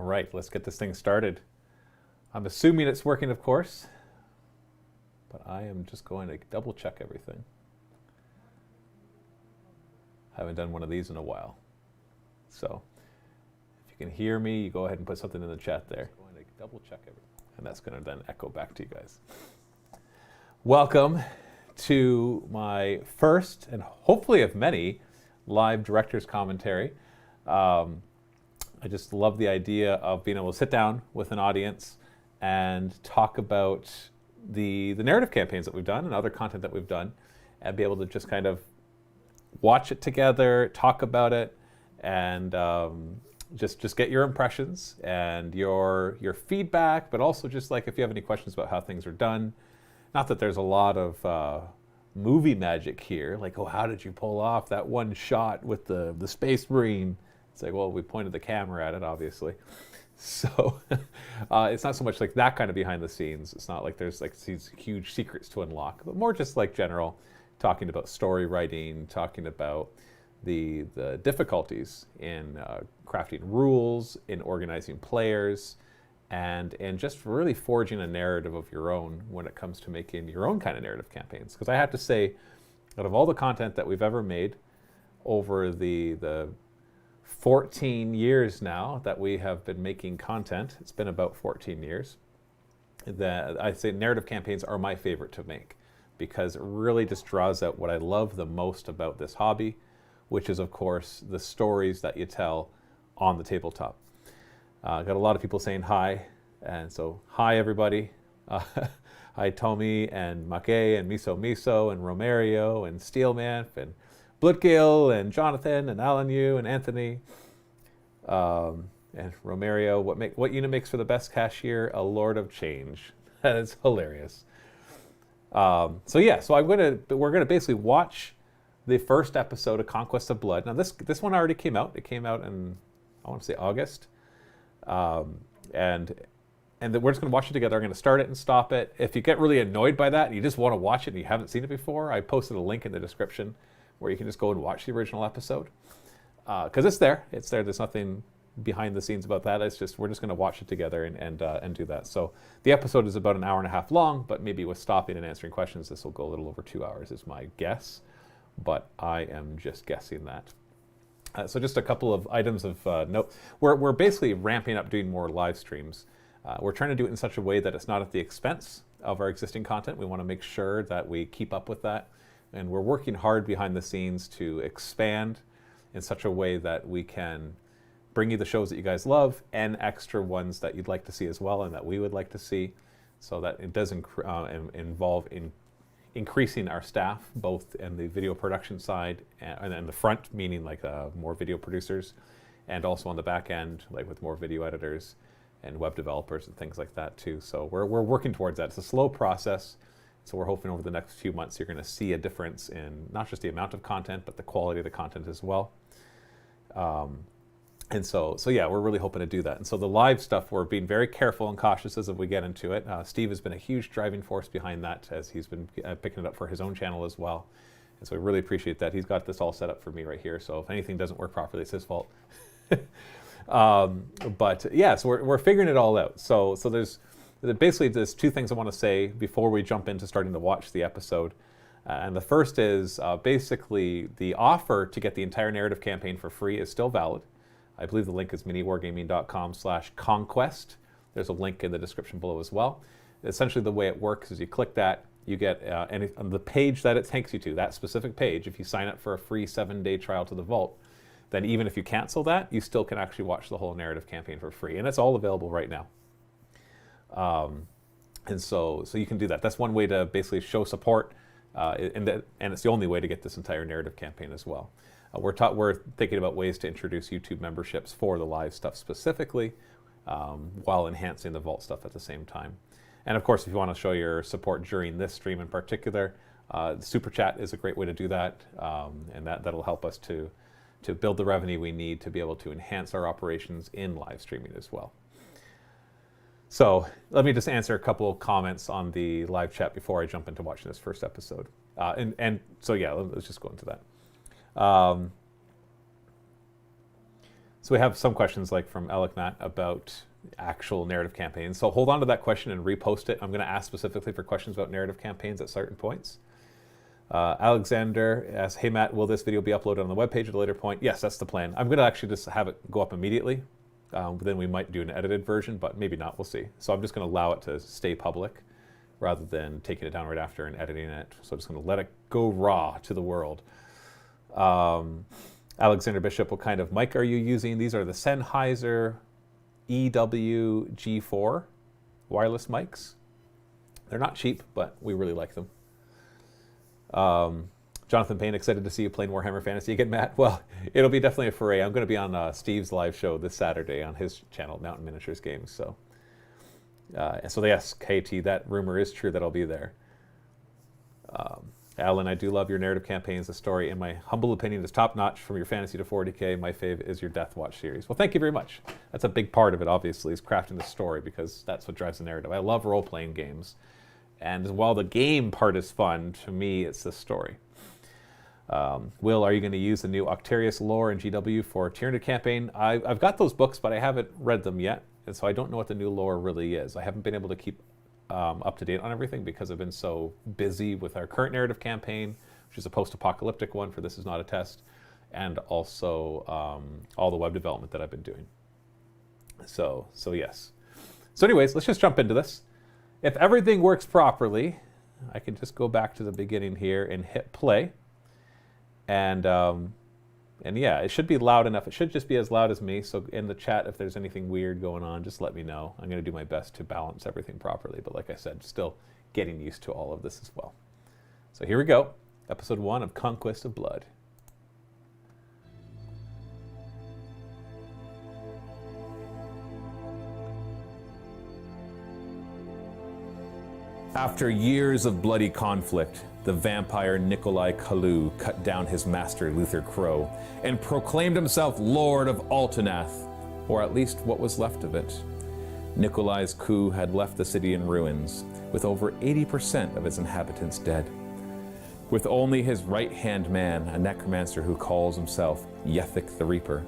All right, let's get this thing started. I'm assuming it's working, of course, but I am just going to double check everything. Haven't done one of these in a while. So if you can hear me, you go ahead and put something in the chat there. Just going to double check everything. And that's going to then echo back to you guys. Welcome to my first, and hopefully of many, live director's commentary. I just love the idea of being able to sit down with an audience and talk about the narrative campaigns that we've done and other content that we've done, and be able to just kind of watch it together, talk about it, and just get your impressions and your feedback, but also just like if you have any questions about how things are done. Not that there's a lot of movie magic here, like, oh, how did you pull off that one shot with the Space Marine? It's like, well, we pointed the camera at it, obviously. So it's not so much like that kind of behind the scenes. It's not like there's like these huge secrets to unlock, but more just like general, talking about story writing, talking about the difficulties in crafting rules, in organizing players, and just really forging a narrative of your own when it comes to making your own kind of narrative campaigns. Because I have to say, out of all the content that we've ever made over the 14 years now that we have been making content, it's been about 14 years, that I'd say narrative campaigns are my favorite to make, because it really just draws out what I love the most about this hobby, which is, of course, the stories that you tell on the tabletop. Got a lot of people saying hi, and so hi everybody. Hi Tommy and Make and Miso and Romario and Steelman and Bloodgill and Jonathan and Alan Yu and Anthony and Romario. What unit makes for the best cashier? A Lord of Change. That is hilarious. So we're gonna basically watch the first episode of Conquest of Blood. Now this one already came out. It came out in, I want to say, August. And then we're just going to watch it together. I'm going to start it and stop it. If you get really annoyed by that and you just want to watch it and you haven't seen it before, I posted a link in the description where you can just go and watch the original episode. Because it's there. It's there. There's nothing behind the scenes about that. It's just, we're just going to watch it together and do that. So the episode is about an hour and a half long, but maybe with stopping and answering questions, this will go a little over 2 hours is my guess. But I am just guessing that. So just a couple of items of note. We're basically ramping up doing more live streams. We're trying to do it in such a way that it's not at the expense of our existing content. We want to make sure that we keep up with that. And we're working hard behind the scenes to expand in such a way that we can bring you the shows that you guys love and extra ones that you'd like to see as well and that we would like to see, so that it does involve increasing our staff, both in the video production side and the front, meaning like more video producers, and also on the back end, like with more video editors and web developers and things like that too. So we're working towards that. It's a slow process. So we're hoping over the next few months you're going to see a difference in not just the amount of content, but the quality of the content as well. And so yeah, we're really hoping to do that. And so the live stuff, we're being very careful and cautious as we get into it. Steve has been a huge driving force behind that, as he's been picking it up for his own channel as well. And so we really appreciate that. He's got this all set up for me right here. So if anything doesn't work properly, it's his fault. But yeah, so we're figuring it all out. So there's two things I want to say before we jump into starting to watch the episode. And the first is basically the offer to get the entire narrative campaign for free is still valid. I believe the link is miniwargaming.com/conquest. There's a link in the description below as well. Essentially the way it works is you click that, you get on the page that it takes you to, that specific page, if you sign up for a free 7-day trial to the vault, then even if you cancel that, you still can actually watch the whole narrative campaign for free. And it's all available right now. And so you can do that. That's one way to basically show support, and it's the only way to get this entire narrative campaign as well. We're thinking about ways to introduce YouTube memberships for the live stuff specifically, while enhancing the vault stuff at the same time. And of course, if you want to show your support during this stream in particular, Super Chat is a great way to do that, and that'll help us to build the revenue we need to be able to enhance our operations in live streaming as well. So let me just answer a couple of comments on the live chat before I jump into watching this first episode. So yeah, let's just go into that. So we have some questions like from Alec Matt about actual narrative campaigns. So hold on to that question and repost it. I'm going to ask specifically for questions about narrative campaigns at certain points. Alexander asks, hey Matt, will this video be uploaded on the webpage at a later point? Yes, that's the plan. I'm going to actually just have it go up immediately. Then we might do an edited version, but maybe not. We'll see. So I'm just going to allow it to stay public rather than taking it down right after and editing it. So I'm just going to let it go raw to the world. Alexander Bishop, what kind of mic are you using? These are the Sennheiser EW-G4 wireless mics. They're not cheap, but we really like them. Jonathan Payne, excited to see you playing Warhammer Fantasy again, Matt. Well, it'll be definitely a foray. I'm going to be on Steve's live show this Saturday on his channel, Mountain Miniatures Games. So, yes, KT, that rumor is true that I'll be there. Alan, I do love your narrative campaigns. The story, in my humble opinion, is top-notch. From your Fantasy to 40K, my fave is your Death Watch series. Well, thank you very much. That's a big part of it, obviously, is crafting the story, because that's what drives the narrative. I love role-playing games. And while the game part is fun, to me, it's the story. Will, are you going to use the new Octarius lore and GW for Tyranid campaign? I've got those books, but I haven't read them yet, and so I don't know what the new lore really is. I haven't been able to keep up to date on everything because I've been so busy with our current narrative campaign, which is a post-apocalyptic one for This Is Not a Test, and also all the web development that I've been doing. So yes. So anyways, let's just jump into this. If everything works properly, I can just go back to the beginning here and hit play. And yeah, it should be loud enough. It should just be as loud as me. So in the chat, if there's anything weird going on, just let me know. I'm going to do my best to balance everything properly. But like I said, still getting used to all of this as well. So here we go. Episode 1 of Conquest of Blood. After years of bloody conflict, the vampire Nikolai Kalu cut down his master Luther Crow and proclaimed himself Lord of Altenath, or at least what was left of it. Nikolai's coup had left the city in ruins, with over 80% of its inhabitants dead. With only his right-hand man, a necromancer who calls himself Yethik the Reaper,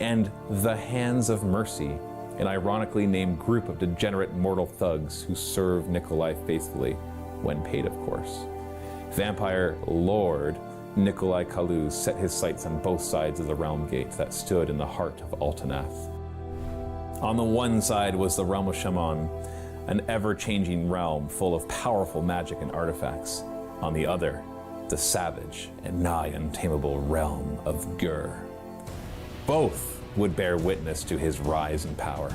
and the Hands of Mercy, an ironically named group of degenerate mortal thugs who serve Nikolai faithfully, when paid, of course. Vampire Lord Nikolai Kalu set his sights on both sides of the realm gate that stood in the heart of Altenath. On the one side was the realm of Shaman, an ever-changing realm full of powerful magic and artifacts. On the other, the savage and nigh untamable realm of Gur. Both would bear witness to his rise in power.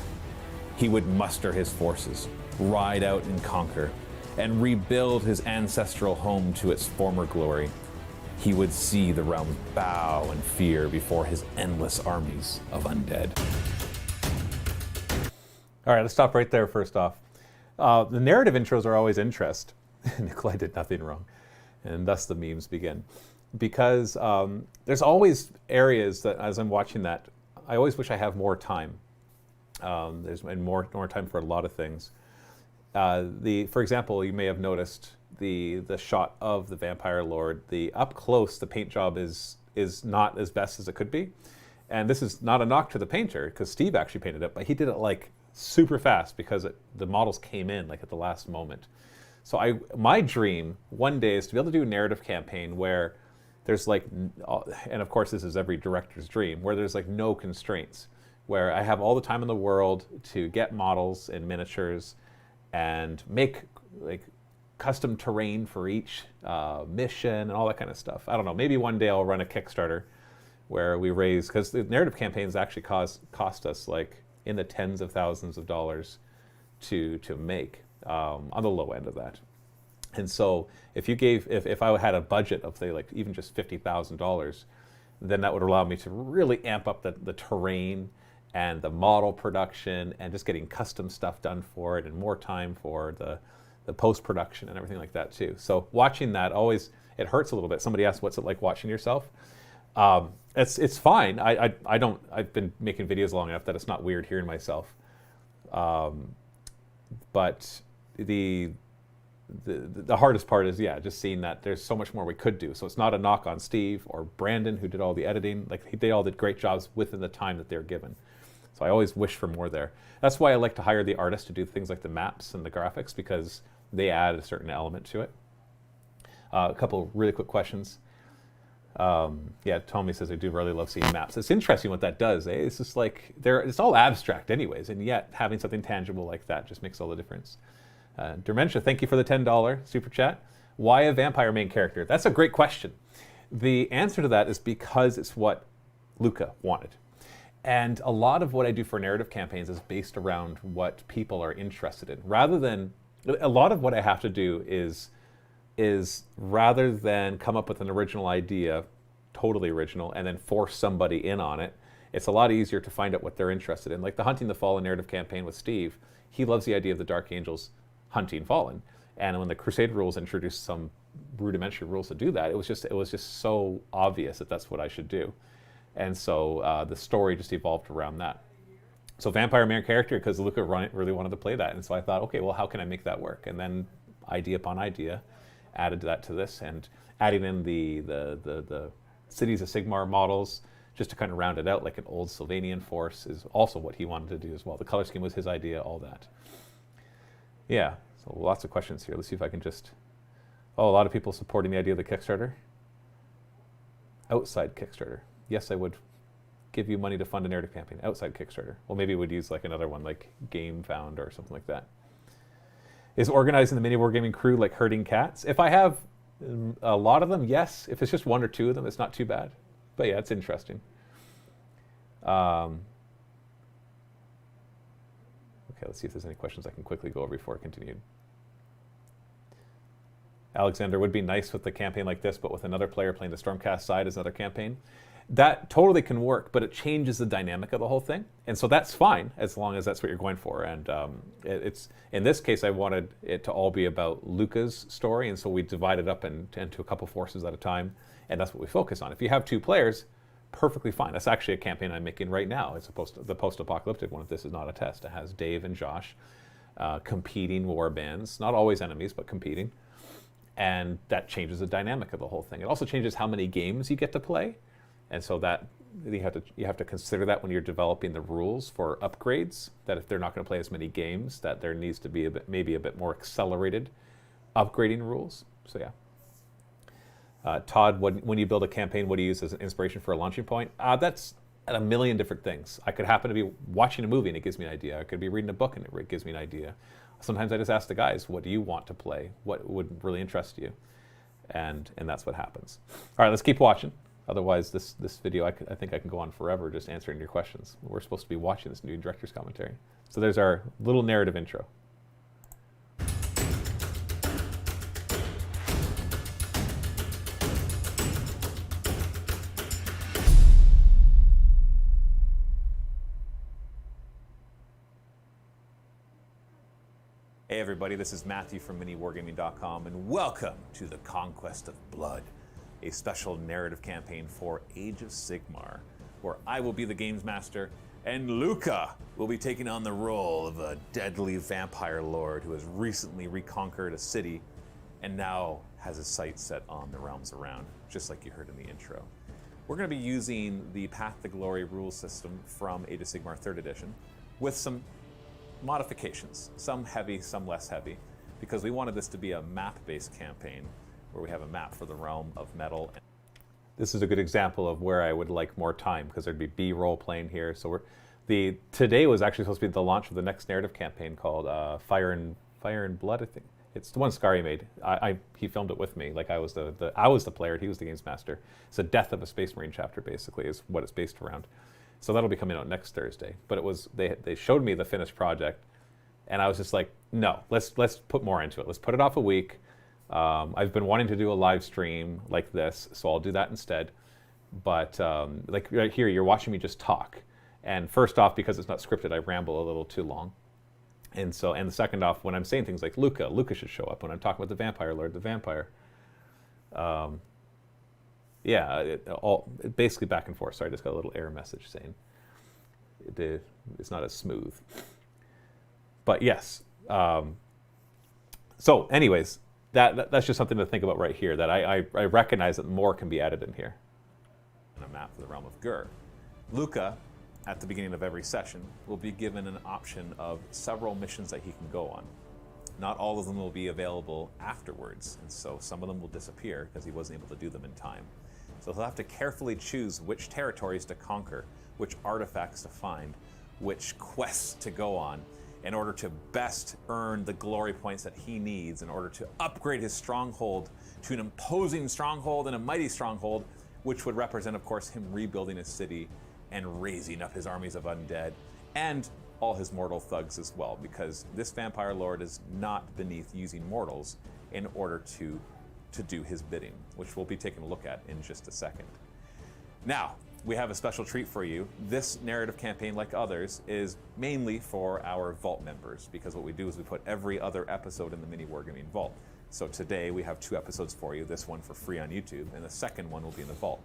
He would muster his forces, ride out and conquer, and rebuild his ancestral home to its former glory. He would see the realm bow in fear before his endless armies of undead. All right, let's stop right there first off. The narrative intros are always interest. Nikolai did nothing wrong, and thus the memes begin. Because there's always areas that, as I'm watching that, I always wish I have more time. There's more time for a lot of things. For example, you may have noticed the shot of the Vampire Lord. The up close, the paint job is not as best as it could be. And this is not a knock to the painter, because Steve actually painted it, but he did it like super fast because the models came in like at the last moment. So my dream one day is to be able to do a narrative campaign where there's like, and of course this is every director's dream, where there's like no constraints, where I have all the time in the world to get models and miniatures and make like custom terrain for each mission and all that kind of stuff. I don't know, maybe one day I'll run a Kickstarter where we raise, because the narrative campaigns actually cost us like in the tens of thousands of dollars to make, on the low end of that. And so if I had a budget of say like even just $50,000, then that would allow me to really amp up the terrain and the model production and just getting custom stuff done for it and more time for the post-production and everything like that too. So watching that it hurts a little bit. Somebody asked, what's it like watching yourself? It's fine. I've been making videos long enough that it's not weird hearing myself. But the the hardest part is, yeah, just seeing that there's so much more we could do. So it's not a knock on Steve or Brandon, who did all the editing. Like, they all did great jobs within the time that they're given. So I always wish for more there. That's why I like to hire the artists to do things like the maps and the graphics, because they add a certain element to it. A couple really quick questions. Yeah, Tommy says, I do really love seeing maps. It's interesting what that does. Eh? It's just like, it's all abstract anyways, and yet having something tangible like that just makes all the difference. Dementia, thank you for the $10 super chat. Why a vampire main character? That's a great question. The answer to that is because it's what Luca wanted. And a lot of what I do for narrative campaigns is based around what people are interested in. Rather than, a lot of what I have to do is rather than come up with an original idea, totally original, and then force somebody in on it, it's a lot easier to find out what they're interested in. Like the Hunting the Fallen narrative campaign with Steve, he loves the idea of the Dark Angels hunting Fallen. And when the Crusade rules introduced some rudimentary rules to do that, it was just so obvious that that's what I should do. And so the story just evolved around that. So vampire main character, because Luca really wanted to play that. And so I thought, okay, well, how can I make that work? And then idea upon idea, added that to this, and adding in the cities of Sigmar models just to kind of round it out, like an old Sylvanian force, is also what he wanted to do as well. The color scheme was his idea, all that. Yeah, so lots of questions here. Let's see if I can just... Oh, a lot of people supporting the idea of the Kickstarter. Outside Kickstarter. Yes, I would give you money to fund a narrative campaign. Outside Kickstarter. Well, maybe we'd use like another one, like GameFound or something like that. Is organizing the MiniWarGaming crew like herding cats? If I have a lot of them, yes. If it's just one or two of them, it's not too bad. But yeah, it's interesting. Okay, let's see if there's any questions I can quickly go over before I continue. Alexander, would be nice with the campaign like this, but with another player playing the Stormcast side as another campaign. That totally can work, but it changes the dynamic of the whole thing. And so that's fine, as long as that's what you're going for. And it's in this case, I wanted it to all be about Luca's story, and so we divided up into a couple forces at a time, and that's what we focus on. If you have two players, perfectly fine. That's actually a campaign I'm making right now. It's the post-apocalyptic one. If this is not a test, it has Dave and Josh competing war bands, not always enemies, but competing. And that changes the dynamic of the whole thing. It also changes how many games you get to play. And so that you have to consider that when you're developing the rules for upgrades, that if they're not going to play as many games, that there needs to be maybe a bit more accelerated upgrading rules. So yeah. Todd, when you build a campaign, what do you use as an inspiration for a launching point? That's a million different things. I could happen to be watching a movie and it gives me an idea. I could be reading a book and it gives me an idea. Sometimes I just ask the guys, what do you want to play? What would really interest you? And that's what happens. All right, let's keep watching. Otherwise, this video, I think I can go on forever just answering your questions. We're supposed to be watching this new director's commentary. So there's our little narrative intro. Hey everybody, this is Matthew from MiniWarGaming.com, and welcome to the Conquest of Blood, a special narrative campaign for Age of Sigmar, where I will be the games master, and Luca will be taking on the role of a deadly vampire lord who has recently reconquered a city and now has his sights set on the realms around, just like you heard in the intro. We're going to be using the Path to Glory rule system from Age of Sigmar 3rd edition with some modifications, some heavy, some less heavy, because we wanted this to be a map-based campaign where we have a map for the realm of metal. This is a good example of where I would like more time, because there'd be B-roll playing here. So today was actually supposed to be the launch of the next narrative campaign called Fire and Blood, I think. It's the one Scary made. He filmed it with me. Like I was the player, he was the games master. It's the Death of a Space Marine chapter, basically, is what it's based around. So that'll be coming out next Thursday. But it was they showed me the finished project, and I was just like, no, let's put more into it. Let's put it off a week. I've been wanting to do a live stream like this, so I'll do that instead. But like right here, you're watching me just talk. And first off, because it's not scripted, I ramble a little too long. And the second off, when I'm saying things like Luca should show up. When I'm talking about the Vampire Lord, the vampire. Yeah, basically back and forth. Sorry, I just got a little error message saying it's not as smooth. But yes, So anyways, that's just something to think about right here, that I recognize that more can be added in here. On a map of the realm of Gur. Luca, at the beginning of every session, will be given an option of several missions that he can go on. Not all of them will be available afterwards, and so some of them will disappear because he wasn't able to do them in time. So he'll have to carefully choose which territories to conquer, which artifacts to find, which quests to go on, in order to best earn the glory points that he needs in order to upgrade his stronghold to an imposing stronghold and a mighty stronghold, which would represent, of course, him rebuilding his city and raising up his armies of undead and all his mortal thugs as well, because this vampire lord is not beneath using mortals in order to do his bidding, which we'll be taking a look at in just a second. Now, we have a special treat for you. This narrative campaign, like others, is mainly for our Vault members, because what we do is we put every other episode in the MiniWarGaming Vault. So today we have 2 episodes for you, this one for free on YouTube, and the second one will be in the Vault.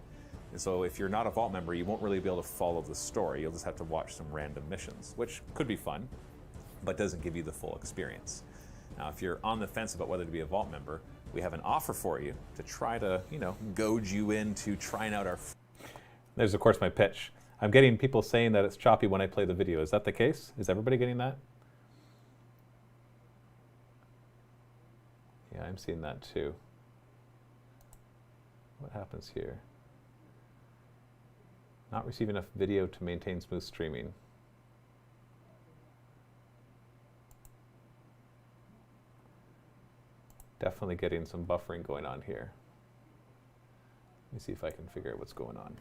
And so if you're not a Vault member, you won't really be able to follow the story. You'll just have to watch some random missions, which could be fun, but doesn't give you the full experience. Now, if you're on the fence about whether to be a Vault member, we have an offer for you to try to, goad you into trying out our... There's, of course, my pitch. I'm getting people saying that it's choppy when I play the video. Is that the case? Is everybody getting that? Yeah, I'm seeing that too. What happens here? Not receiving enough video to maintain smooth streaming. Definitely getting some buffering going on here. Let me see if I can figure out what's going on.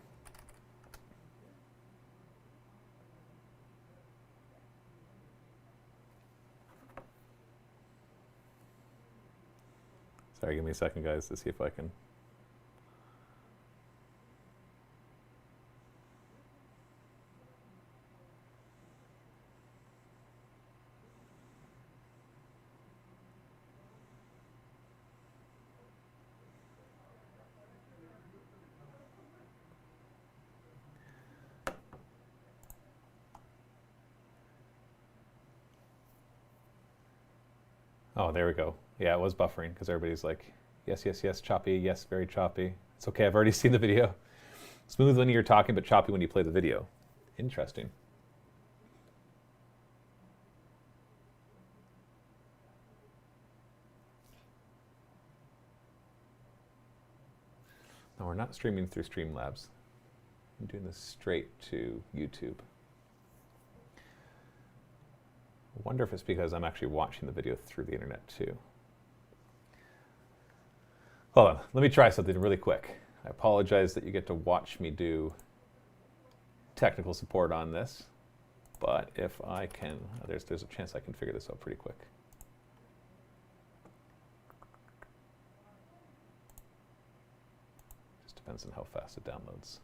Sorry, give me a second, guys, to see if I can. Oh, there we go. Yeah, it was buffering because everybody's like, yes, yes, yes, choppy, yes, very choppy. It's okay, I've already seen the video. Smooth when you're talking, but choppy when you play the video. Interesting. No, we're not streaming through Streamlabs. I'm doing this straight to YouTube. I wonder if it's because I'm actually watching the video through the internet too. Hold on, let me try something really quick. I apologize that you get to watch me do technical support on this, but if I can, there's a chance I can figure this out pretty quick. Just depends on how fast it downloads.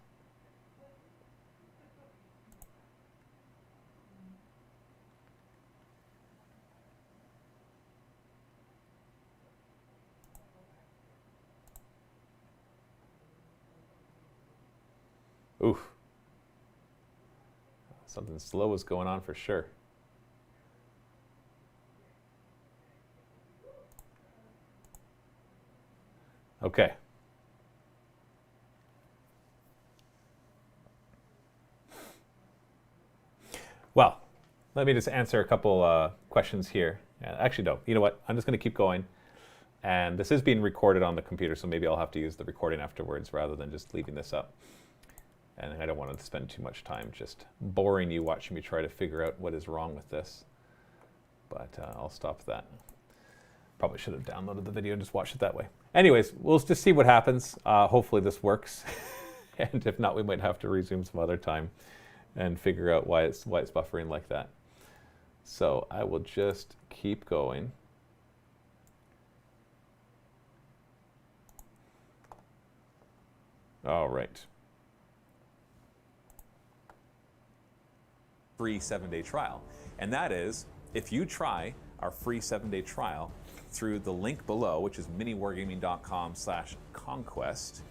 Oof. Something slow is going on for sure. Okay. Well, let me just answer a couple questions here. Actually, no. You know what? I'm just going to keep going. And this is being recorded on the computer, so maybe I'll have to use the recording afterwards rather than just leaving this up. And I don't want to spend too much time just boring you watching me try to figure out what is wrong with this. But I'll stop that. Probably should have downloaded the video and just watched it that way. Anyways, we'll just see what happens. Hopefully this works. And if not, we might have to resume some other time and figure out why it's buffering like that. So I will just keep going. All right. Free 7-day trial. And that is, if you try our free 7-day trial through the link below, which is miniwargaming.com/conquest,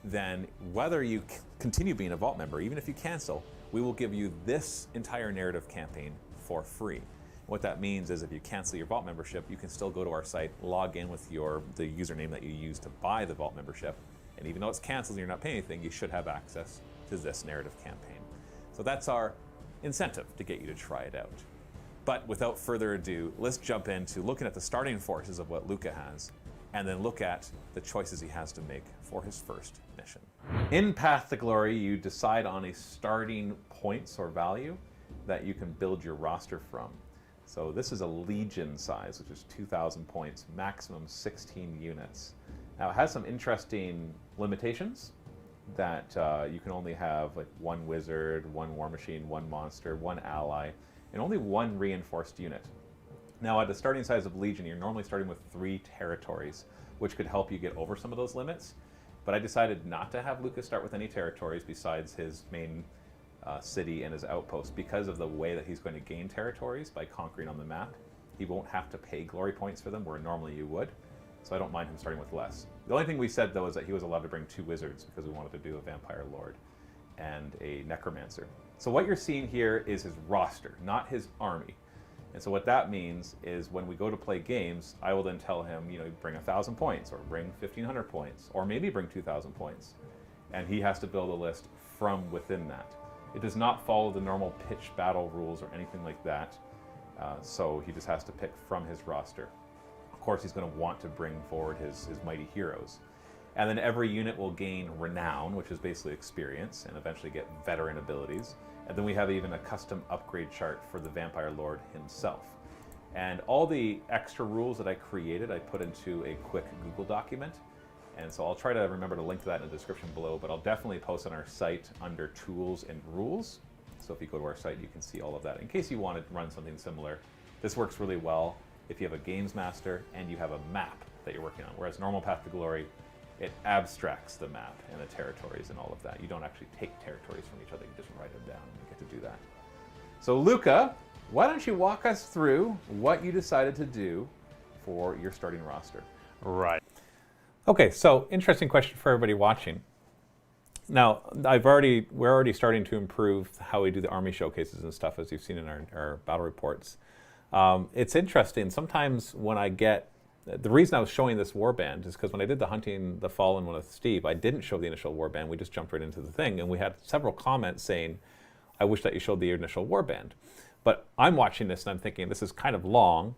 then whether you continue being a Vault member, even if you cancel, we will give you this entire narrative campaign for free. What that means is if you cancel your Vault membership, you can still go to our site, log in with the username that you used to buy the Vault membership, and even though it's canceled and you're not paying anything, you should have access to this narrative campaign. So that's our incentive to get you to try it out. But without further ado, let's jump into looking at the starting forces of what Luca has, and then look at the choices he has to make for his first mission. In Path to Glory, you decide on a starting points or value that you can build your roster from. So this is a Legion size, which is 2,000 points, maximum 16 units. Now it has some interesting limitations that you can only have like one wizard, one war machine, one monster, one ally, and only one reinforced unit. Now at the starting size of Legion, you're normally starting with 3 territories, which could help you get over some of those limits. But I decided not to have Lucas start with any territories besides his main city and his outpost because of the way that he's going to gain territories by conquering on the map. He won't have to pay glory points for them where normally you would. So I don't mind him starting with less. The only thing we said though is that he was allowed to bring 2 wizards because we wanted to do a vampire lord and a necromancer. So what you're seeing here is his roster, not his army. And so what that means is when we go to play games, I will then tell him, you know, bring 1,000 points or bring 1,500 points or maybe bring 2,000 points. And he has to build a list from within that. It does not follow the normal pitch battle rules or anything like that. So he just has to pick from his roster. Of course, he's going to want to bring forward his mighty heroes. And then every unit will gain renown, which is basically experience, and eventually get veteran abilities. And then we have even a custom upgrade chart for the Vampire Lord himself. And all the extra rules that I created, I put into a quick Google document. And so I'll try to remember to link to that in the description below, but I'll definitely post on our site under Tools and Rules. So if you go to our site, you can see all of that. In case you want to run something similar, this works really well if you have a Games Master and you have a map that you're working on. Whereas normal Path to Glory, it abstracts the map and the territories and all of that. You don't actually take territories from each other, you just write them down and you get to do that. So Luca, why don't you walk us through what you decided to do for your starting roster? Right. Okay, so interesting question for everybody watching. Now, we're already starting to improve how we do the army showcases and stuff, as you've seen in our battle reports. It's interesting, sometimes when I get, the reason I was showing this warband is because when I did the Hunting the Fallen one with Steve, I didn't show the initial warband, we just jumped right into the thing, and we had several comments saying, I wish that you showed the initial warband. But I'm watching this and I'm thinking, this is kind of long,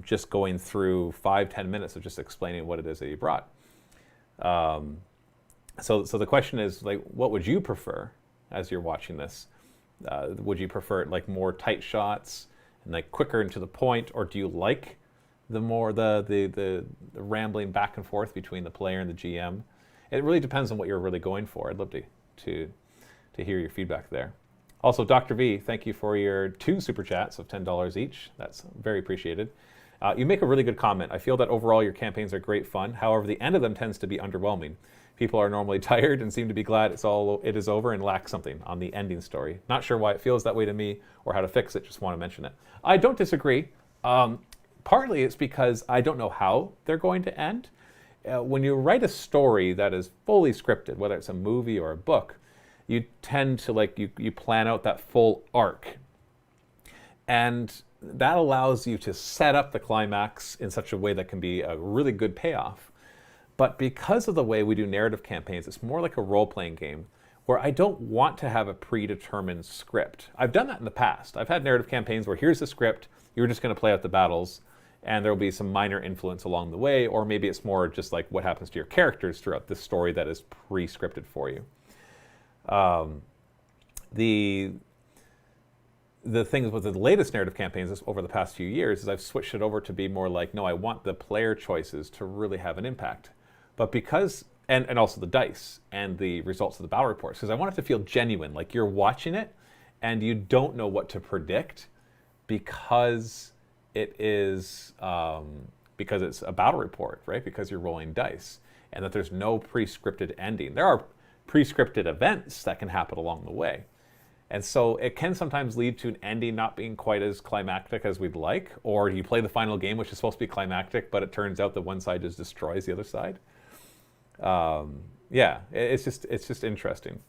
just going through 5-10 minutes of just explaining what it is that you brought. So the question is, like, what would you prefer as you're watching this? Would you prefer like more tight shots and like quicker and to the point, or do you like the more the rambling back and forth between the player and the GM? It really depends on what you're really going for. I'd love to hear your feedback there. Also, Dr. V, thank you for your 2 super chats of $10 each. That's very appreciated. You make a really good comment. I feel that overall your campaigns are great fun. However, the end of them tends to be underwhelming. People are normally tired and seem to be glad it is over and lack something on the ending story. Not sure why it feels that way to me or how to fix it, just want to mention it. I don't disagree. Partly it's because I don't know how they're going to end. When you write a story that is fully scripted, whether it's a movie or a book, you tend to you plan out that full arc. And that allows you to set up the climax in such a way that can be a really good payoff. But because of the way we do narrative campaigns, it's more like a role-playing game where I don't want to have a predetermined script. I've done that in the past. I've had narrative campaigns where here's the script, you're just going to play out the battles, and there'll be some minor influence along the way, or maybe it's more just like what happens to your characters throughout the story that is pre-scripted for you. The things with the latest narrative campaigns over the past few years is I've switched it over to be more like, no, I want the player choices to really have an impact. But because, and also the dice and the results of the battle reports, because I want it to feel genuine, like you're watching it and you don't know what to predict because it is, because it's a battle report, right? Because you're rolling dice, and that there's no pre-scripted ending. There are pre-scripted events that can happen along the way. And so it can sometimes lead to an ending not being quite as climactic as we'd like, or you play the final game, which is supposed to be climactic, but it turns out that one side just destroys the other side. Yeah, it's just interesting.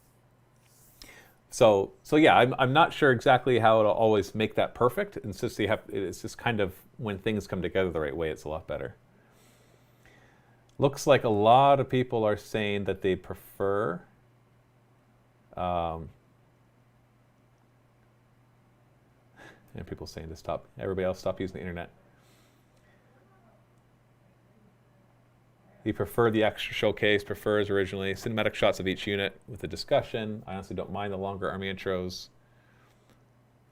So yeah, I'm not sure exactly how it'll always make that perfect. And so it's just kind of when things come together the right way, it's a lot better. Looks like a lot of people are saying that they prefer and people saying to stop, everybody else stop using the internet. He preferred the extra showcase, prefers originally cinematic shots of each unit with a discussion. I honestly don't mind the longer army intros.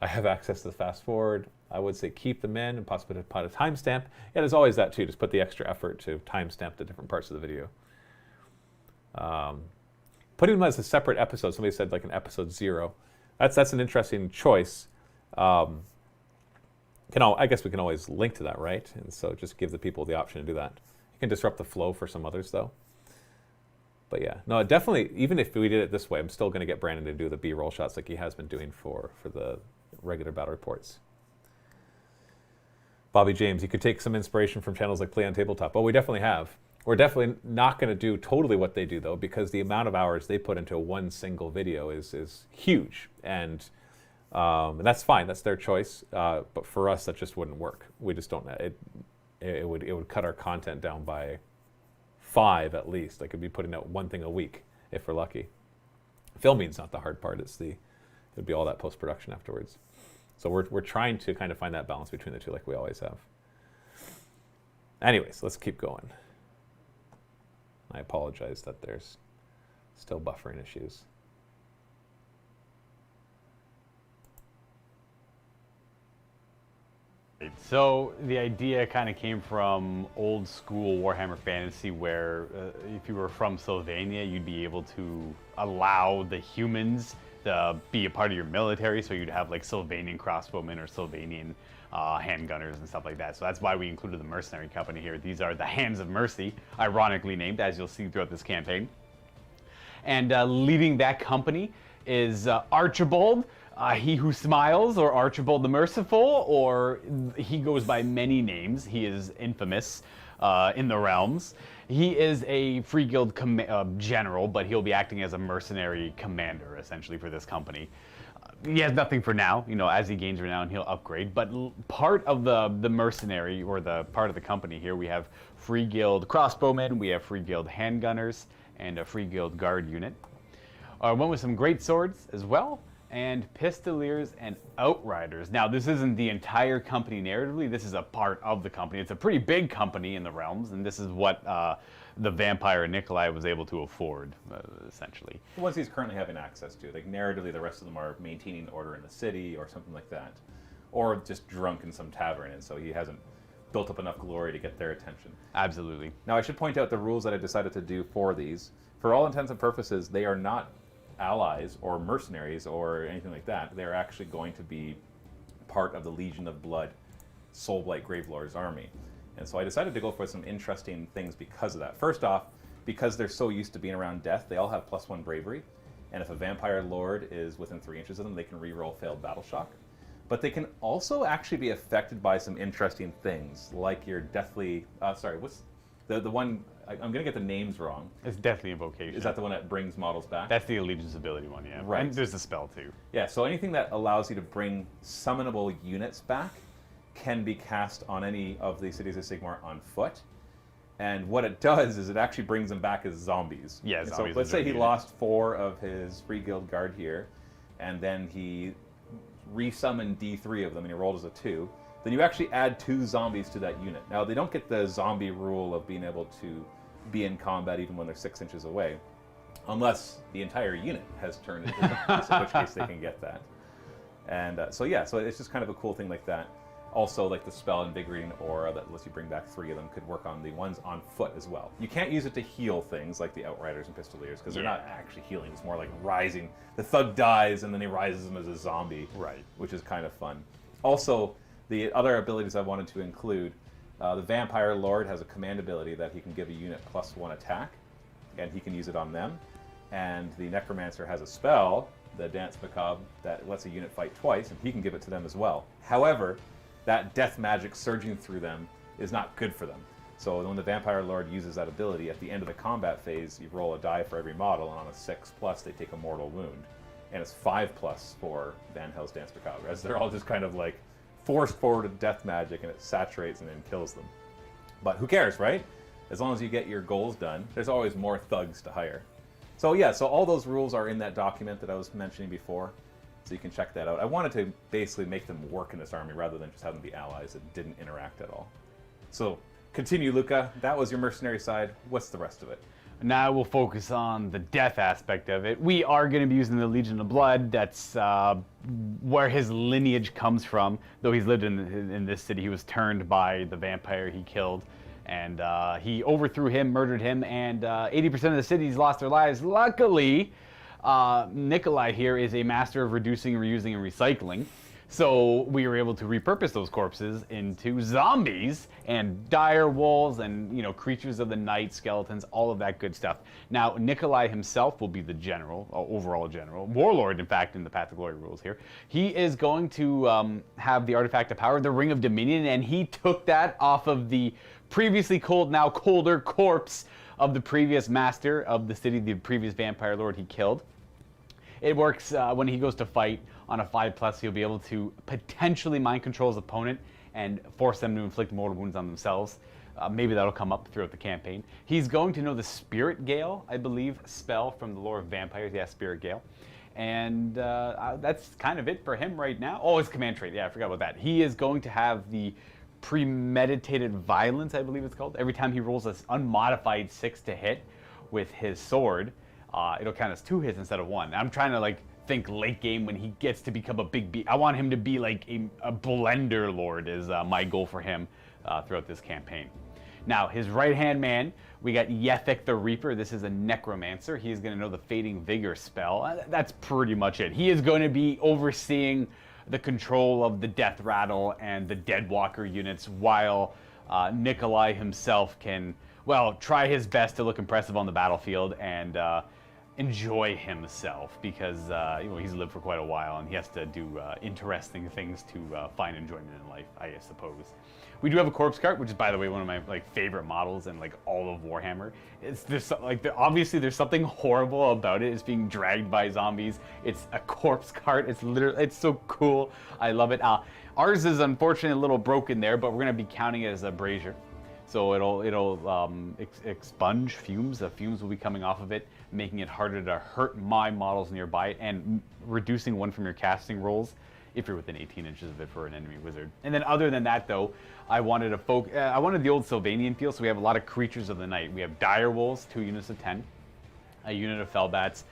I have access to the fast forward. I would say keep them in and possibly put a timestamp. Yeah, there's always that too. Just put the extra effort to timestamp the different parts of the video. Putting them as a separate episode. Somebody said like an episode 0. That's an interesting choice. I guess we can always link to that, right? And so just give the people the option to do that. You can disrupt the flow for some others though. But yeah, no, definitely. Even if we did it this way, I'm still going to get Brandon to do the B-roll shots like he has been doing for the regular battle reports. Bobby James, you could take some inspiration from channels like Play on Tabletop. Well, we definitely have. We're definitely not going to do totally what they do though, because the amount of hours they put into one single video is huge, and that's fine. That's their choice. But for us, that just wouldn't work. We just don't. It would cut our content down by 5 at least. I could be putting out one thing a week if we're lucky. Filming's not the hard part. It'd be all that post-production afterwards. So we're trying to kind of find that balance between the two like we always have. Anyways, let's keep going. I apologize that there's still buffering issues. So the idea kind of came from old school Warhammer Fantasy, where if you were from Sylvania, you'd be able to allow the humans to be a part of your military. So you'd have like Sylvanian crossbowmen or Sylvanian handgunners and stuff like that. So that's why we included the mercenary company here. These are the Hands of Mercy, ironically named, as you'll see throughout this campaign. And leading that company is Archibald, He Who Smiles, or Archibald the Merciful, or he goes by many names. He is infamous in the realms. He is a Free Guild general, but he'll be acting as a mercenary commander, essentially, for this company. He has nothing for now. You know, as he gains renown, he'll upgrade. But part of the mercenary, or the part of the company here, we have Free Guild crossbowmen, we have Free Guild handgunners, and a Free Guild guard unit. One with some great swords as well, and Pistoliers and Outriders. Now, this isn't the entire company narratively. This is a part of the company. It's a pretty big company in the realms, and this is what the vampire Nikolai was able to afford, essentially. Ones he's currently having access to. Like, narratively, the rest of them are maintaining order in the city or something like that. Or just drunk in some tavern, and so he hasn't built up enough glory to get their attention. Absolutely. Now, I should point out the rules that I decided to do for these. For all intents and purposes, they are not allies or mercenaries or anything like that. They're actually going to be part of the Legion of Blood Soulblight Gravelord's army. And so I decided to go for some interesting things because of that. First off, because they're so used to being around death, they all have +1 bravery. And if a vampire lord is within 3 inches of them, they can reroll failed battle shock. But they can also actually be affected by some interesting things, like your deathly... what's the one... I'm going to get the names wrong. It's Deathly Invocation. Is that the one that brings models back? That's the Allegiance ability one, yeah. Right. And there's the spell, too. Yeah, so anything that allows you to bring summonable units back can be cast on any of the cities of Sigmar on foot. And what it does is it actually brings them back as zombies. Yeah, and zombies. So let's say he lost 4 of his Free Guild Guard here, and then he resummoned D3 of them, and he rolled as a 2. Then you actually add 2 zombies to that unit. Now, they don't get the zombie rule of being able to be in combat even when they're 6 inches away, unless the entire unit has turned into zombies, in which case they can get that. And so it's just kind of a cool thing like that. Also, like the spell Invigorating Aura that lets you bring back 3 of them could work on the ones on foot as well. You can't use it to heal things like the Outriders and Pistoliers, because they're not actually healing. It's more like rising. The thug dies, and then he rises them as a zombie, right? Which is kind of fun. Also, the other abilities I wanted to include, the Vampire Lord has a command ability that he can give a unit +1 attack, and he can use it on them. And the Necromancer has a spell, the Dance Macabre, that lets a unit fight twice, and he can give it to them as well. However, that death magic surging through them is not good for them. So when the Vampire Lord uses that ability, at the end of the combat phase, you roll a die for every model, and on a 6+, they take a mortal wound. and it's 5+ for Van Hell's Dance Macabre, as they're all just kind of like forced forward with death magic, and it saturates and then kills them. But who cares, right? As long as you get your goals done, there's always more thugs to hire. So yeah, so all those rules are in that document that I was mentioning before, so you can check that out. I wanted to basically make them work in this army rather than just have them be allies that didn't interact at all. So continue, Luca. That was your mercenary side. What's the rest of it? Now we'll focus on the death aspect of it. We are going to be using the Legion of Blood. That's where his lineage comes from. Though he's lived in this city, he was turned by the vampire he killed. And he overthrew him, murdered him, and 80% of the cities lost their lives. Luckily, Nikolai here is a master of reducing, reusing, and recycling. So we were able to repurpose those corpses into zombies and dire wolves and, you know, creatures of the night, skeletons, all of that good stuff. Now, Nikolai himself will be the general, overall general, warlord, in fact, in the Path of Glory rules here. He is going to have the artifact of power, the Ring of Dominion, and he took that off of the previously cold, now colder corpse of the previous master of the city, the previous vampire lord he killed. It works when he goes to fight on a 5+, he'll be able to potentially mind control his opponent and force them to inflict mortal wounds on themselves. Maybe that'll come up throughout the campaign. He's going to know the Spirit Gale, I believe, spell from the lore of vampires. Yeah, Spirit Gale. And that's kind of it for him right now. Oh, his command trait. Yeah, I forgot about that. He is going to have the premeditated violence, I believe it's called. Every time he rolls an unmodified 6 to hit with his sword, it'll count as 2 hits instead of 1. I'm trying to like think late game when he gets to become a big beast. I want him to be like a blender lord is my goal for him throughout this campaign. Now, his right-hand man, we got Yefik the Reaper. This is a necromancer. He is going to know the Fading Vigor spell. That's pretty much it. He is going to be overseeing the control of the Death Rattle and the Deadwalker units, while Nikolai himself can, well, try his best to look impressive on the battlefield and enjoy himself, because you know, he's lived for quite a while and he has to do interesting things to find enjoyment in life, I suppose. We do have a corpse cart, which is, by the way, one of my like favorite models in like all of Warhammer. Obviously there's something horrible about it. It's being dragged by zombies. It's a corpse cart. It's so cool. I love it. Ours is unfortunately a little broken there, but we're gonna be counting it as a brazier. So it'll expunge fumes. The fumes will be coming off of it, making it harder to hurt my models nearby it, and reducing 1 from your casting rolls if you're within 18 inches of it for an enemy wizard. And then other than that, though, I wanted the old Sylvanian feel, so we have a lot of creatures of the night. We have dire wolves, 2 units of 10, a unit of fellbats,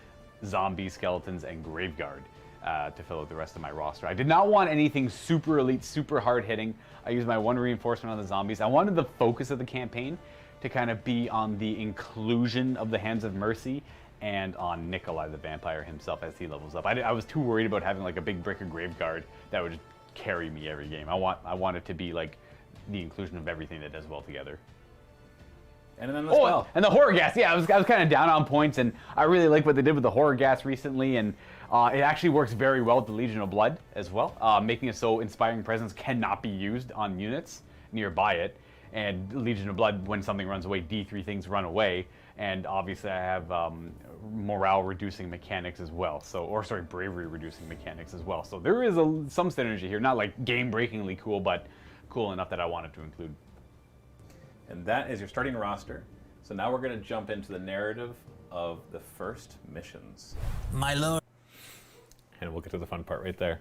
zombies, skeletons, and graveguard to fill out the rest of my roster. I did not want anything super elite, super hard hitting. I used my 1 reinforcement on the zombies. I wanted the focus of the campaign to kind of be on the inclusion of the Hands of Mercy and on Nikolai the vampire himself as he levels up. I was too worried about having like a big brick of graveguard that would just carry me every game. I want it to be like the inclusion of everything that does well together. And then the spell. And the horror gas. Yeah, I was kind of down on points, and I really like what they did with the horror gas recently, and it actually works very well with the Legion of Blood as well, making it so Inspiring Presence cannot be used on units nearby it. And Legion of Blood, when something runs away, D3 things run away. And obviously I have morale reducing mechanics as well. Bravery reducing mechanics as well. So there is some synergy here. Not like game breakingly cool, but cool enough that I wanted to include. And that is your starting roster. So now we're going to jump into the narrative of the first missions. My lord. And we'll get to the fun part right there.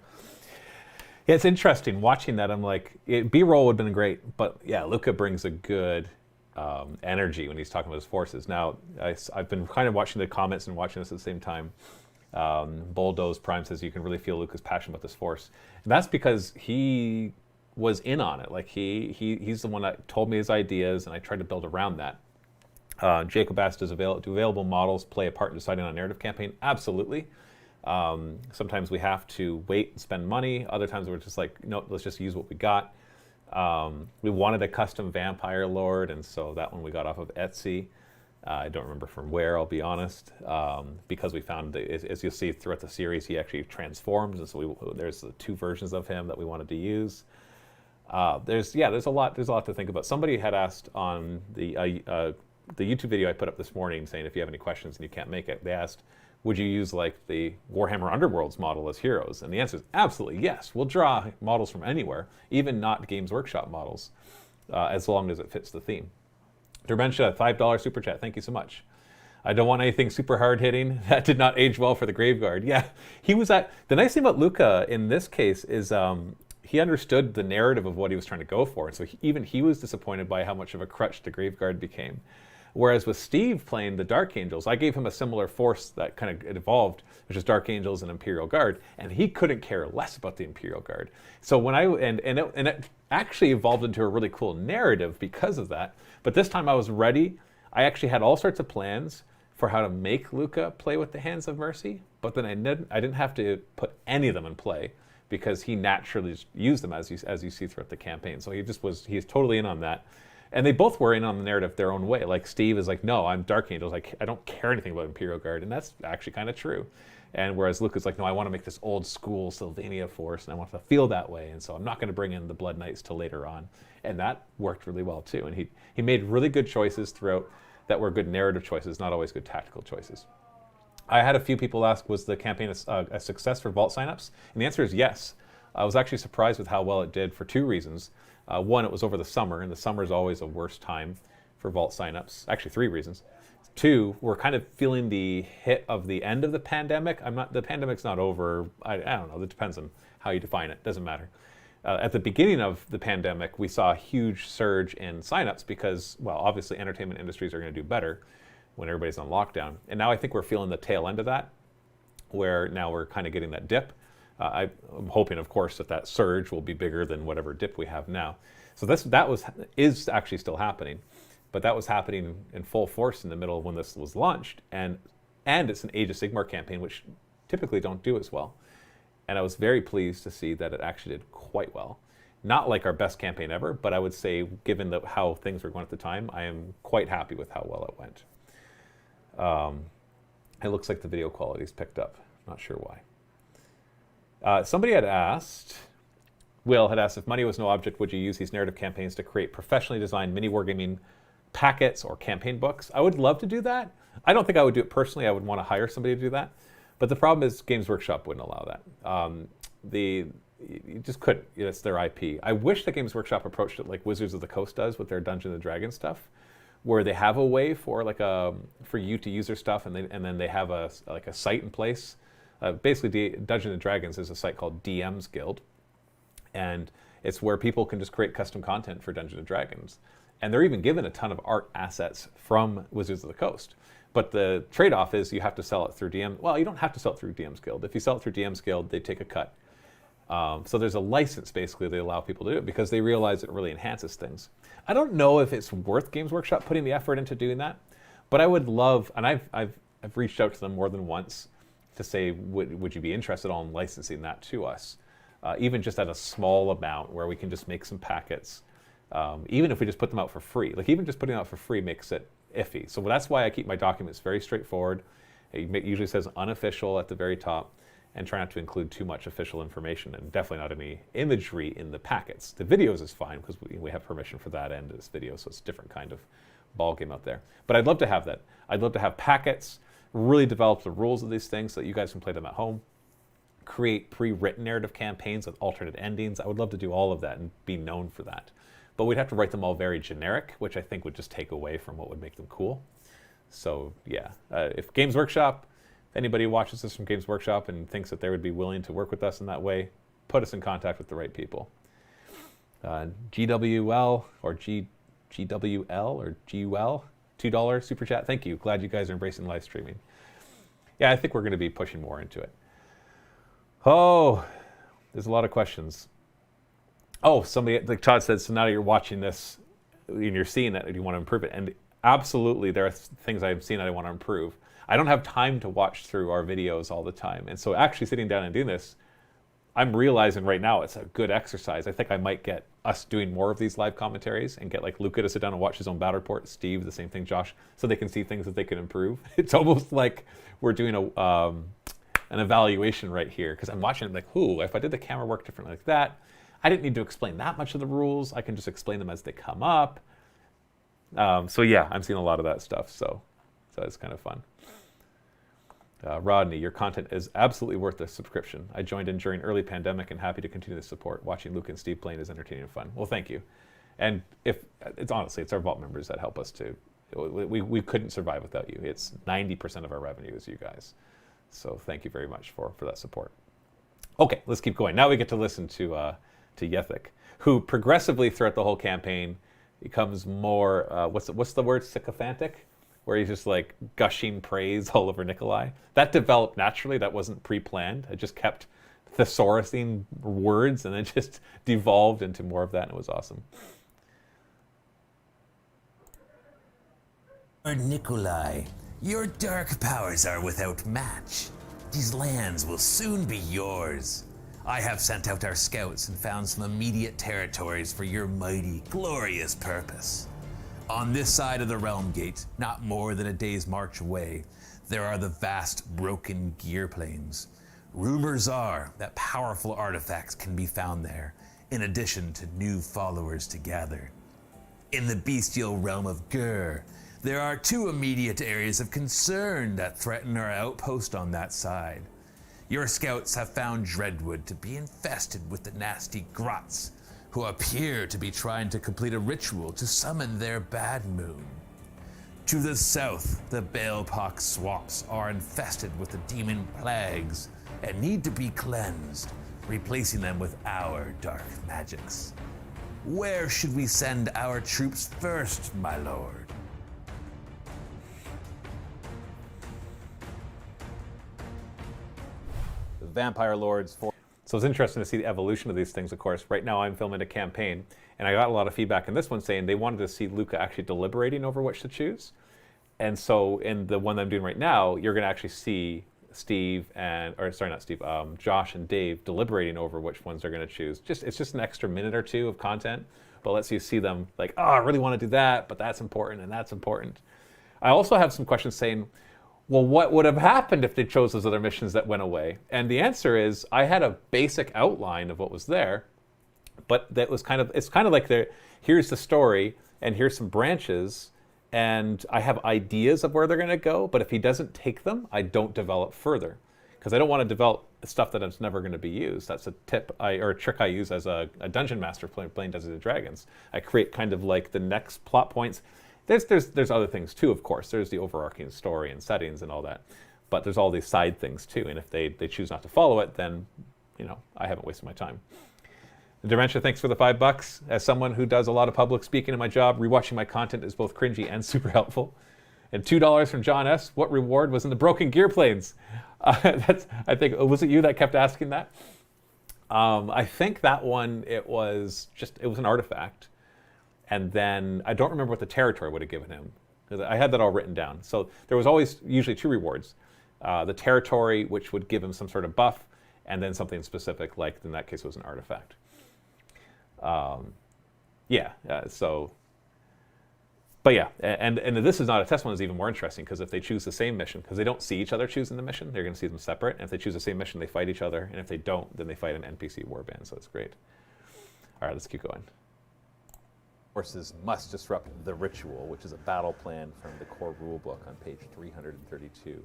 Yeah, it's interesting watching that. I'm like, B-roll would have been great, but yeah, Luca brings a good energy when he's talking about his forces. Now, I've been kind of watching the comments and watching this at the same time. Bulldoze Prime says you can really feel Luca's passion about this force, and that's because he was in on it. Like he's the one that told me his ideas, and I tried to build around that. Jacob asked, do available models play a part in deciding on a narrative campaign? Absolutely. Sometimes we have to wait and spend money. Other times we're just like, no, let's just use what we got. We wanted a custom vampire lord, and so that one we got off of Etsy. I don't remember from where, I'll be honest, because we found, as you'll see throughout the series, he actually transforms, and so there's 2 versions of him that we wanted to use. There's a lot to think about. Somebody had asked on the YouTube video I put up this morning, saying if you have any questions and you can't make it, they asked, would you use like the Warhammer Underworlds model as heroes? And the answer is absolutely yes. We'll draw models from anywhere, even not Games Workshop models, as long as it fits the theme. Dementia, $5 super chat. Thank you so much. I don't want anything super hard hitting. That did not age well for the Graveguard. Yeah, he was at. The nice thing about Luca in this case is he understood the narrative of what he was trying to go for, and so even he was disappointed by how much of a crutch the Graveguard became. Whereas with Steve playing the Dark Angels, I gave him a similar force that kind of evolved, which is Dark Angels and Imperial Guard, and he couldn't care less about the Imperial Guard. So when it actually evolved into a really cool narrative because of that. But this time I was ready. I actually had all sorts of plans for how to make Luca play with the Hands of Mercy, but then I didn't have to put any of them in play because he naturally used them as you see throughout the campaign. So he's totally in on that. And they both were in on the narrative their own way. Like Steve is like, no, I'm Dark Angels. I don't care anything about Imperial Guard. And that's actually kind of true. And whereas Luke is like, no, I want to make this old school Sylvania force and I want to feel that way. And so I'm not going to bring in the Blood Knights till later on. And that worked really well too. And he made really good choices throughout that were good narrative choices, not always good tactical choices. I had a few people ask, was the campaign a success for vault signups? And the answer is yes. I was actually surprised with how well it did for two reasons. One, it was over the summer, and the summer is always a worse time for vault signups. Actually, three reasons. Two, we're kind of feeling the hit of the end of the pandemic. The pandemic's not over. I don't know. It depends on how you define it. Doesn't matter. At the beginning of the pandemic, we saw a huge surge in signups because, well, obviously entertainment industries are going to do better when everybody's on lockdown. And now I think we're feeling the tail end of that, where now we're kind of getting that dip. I'm hoping, of course, that surge will be bigger than whatever dip we have now. So is actually still happening, but that was happening in full force in the middle when this was launched, and it's an Age of Sigmar campaign, which typically don't do as well. And I was very pleased to see that it actually did quite well. Not like our best campaign ever, but I would say, given how things were going at the time, I am quite happy with how well it went. It looks like the video quality's picked up. Not sure why. Somebody had asked, Will had asked, if money was no object, would you use these narrative campaigns to create professionally designed MiniWarGaming packets or campaign books? I would love to do that. I don't think I would do it personally. I would want to hire somebody to do that. But the problem is Games Workshop wouldn't allow that. You just couldn't. It's their IP. I wish that Games Workshop approached it like Wizards of the Coast does with their Dungeons and Dragons stuff, where they have a way for for you to use their stuff, and then they have a site in place. Basically, Dungeons and Dragons is a site called DM's Guild, and it's where people can just create custom content for Dungeons and Dragons. And they're even given a ton of art assets from Wizards of the Coast. But the trade-off is you have to sell it through DM. Well, you don't have to sell it through DM's Guild. If you sell it through DM's Guild, they take a cut. So there's a license, basically, they allow people to do it because they realize it really enhances things. I don't know if it's worth Games Workshop putting the effort into doing that, but I would love, and I've reached out to them more than once to say, would you be interested in licensing that to us? Even just at a small amount where we can just make some packets. Even if we just put them out for free. Like even just putting them out for free makes it iffy. So that's why I keep my documents very straightforward. It usually says unofficial at the very top, and try not to include too much official information, and definitely not any imagery in the packets. The videos is fine because we have permission for that end of this video, so it's a different kind of ball game out there. But I'd love to have that. I'd love to have packets, really develop the rules of these things so that you guys can play them at home, create pre-written narrative campaigns with alternate endings. I would love to do all of that and be known for that. But we'd have to write them all very generic, which I think would just take away from what would make them cool. So yeah, if Games Workshop, if anybody watches this from Games Workshop and thinks that they would be willing to work with us in that way, put us in contact with the right people. GWL or GWL or GUL, $2 super chat. Thank you. Glad you guys are embracing live streaming. Yeah, I think we're going to be pushing more into it. Oh, there's a lot of questions. Oh, somebody, like Todd said, so now you're watching this and you're seeing that and you want to improve it. And absolutely, there are things I've seen that I want to improve. I don't have time to watch through our videos all the time. And so actually sitting down and doing this, I'm realizing right now it's a good exercise. I think I might get us doing more of these live commentaries and get like Luca to sit down and watch his own battle report, Steve, the same thing, Josh, so they can see things that they can improve. It's almost like we're doing an evaluation right here, because I'm watching it like, if I did the camera work differently like that, I didn't need to explain that much of the rules. I can just explain them as they come up. So yeah, I'm seeing a lot of that stuff, so it's kind of fun. Rodney, your content is absolutely worth the subscription. I joined in during early pandemic and happy to continue the support. Watching Luke and Steve playing is entertaining and fun. Well, thank you. And if it's honestly, it's our vault members that help us to. We couldn't survive without you. It's 90% of our revenue is you guys. So thank you very much for that support. Okay, let's keep going. Now we get to listen to Yethik, who progressively throughout the whole campaign becomes more, what's the word, sycophantic? Where he's just like gushing praise all over Nikolai. That developed naturally. That wasn't pre-planned. I just kept thesaurusing words and then just devolved into more of that, and it was awesome. Nikolai, your dark powers are without match. These lands will soon be yours. I have sent out our scouts and found some immediate territories for your mighty, glorious purpose. On this side of the Realm Gate, not more than a day's march away, there are the vast broken gear plains. Rumors are that powerful artifacts can be found there, in addition to new followers to gather. In the bestial realm of Gur, there are 2 immediate areas of concern that threaten our outpost on that side. Your scouts have found Dreadwood to be infested with the nasty Grots, who appear to be trying to complete a ritual to summon their bad moon. To the south, the Balepox swamps are infested with the demon plagues and need to be cleansed, replacing them with our dark magics. Where should we send our troops first, my lord? The Vampire Lords for. So it's interesting to see the evolution of these things, of course. Right now I'm filming a campaign, and I got a lot of feedback in this one saying they wanted to see Luca actually deliberating over which to choose. And so in the one that I'm doing right now, you're going to actually see Josh and Dave deliberating over which ones they're going to choose. It's just an extra minute or 2 of content, but lets you see them like, oh, I really want to do that, but that's important and that's important. I also have some questions saying, well, what would have happened if they chose those other missions that went away? And the answer is, I had a basic outline of what was there, but it's kind of like here's the story, and here's some branches, and I have ideas of where they're going to go, but if he doesn't take them, I don't develop further. Because I don't want to develop stuff that is never going to be used. That's a trick I use as a dungeon master playing Dungeons & Dragons. I create kind of like the next plot points. There's other things too, of course. There's the overarching story and settings and all that. But there's all these side things too. And if they choose not to follow it, then, I haven't wasted my time. Dementia, thanks for the $5. As someone who does a lot of public speaking in my job, rewatching my content is both cringy and super helpful. And $2 from John S. What reward was in the broken gear planes? I think, was it you that kept asking that? I think that one, it was an artifact. And then I don't remember what the territory would have given him, because I had that all written down. So there was always usually 2 rewards. The territory, which would give him some sort of buff, and then something specific, like in that case it was an artifact. But yeah, and this is not a test one, is even more interesting, because if they choose the same mission, because they don't see each other choosing the mission, they're going to see them separate. And if they choose the same mission, they fight each other. And if they don't, then they fight an NPC warband, so it's great. All right, let's keep going. Forces must disrupt the ritual, which is a battle plan from the core rulebook on page 332.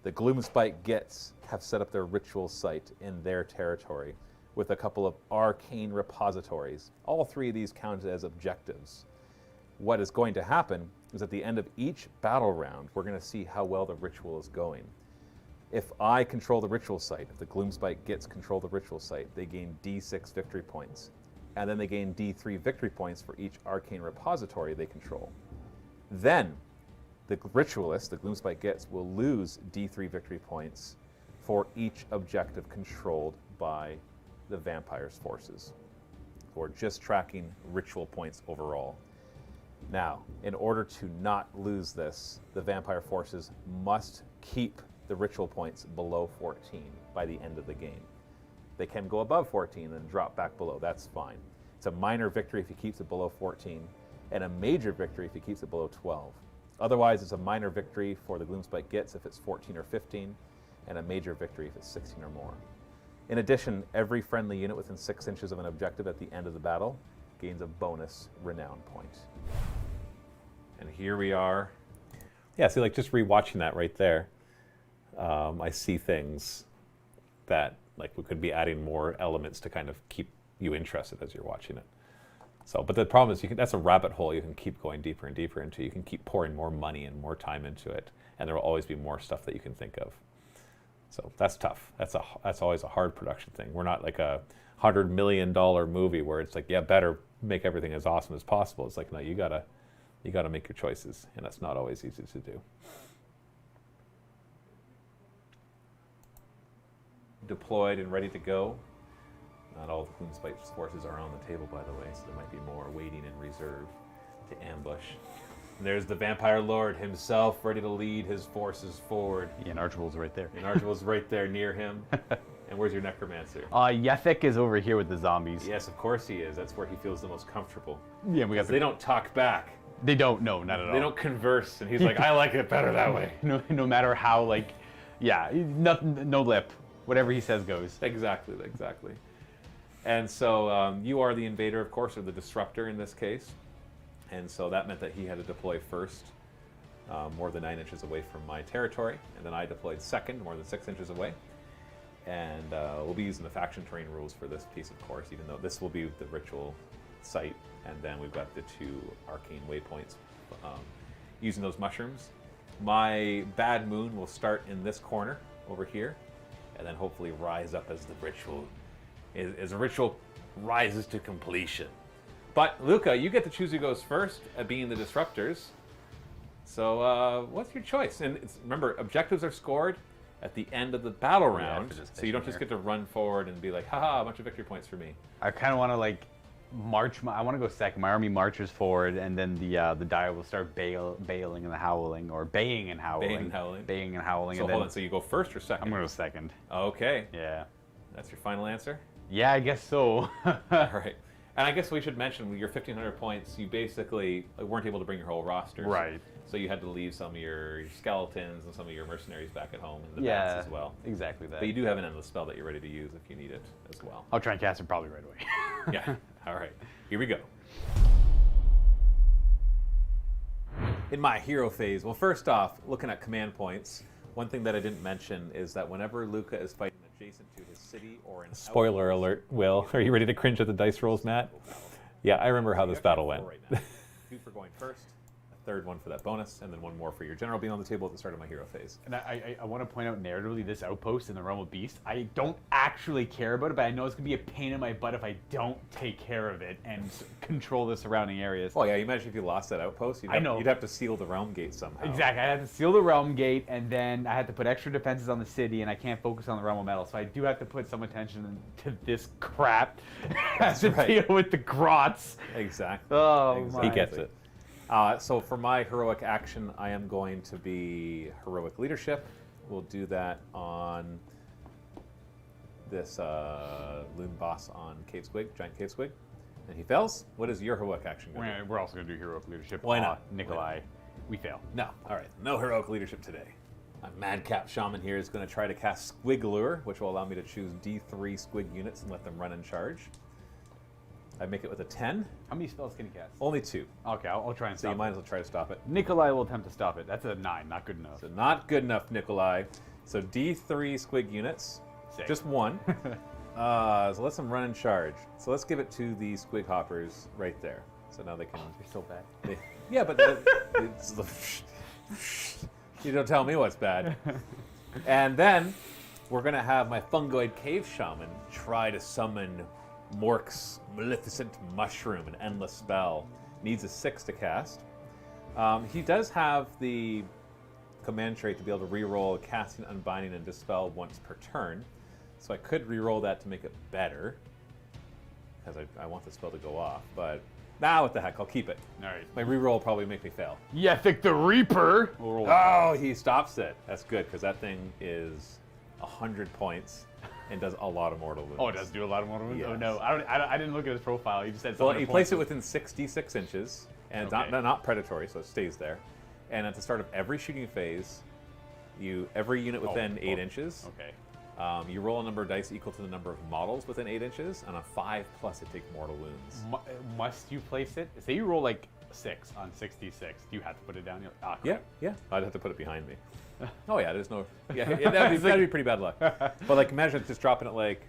The Gloomspite Gits have set up their ritual site in their territory with a couple of arcane repositories. All 3 of these counted as objectives. What is going to happen is at the end of each battle round, we're going to see how well the ritual is going. If I control the ritual site, if the Gloomspite Gits control the ritual site, they gain D6 victory points. And then they gain D3 victory points for each arcane repository they control. Then, the ritualist, the Gloomspite Gits, will lose D3 victory points for each objective controlled by the vampire's forces. We're just tracking ritual points overall. Now, in order to not lose this, the vampire forces must keep the ritual points below 14 by the end of the game. They can go above 14 and drop back below. That's fine. It's a minor victory if he keeps it below 14, and a major victory if he keeps it below 12. Otherwise, it's a minor victory for the Gloomspite Gits if it's 14 or 15, and a major victory if it's 16 or more. In addition, every friendly unit within 6 inches of an objective at the end of the battle gains a bonus renown point. And here we are. Yeah, see, like just rewatching that right there. I see things that like we could be adding more elements to kind of keep you interested as you're watching it. So, but the problem is that's a rabbit hole you can keep going deeper and deeper into. You can keep pouring more money and more time into it, and there will always be more stuff that you can think of. So that's tough. That's always a hard production thing. We're not like a $100 million movie where it's like, yeah, better make everything as awesome as possible. It's like, no, you gotta make your choices, and that's not always easy to do. Deployed and ready to go. Not all of Queenspike's forces are on the table, by the way, so there might be more waiting in reserve to ambush. And there's the Vampire Lord himself, ready to lead his forces forward. Yeah, and Archibald's right there. And Archibald's right there near him. And where's your Necromancer? Yefik is over here with the zombies. Yes, of course he is. That's where he feels the most comfortable. Yeah, we got. They don't talk back. They don't. No, not at all. They don't converse, and he's like, I like it better that way. No matter how, like, yeah, nothing, no lip. Whatever he says goes. Exactly. And so you are the invader, of course, or the disruptor in this case. And so that meant that he had to deploy first, more than 9 inches away from my territory. And then I deployed second, more than 6 inches away. And we'll be using the faction terrain rules for this piece, of course, even though this will be the ritual site. And then we've got the 2 arcane waypoints using those mushrooms. My bad moon will start in this corner over here, and then hopefully rise up as the ritual, as the ritual rises to completion. But Luca, you get to choose who goes first, being the disruptors. So what's your choice? And remember, objectives are scored at the end of the battle round, so you don't just get to run forward and be like, haha, a bunch of victory points for me. I kind of want to like march. I want to go second. My army marches forward, and then the dire will start bailing and howling, or baying and howling. Baying and howling. So hold on. So you go first or second? I'm gonna go second. Okay. Yeah. That's your final answer? Yeah, I guess so. All right. And I guess we should mention, with your 1,500 points, you basically weren't able to bring your whole roster. Right. So you had to leave some of your skeletons and some of your mercenaries back at home, and the bats as well. Exactly that. But you do have an endless spell that you're ready to use if you need it as well. I'll try and cast it probably right away. Yeah. All right. Here we go. In my hero phase, well, first off, looking at command points, one thing that I didn't mention is that whenever Luca is fighting adjacent to his city or an spoiler alert, Will, are you ready to cringe at the dice rolls, Matt? Yeah, I remember how this battle went. Right now. 2 for going first, a third one for that bonus, and then 1 more for your general being on the table at the start of my hero phase. And I want to point out narratively, this outpost in the Realm of Beast, I don't actually care about it, but I know it's going to be a pain in my butt if I don't take care of it and control the surrounding areas. Oh yeah, you imagine if you lost that outpost, you'd have to seal the realm gate somehow. Exactly, I had to seal the realm gate, and then I had to put extra defenses on the city, and I can't focus on the realm of metal, so I do have to put some attention to this crap. I have to deal with the grots. Exactly. Oh, exactly. He gets it. So for my heroic action, I am going to be heroic leadership. We'll do that on this loon boss on Cave Squig, giant Cave Squig. And he fails. What is your heroic action going to be? We're also going to do heroic leadership. Why not? Nikolai. We fail. No. All right. No heroic leadership today. My madcap shaman here is going to try to cast Squig Lure, which will allow me to choose D3 Squig units and let them run and charge. I make it with a 10. How many spells can he cast? Only 2. Okay, I'll try and stop it. So you might as well try to stop it. Nikolai will attempt to stop it. That's a 9, not good enough. So not good enough, Nikolai. So D3 Squig units. 6. Just 1. So let's them run and charge. So let's give it to the Squig Hoppers right there. So now they can... Oh, they're so bad. Yeah, but it's the... You don't tell me what's bad. And then we're going to have my Fungoid Cave Shaman try to summon Mork's Maleficent Mushroom, an endless spell. Needs a 6 to cast. He does have the command trait to be able to reroll casting, unbinding, and dispel once per turn. So I could reroll that to make it better, because I want the spell to go off. But what the heck, I'll keep it. All right. My reroll will probably make me fail. Yefik the Reaper. Oh, he stops it. That's good, because that thing is 100 points. And does a lot of mortal wounds. Oh, it does do a lot of mortal wounds? Yes. Oh, no. I didn't look at his profile. He just said well, you place it within 66 inches, and okay. it's not predatory, so it stays there. And at the start of every shooting phase, every unit within 8 inches You roll a number of dice equal to the number of models within 8 inches. On a 5+, it takes mortal wounds. Must you place it? Say you roll like 6 on 66. Do you have to put it down? You're like, Yeah, yeah. I'd have to put it behind me. Oh yeah, there's no. Yeah, that'd be pretty bad luck. But like, imagine just dropping it like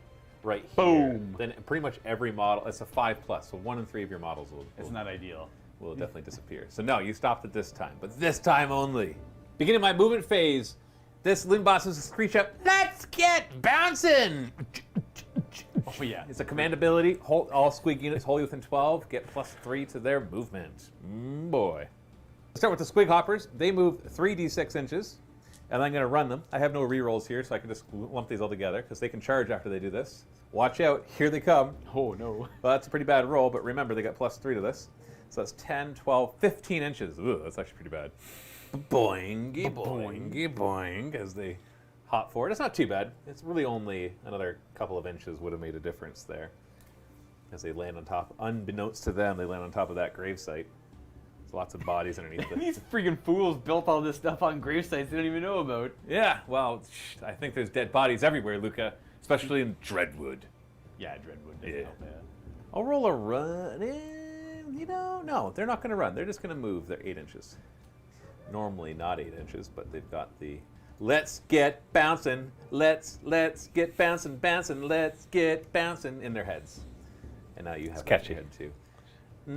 right here. Boom. Then pretty much every model. It's a 5+, so 1 in 3 of your models It's not ideal. will definitely disappear. So no, you stopped at this time, but this time only. Beginning my movement phase, this Loon Boss is a screech up. Let's get bouncing. Oh yeah. It's a command ability. Hold, all squig units wholly within 12 get +3 to their movement. Boy. Let's start with the squig hoppers. They move 3d6 inches, and I'm going to run them. I have no rerolls here, so I can just lump these all together because they can charge after they do this. Watch out. Here they come. Oh no. Well, that's a pretty bad roll, but remember, they got +3 to this. So that's 10, 12, 15 inches. Ooh, that's actually pretty bad. Boingy, boingy, boing, as they hop forward. It's not too bad. It's really only another couple of inches would have made a difference there. As they land on top, unbeknownst to them, they land on top of that gravesite. There's lots of bodies underneath it. These freaking fools built all this stuff on gravesites they don't even know about. Yeah, well, I think there's dead bodies everywhere, Luca, especially in Dreadwood. Yeah, Dreadwood doesn't help, yeah. I'll roll a run. No, they're not going to run. They're just going to move. They're 8 inches. Normally not 8 inches, but they've got the let's get bouncing, let's get bouncing, let's get bouncing in their heads. And now you have catchy. your head too.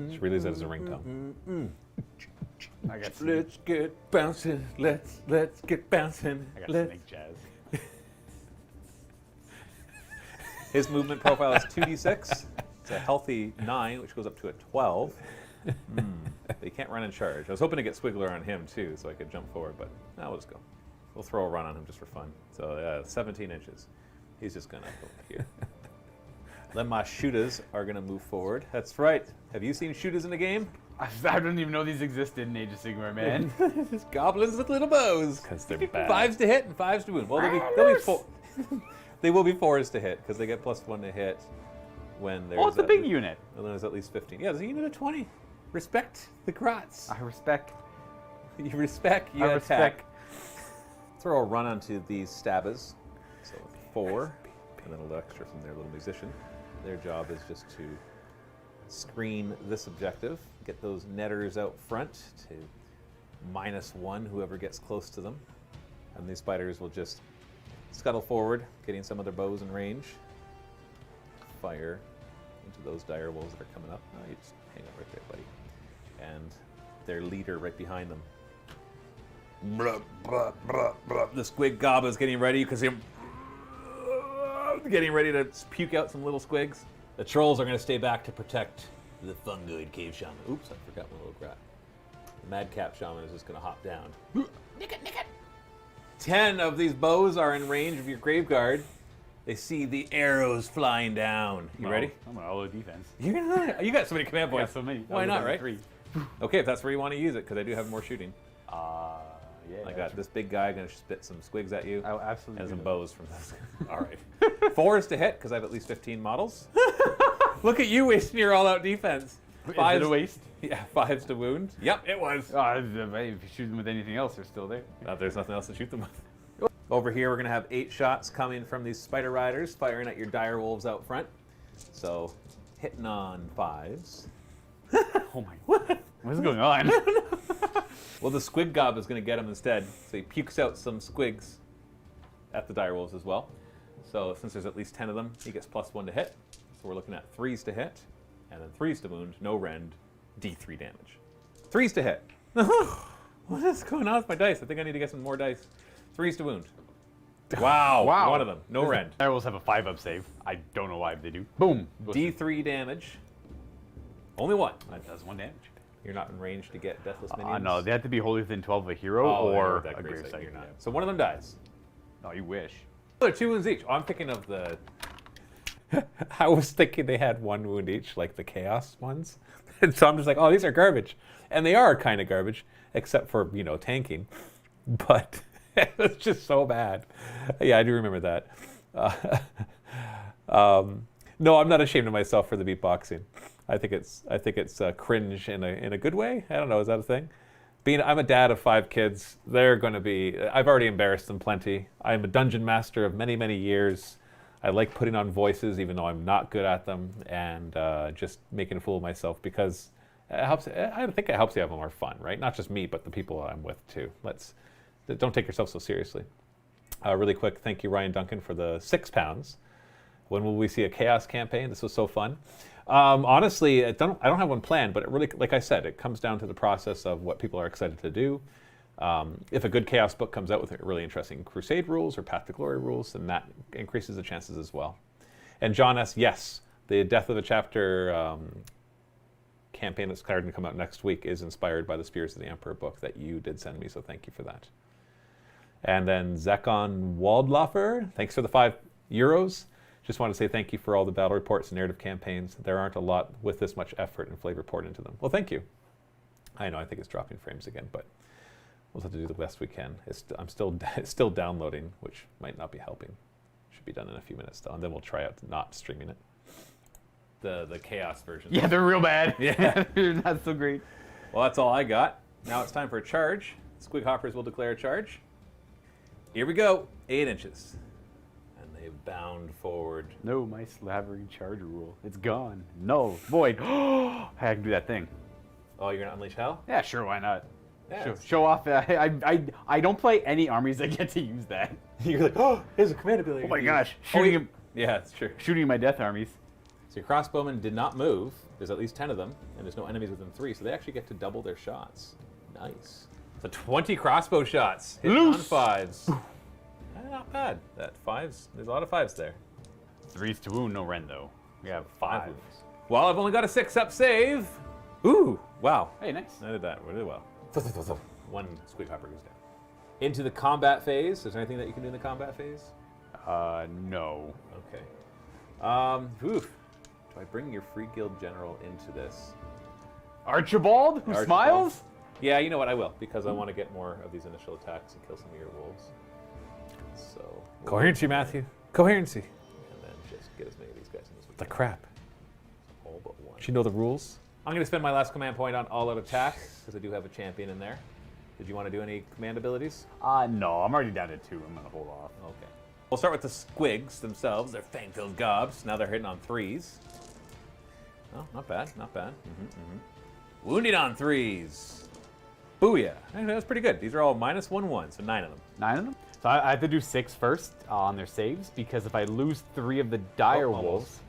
Just release that as a ringtone. I got Let's get bouncing, let's get bouncing. I got let's- snake jazz. His movement profile is 2d6. It's a healthy 9, which goes up to a 12. But he can't run and charge. I was hoping to get Squiggler on him too, so I could jump forward, but now we'll just go. We'll throw a run on him just for fun. So 17 inches. He's just gonna go here. Then my shooters are gonna move forward. That's right. Have you seen shooters in the game? I don't even know these existed in Age of Sigmar, man. Just goblins with little bows. Because they're bad. 5s to hit and 5s to wound. Well, they'll be four. They will be 4s to hit because they get +1 to hit when there's. Oh, it's a big unit. When there's at least 15. Yeah, there's a unit of 20. Respect the Grots. I respect. You respect, you I attack. respect. Throw a run onto these stabbers. So 4, and then a little extra from their little musician. Their job is just to screen this objective, get those netters out front to -1 whoever gets close to them. And these spiders will just scuttle forward, getting some of their bows in range. Fire into those dire wolves that are coming up. Oh, you just hang up right there, buddy. And their leader right behind them. Bruh, bruh, bruh, bruh. The squig gob is getting ready because they're getting ready to puke out some little squigs. The trolls are going to stay back to protect the fungoid cave shaman. Oops, I forgot my little grat. The madcap shaman is just going to hop down. Nick it, nick it. 10 of these bows are in range of your grave guard. They see the arrows flying down. You ready? I'm on all the defense. You got so many command I got points. so many. Why not, right? 3. Okay, if that's where you want to use it, because I do have more shooting. Yeah. I got this big guy going to spit some squigs at you. I'll absolutely. And do some that. bows from this. All right. 4s to hit, because I have at least 15 models. Look at you wasting your all-out defense. Is it a waste? Yeah, 5s to wound. Yep, it was. If you shoot them with anything else, they're still there. There's nothing else to shoot them with. Over here, we're going to have 8 shots coming from these spider riders, firing at your dire wolves out front. So, hitting on 5s. Oh my. What is going on? Well, the squig gob is going to get him instead. So he pukes out some squigs at the dire wolves as well. So since there's at least 10 of them, he gets +1 to hit. So we're looking at 3s to hit, and then 3s to wound, no rend, D3 damage. 3s to hit. What is going on with my dice? I think I need to get some more dice. 3s to wound. Wow. Wow. One of them. No rend. Direwolves have a 5-up save. I don't know why they do. Boom. D3 damage. Only 1. That does 1 damage. You're not in range to get deathless minions. No, they have to be wholly within 12 of a hero or that a gravesite, gravesite. you're not. So one of them dies. No, you wish. They're 2 wounds each. Oh, I'm thinking of the. I was thinking they had 1 wound each, like the chaos ones. And so I'm just like, oh, these are garbage. And they are kind of garbage, except for, tanking. But it's just so bad. Yeah, I do remember that. No, I'm not ashamed of myself for the beatboxing. I think it's cringe in a good way. I don't know, is that a thing? I'm a dad of 5 kids. They're going to be. I've already embarrassed them plenty. I'm a dungeon master of many, many years. I like putting on voices, even though I'm not good at them, and just making a fool of myself because it helps. I think it helps you have more fun, right? Not just me, but the people I'm with too. Don't take yourself so seriously. Really quick, thank you, Ryan Duncan, for the £6. When will we see a Chaos campaign? This was so fun. Honestly, I don't have one planned, but it really, like I said, it comes down to the process of what people are excited to do. If a good Chaos book comes out with really interesting Crusade rules or Path to Glory rules, then that increases the chances as well. And John S., yes, the Death of a Chapter campaign that's starting to come out next week is inspired by the Spears of the Emperor book that you did send me, so thank you for that. And then Zekon Waldloffer, thanks for the €5. Just want to say thank you for all the battle reports and narrative campaigns. There aren't a lot with this much effort and flavor poured into them. Well, thank you. I know, I think it's dropping frames again, but we'll have to do the best we can. It's still downloading, which might not be helping. Should be done in a few minutes though, and then we'll try out not streaming it. The Chaos version. Yeah, they're real bad. Yeah. They're not so great. Well, that's all I got. Now it's time for a charge. Squig Hoppers will declare a charge. Here we go. 8 inches. And they bound forward. No, my slavery charger rule. It's gone. No, void. I can do that thing. Oh, you're gonna unleash hell? Yeah, sure, why not? Yeah. Show off. I don't play any armies that get to use that. You're like, oh, here's a command ability. Oh my gosh, shooting Yeah, it's true. shooting my death armies. So your crossbowmen did not move. There's at least 10 of them, and there's no enemies within 3, so they actually get to double their shots. Nice. So 20 crossbow shots. Hitting on 5s. Not bad. That 5s. There's a lot of 5s there. 3s to wound, no rend though. We have 5 wounds. Well, I've only got a 6-up save. Ooh, wow. Hey, nice. I did that really well. One Squig Hopper goes down. Into the combat phase. Is there anything that you can do in the combat phase? No. Okay. Oof. Do I bring your Free Guild General into this? Archibald, who smiles? Yeah, you know what? I will, because I want to get more of these initial attacks and kill some of your wolves. So Coherency, Matthew. Coherency. And then just get as many of these guys in this week. The crap. All but one. Do you know the rules? I'm going to spend my last command point on all-out attack, because I do have a champion in there. Did you want to do any command abilities? No, I'm already down to 2. I'm going to hold off. Okay. We'll start with the Squigs themselves. They're fang-filled gobs. Now they're hitting on 3s. Oh, not bad, not bad. Wounded on 3s. Booyah. Actually, that's pretty good. These are all -1/1, so 9 of them. 9 of them? So I have to do 6 first on their saves, because if I lose 3 of the dire wolves...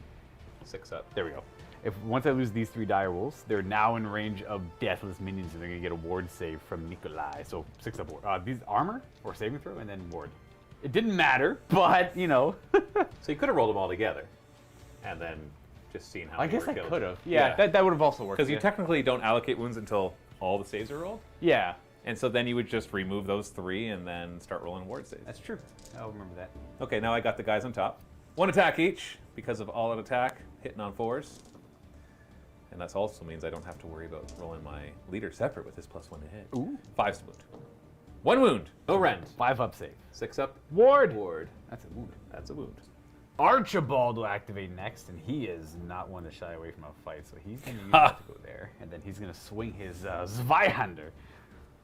6 up. There we go. Once I lose these 3 dire wolves, they're now in range of deathless minions, and they're going to get a ward save from Nikolai. So 6 up ward. These armor, or saving throw, and then ward. It didn't matter, but, you know. So you could have rolled them all together, and then just seen how I many guess were I killed. could have. Yeah, that would have also worked. Because you technically don't allocate wounds until all the saves are rolled. Yeah. And so then you would just remove those 3 and then start rolling ward saves. That's true. I'll remember that. Okay, now I got the guys on top. 1 attack each, because of all-out attack, hitting on 4s. And that also means I don't have to worry about rolling my leader separate with his +1 to hit. Ooh. 5 wound. 1 wound. No rend. 5 up save. 6 up. Ward. Ward. That's a wound. That's a wound. Archibald will activate next, and he is not one to shy away from a fight, so he's going to use that to go there. And then he's going to swing his Zweihander.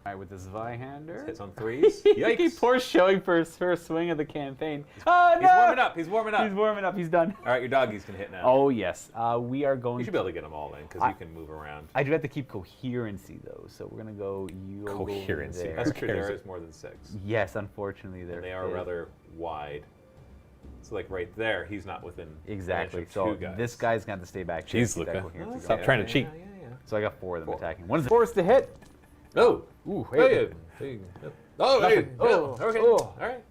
All right, with the Zweihander. Hits on 3s. Yikes. Poor showing for his first swing of the campaign. Oh, no! He's warming up. He's warming up. He's warming up. He's done. All right, your doggies can hit now. Oh, yes. We are going You should be able to get them all in, because you can move around. I do have to keep coherency, though, so we're going to go... Coherency. There. That's true. There is more than 6. Yes, unfortunately. And they are rather wide. So, like, right there, he's not within Exactly. range of So 2 guys. this guy's going to have to stay back. Jeez, Keep that Luca. coherency Stop going. trying to cheat. Yeah. So I got 4 of them attacking. One is forced to hit. Oh. Ooh, Hey. Oh, hey. Nothing. Oh, okay. Oh. All right.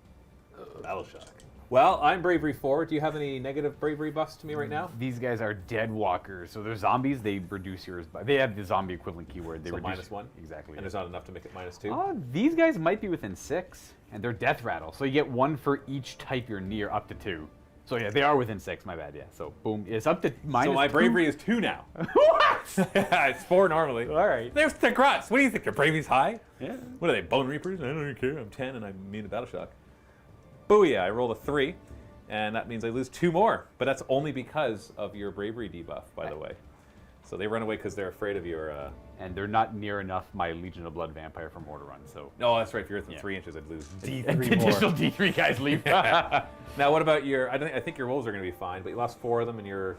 Battle shock. Well, I'm Bravery 4. Do you have any negative bravery buffs to me right now? These guys are dead walkers. So they're zombies. They reduce yours by... They have the zombie equivalent keyword. They So reduce -1? Exactly. And there's not enough to make it -2? These guys might be within 6, and they're death rattle. So you get 1 for each type you're near, up to 2. So yeah, they are within 6. My bad. Yeah. So boom, it's up to -2. So my bravery is 2 now. What? It's 4 normally. All right. They're grunts. What do you think? Their bravery's high? Yeah. What are they, Bone Reapers? I don't even care. I'm 10 and I'm immune to Battle Shock. Booyah, I rolled a 3. And that means I lose 2 more. But that's only because of your bravery debuff, by the way. So they run away because they're afraid of your. And they're not near enough my Legion of Blood vampire for more to run. So No, that's right. If you're within 3 inches, I'd lose D3 additional more. D3 guys leave. Now, what about your? I think your wolves are going to be fine, but you lost 4 of them, and your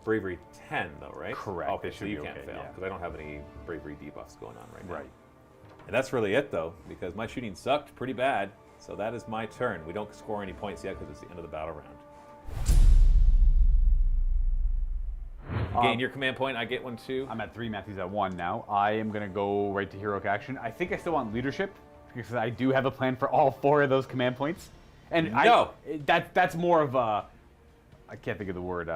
bravery 10, though, right? Correct. Okay, They so should you be can't okay, fail yeah. because I don't have any bravery debuffs going on right now. Right. And that's really it, though, because my shooting sucked pretty bad. So that is my turn. We don't score any points yet because it's the end of the battle round. Gain your command point. I get one too. I'm at 3, Matthew's at 1 now. I am going to go right to heroic action. I think I still want leadership because I do have a plan for all 4 of those command points. And No. that's more of a, I can't think of the word.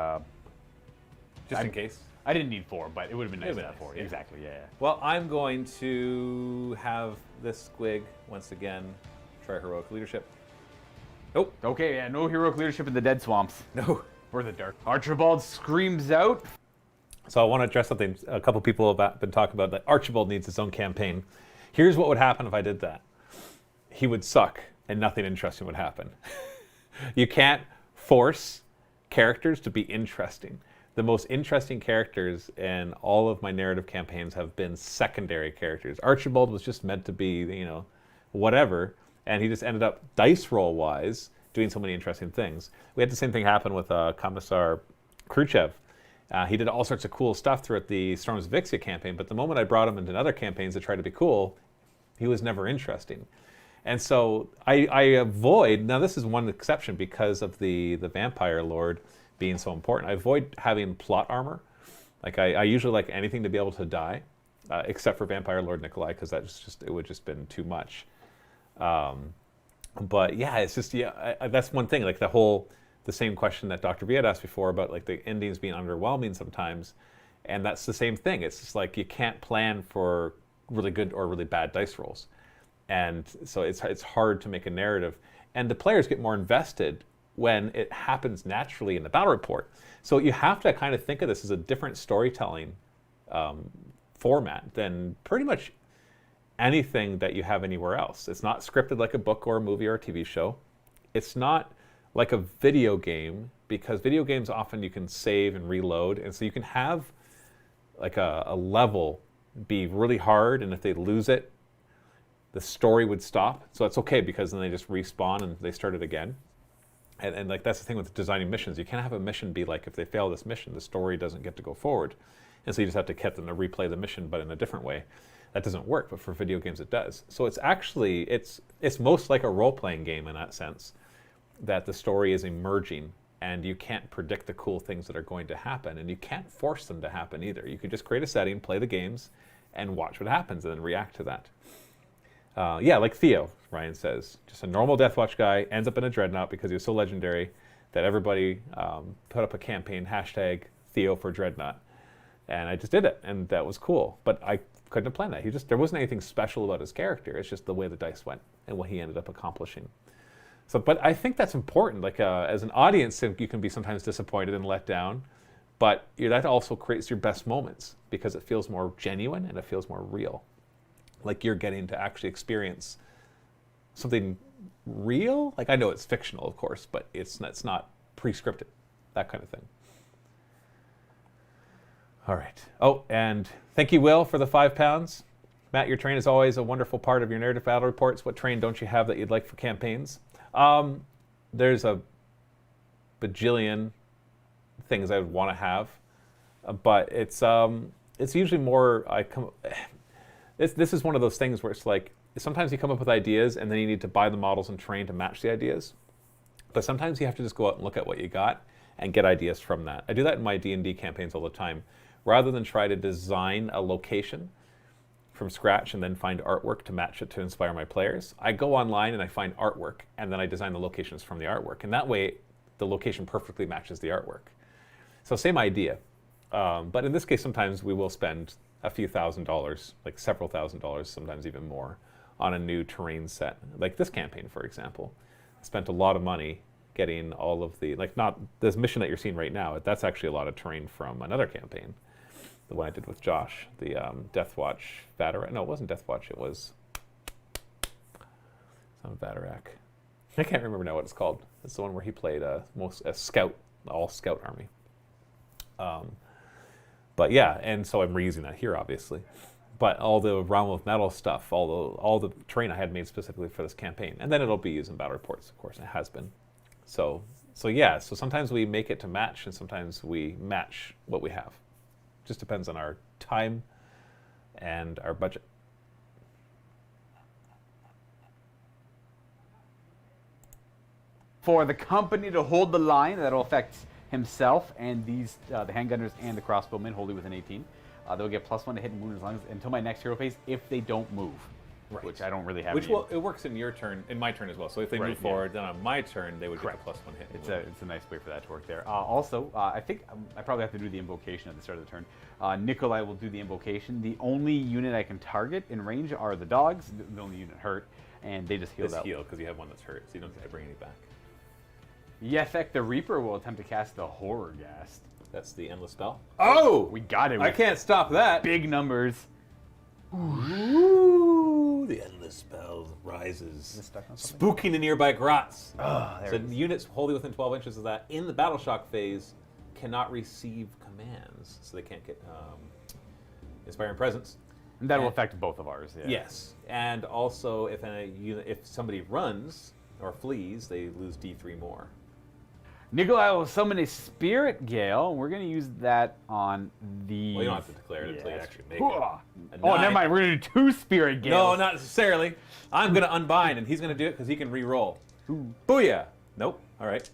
Just in case. I didn't need 4, but it would have been nice It'd to been have nice, 4. yeah. Exactly, yeah. Well, I'm going to have this squig once again try heroic leadership. Nope. Okay, yeah, no heroic leadership in the dead swamps. No. Or the dark. Archibald screams out. So I want to address something a couple people have been talking about, that Archibald needs his own campaign. Here's what would happen if I did that. He would suck and nothing interesting would happen. You can't force characters to be interesting. The most interesting characters in all of my narrative campaigns have been secondary characters. Archibald was just meant to be, whatever, and he just ended up, dice roll-wise, doing so many interesting things. We had the same thing happen with Commissar Khrushchev. He did all sorts of cool stuff throughout the Storms of Vixia campaign, but the moment I brought him into other campaigns to try to be cool, he was never interesting. And so I avoid, now this is one exception because of the Vampire Lord being so important. I avoid having plot armor. Like I usually like anything to be able to die, except for Vampire Lord Nikolai, because it would just been too much. But yeah, it's just, that's one thing, like the same question that Dr. V had asked before about like the endings being underwhelming sometimes. And that's the same thing. It's just like you can't plan for really good or really bad dice rolls. And so it's hard to make a narrative. And the players get more invested when it happens naturally in the battle report. So you have to kind of think of this as a different storytelling format than pretty much anything that you have anywhere else. It's not scripted like a book or a movie or a TV show. It's not like a video game, because video games often you can save and reload, and so you can have like a level be really hard, and if they lose it, the story would stop. So that's okay, because then they just respawn and they start it again. And like that's the thing with designing missions. You can't have a mission be like, if they fail this mission, the story doesn't get to go forward. And so you just have to get them to replay the mission, but in a different way. That doesn't work, but for video games it does. So it's actually, it's most like a role-playing game in that sense, that the story is emerging and you can't predict the cool things that are going to happen, and you can't force them to happen either. You could just create a setting, play the games, and watch what happens and then react to that. Yeah, like Theo, Ryan says, just a normal Deathwatch guy, ends up in a Dreadnought because he was so legendary that everybody put up a campaign, hashtag Theo for Dreadnought. And I just did it, and that was cool. But I couldn't have planned that. There wasn't anything special about his character. It's just the way the dice went and what he ended up accomplishing. So, but I think that's important. Like as an audience, you can be sometimes disappointed and let down, but that also creates your best moments because it feels more genuine and it feels more real. Like you're getting to actually experience something real. Like I know it's fictional, of course, but it's not pre-scripted, that kind of thing. All right. Oh, and thank you, Will, for the £5. Matt, your train is always a wonderful part of your narrative battle reports. What train don't you have that you'd like for campaigns? There's a bajillion things I would want to have, but it's usually more this is one of those things where it's like sometimes you come up with ideas and then you need to buy the models and train to match the ideas, but sometimes you have to just go out and look at what you got and get ideas from that. I do that in my D&D campaigns all the time. Rather than try to design a location from scratch and then find artwork to match it to inspire my players, I go online and I find artwork, and then I design the locations from the artwork. And that way, the location perfectly matches the artwork. So same idea. But in this case, sometimes we will spend a few $1,000s, like several $1,000s, sometimes even more, on a new terrain set. Like this campaign, for example. I spent a lot of money getting all of the, like not this mission that you're seeing right now, that's actually a lot of terrain from another campaign. The one I did with Josh, the Deathwatch Vatarak. No, it wasn't Deathwatch, it was some Vatarak. I can't remember now what it's called. It's the one where he played a scout, all scout army. But yeah, and so I'm reusing that here, obviously. But all the Realm of Metal stuff, all the terrain I had made specifically for this campaign, and then it'll be used in battle reports, of course, and it has been. So yeah, so sometimes we make it to match, and sometimes we match what we have. Just depends on our time and our budget. For the company to hold the line, that'll affect himself and these the handgunners and the crossbowmen wholly within 18. They'll get +1 to hit and wound as long as until my next hero phase if they don't move, Right. which I don't really have. Which it works in your turn, in my turn as well. So if they move forward, then on my turn they would get the +1 hit. It's a nice way for that to work there. Also, I think I probably have to do the invocation at the start of the turn. Nikolai will do the invocation. The only unit I can target in range are the dogs, the only unit hurt, and they just heal that. Heal because you have one that's hurt, so you don't have to bring any back. Yethek the Reaper will attempt to cast the Horror Ghast. That's the endless spell. Oh, we got it. I can't stop that. Big numbers. Ooh, the endless spell rises. Spooking the nearby grots. So units wholly within 12 inches of that in the battle shock phase cannot receive commands, so they can't get Inspiring Presence. And that will affect both of ours. Yeah. Yes, and also if somebody runs or flees, they lose D3 more. Nikolai will summon a Spirit Gale. We're going to use that on the... Well, you don't have to declare it until you actually make it. Oh, never mind. We're going to do 2 Spirit Gales. No, not necessarily. I'm going to unbind, and he's going to do it because he can re-roll. Booyah. Nope. All right.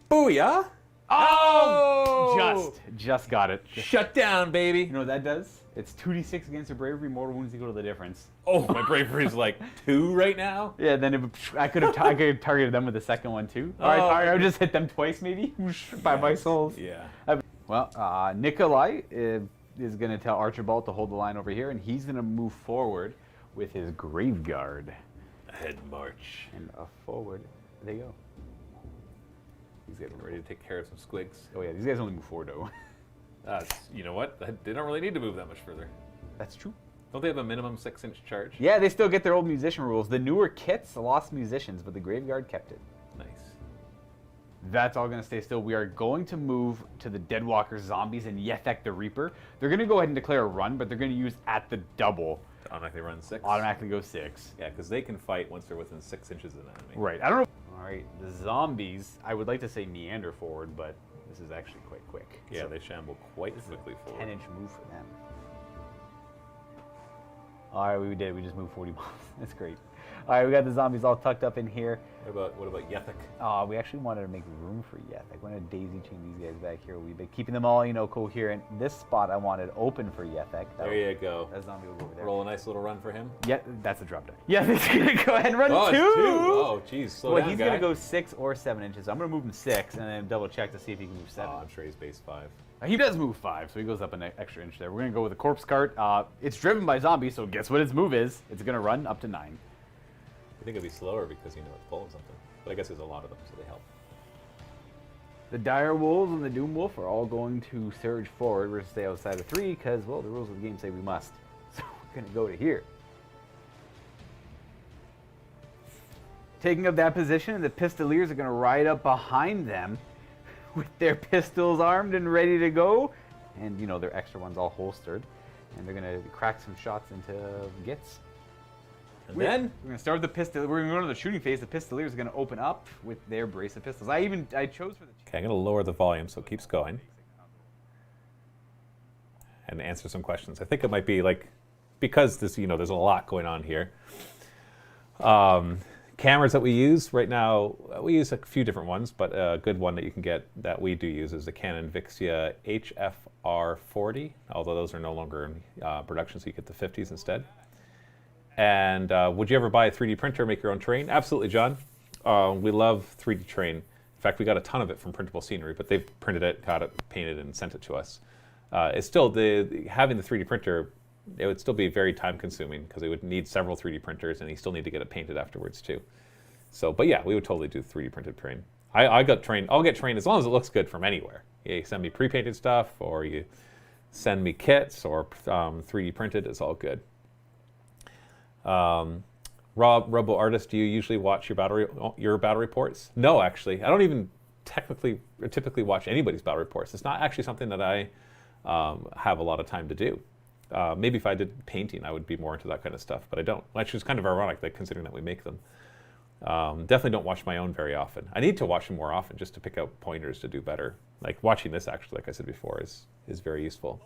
Booyah. Oh! Just got it. Shut down, baby. You know what that does? It's 2d6 against your bravery. Mortal wounds equal to the difference. Oh, my bravery is like 2 right now. Yeah, then I could have targeted them with the second one too. All right, I would just hit them twice maybe by my souls. Yeah. Well, Nikolai is going to tell Archibald to hold the line over here, and he's going to move forward with his Grave Guard. Ahead march. And forward. There you go. He's getting ready to take care of some squigs. Oh yeah, these guys only move forward though. You know what? They don't really need to move that much further. That's true. Don't they have a minimum 6-inch charge? Yeah, they still get their old musician rules. The newer kits lost musicians, but the Graveguard kept it. Nice. That's all going to stay still. We are going to move to the Deadwalker zombies and Yethek the Reaper. They're going to go ahead and declare a run, but they're going to use at the double. To automatically run 6? Automatically go 6. Yeah, because they can fight once they're within 6 inches of an enemy. Right. I don't know. All right, the zombies, I would like to say meander forward, but this is actually quite quick. Yeah, so they shamble quite quickly forward. 10-inch move for them. All right, we did. We just moved 40 miles. That's great. All right, we got the zombies all tucked up in here. What about Yethek? We actually wanted to make room for Yethek. I wanted to daisy chain these guys back here a wee bit, keeping them all, coherent. This spot I wanted open for Yethek. There you go. That zombie will go over there. Roll a nice little run for him. Yeah, that's a drop down. Yethek's gonna go ahead and run 2. Oh, geez, slow down, he's gonna go 6 or 7 inches. I'm gonna move him 6 and then double check to see if he can move 7. Oh, I'm sure he's base 5. He does move 5, so he goes up an extra inch there. We're gonna go with a corpse cart. It's driven by zombies, so guess what its move is? It's gonna run up to 9. I think it'd be slower because it's pulling something. But I guess there's a lot of them, so they help. The Dire Wolves and the Doom Wolf are all going to surge forward. We're going to stay outside of 3 because, well, the rules of the game say we must. So we're going to go to here. Taking up that position, the Pistoliers are going to ride up behind them with their pistols armed and ready to go. And, their extra ones all holstered. And they're going to crack some shots into Gits. And then we're going to start with the pistol. We're going to go to the shooting phase. The Pistoliers are going to open up with their brace of pistols. I chose for the... Okay, I'm going to lower the volume so it keeps going. And answer some questions. I think it might be because this, there's a lot going on here. Cameras that we use right now, we use a few different ones, but a good one that you can get that we do use is the Canon Vixia HFR40, although those are no longer in production, so you get the 50s instead. And would you ever buy a 3D printer, make your own terrain? Absolutely, John. We love 3D terrain. In fact, we got a ton of it from Printable Scenery, but they've printed it, got it painted, and sent it to us. It's still, having the 3D printer, it would still be very time consuming because it would need several 3D printers and you still need to get it painted afterwards too. So, but yeah, we would totally do 3D printed terrain. I'll get terrain as long as it looks good from anywhere. You send me pre-painted stuff or you send me kits or 3D printed, it's all good. Robo Artist, do you usually watch your battle reports? No, actually. I don't even typically watch anybody's battle reports. It's not actually something that I have a lot of time to do. Maybe if I did painting, I would be more into that kind of stuff, but I don't. Which is kind of ironic, that considering that we make them. Definitely don't watch my own very often. I need to watch them more often just to pick out pointers to do better. Like watching this, actually, like I said before, is very useful.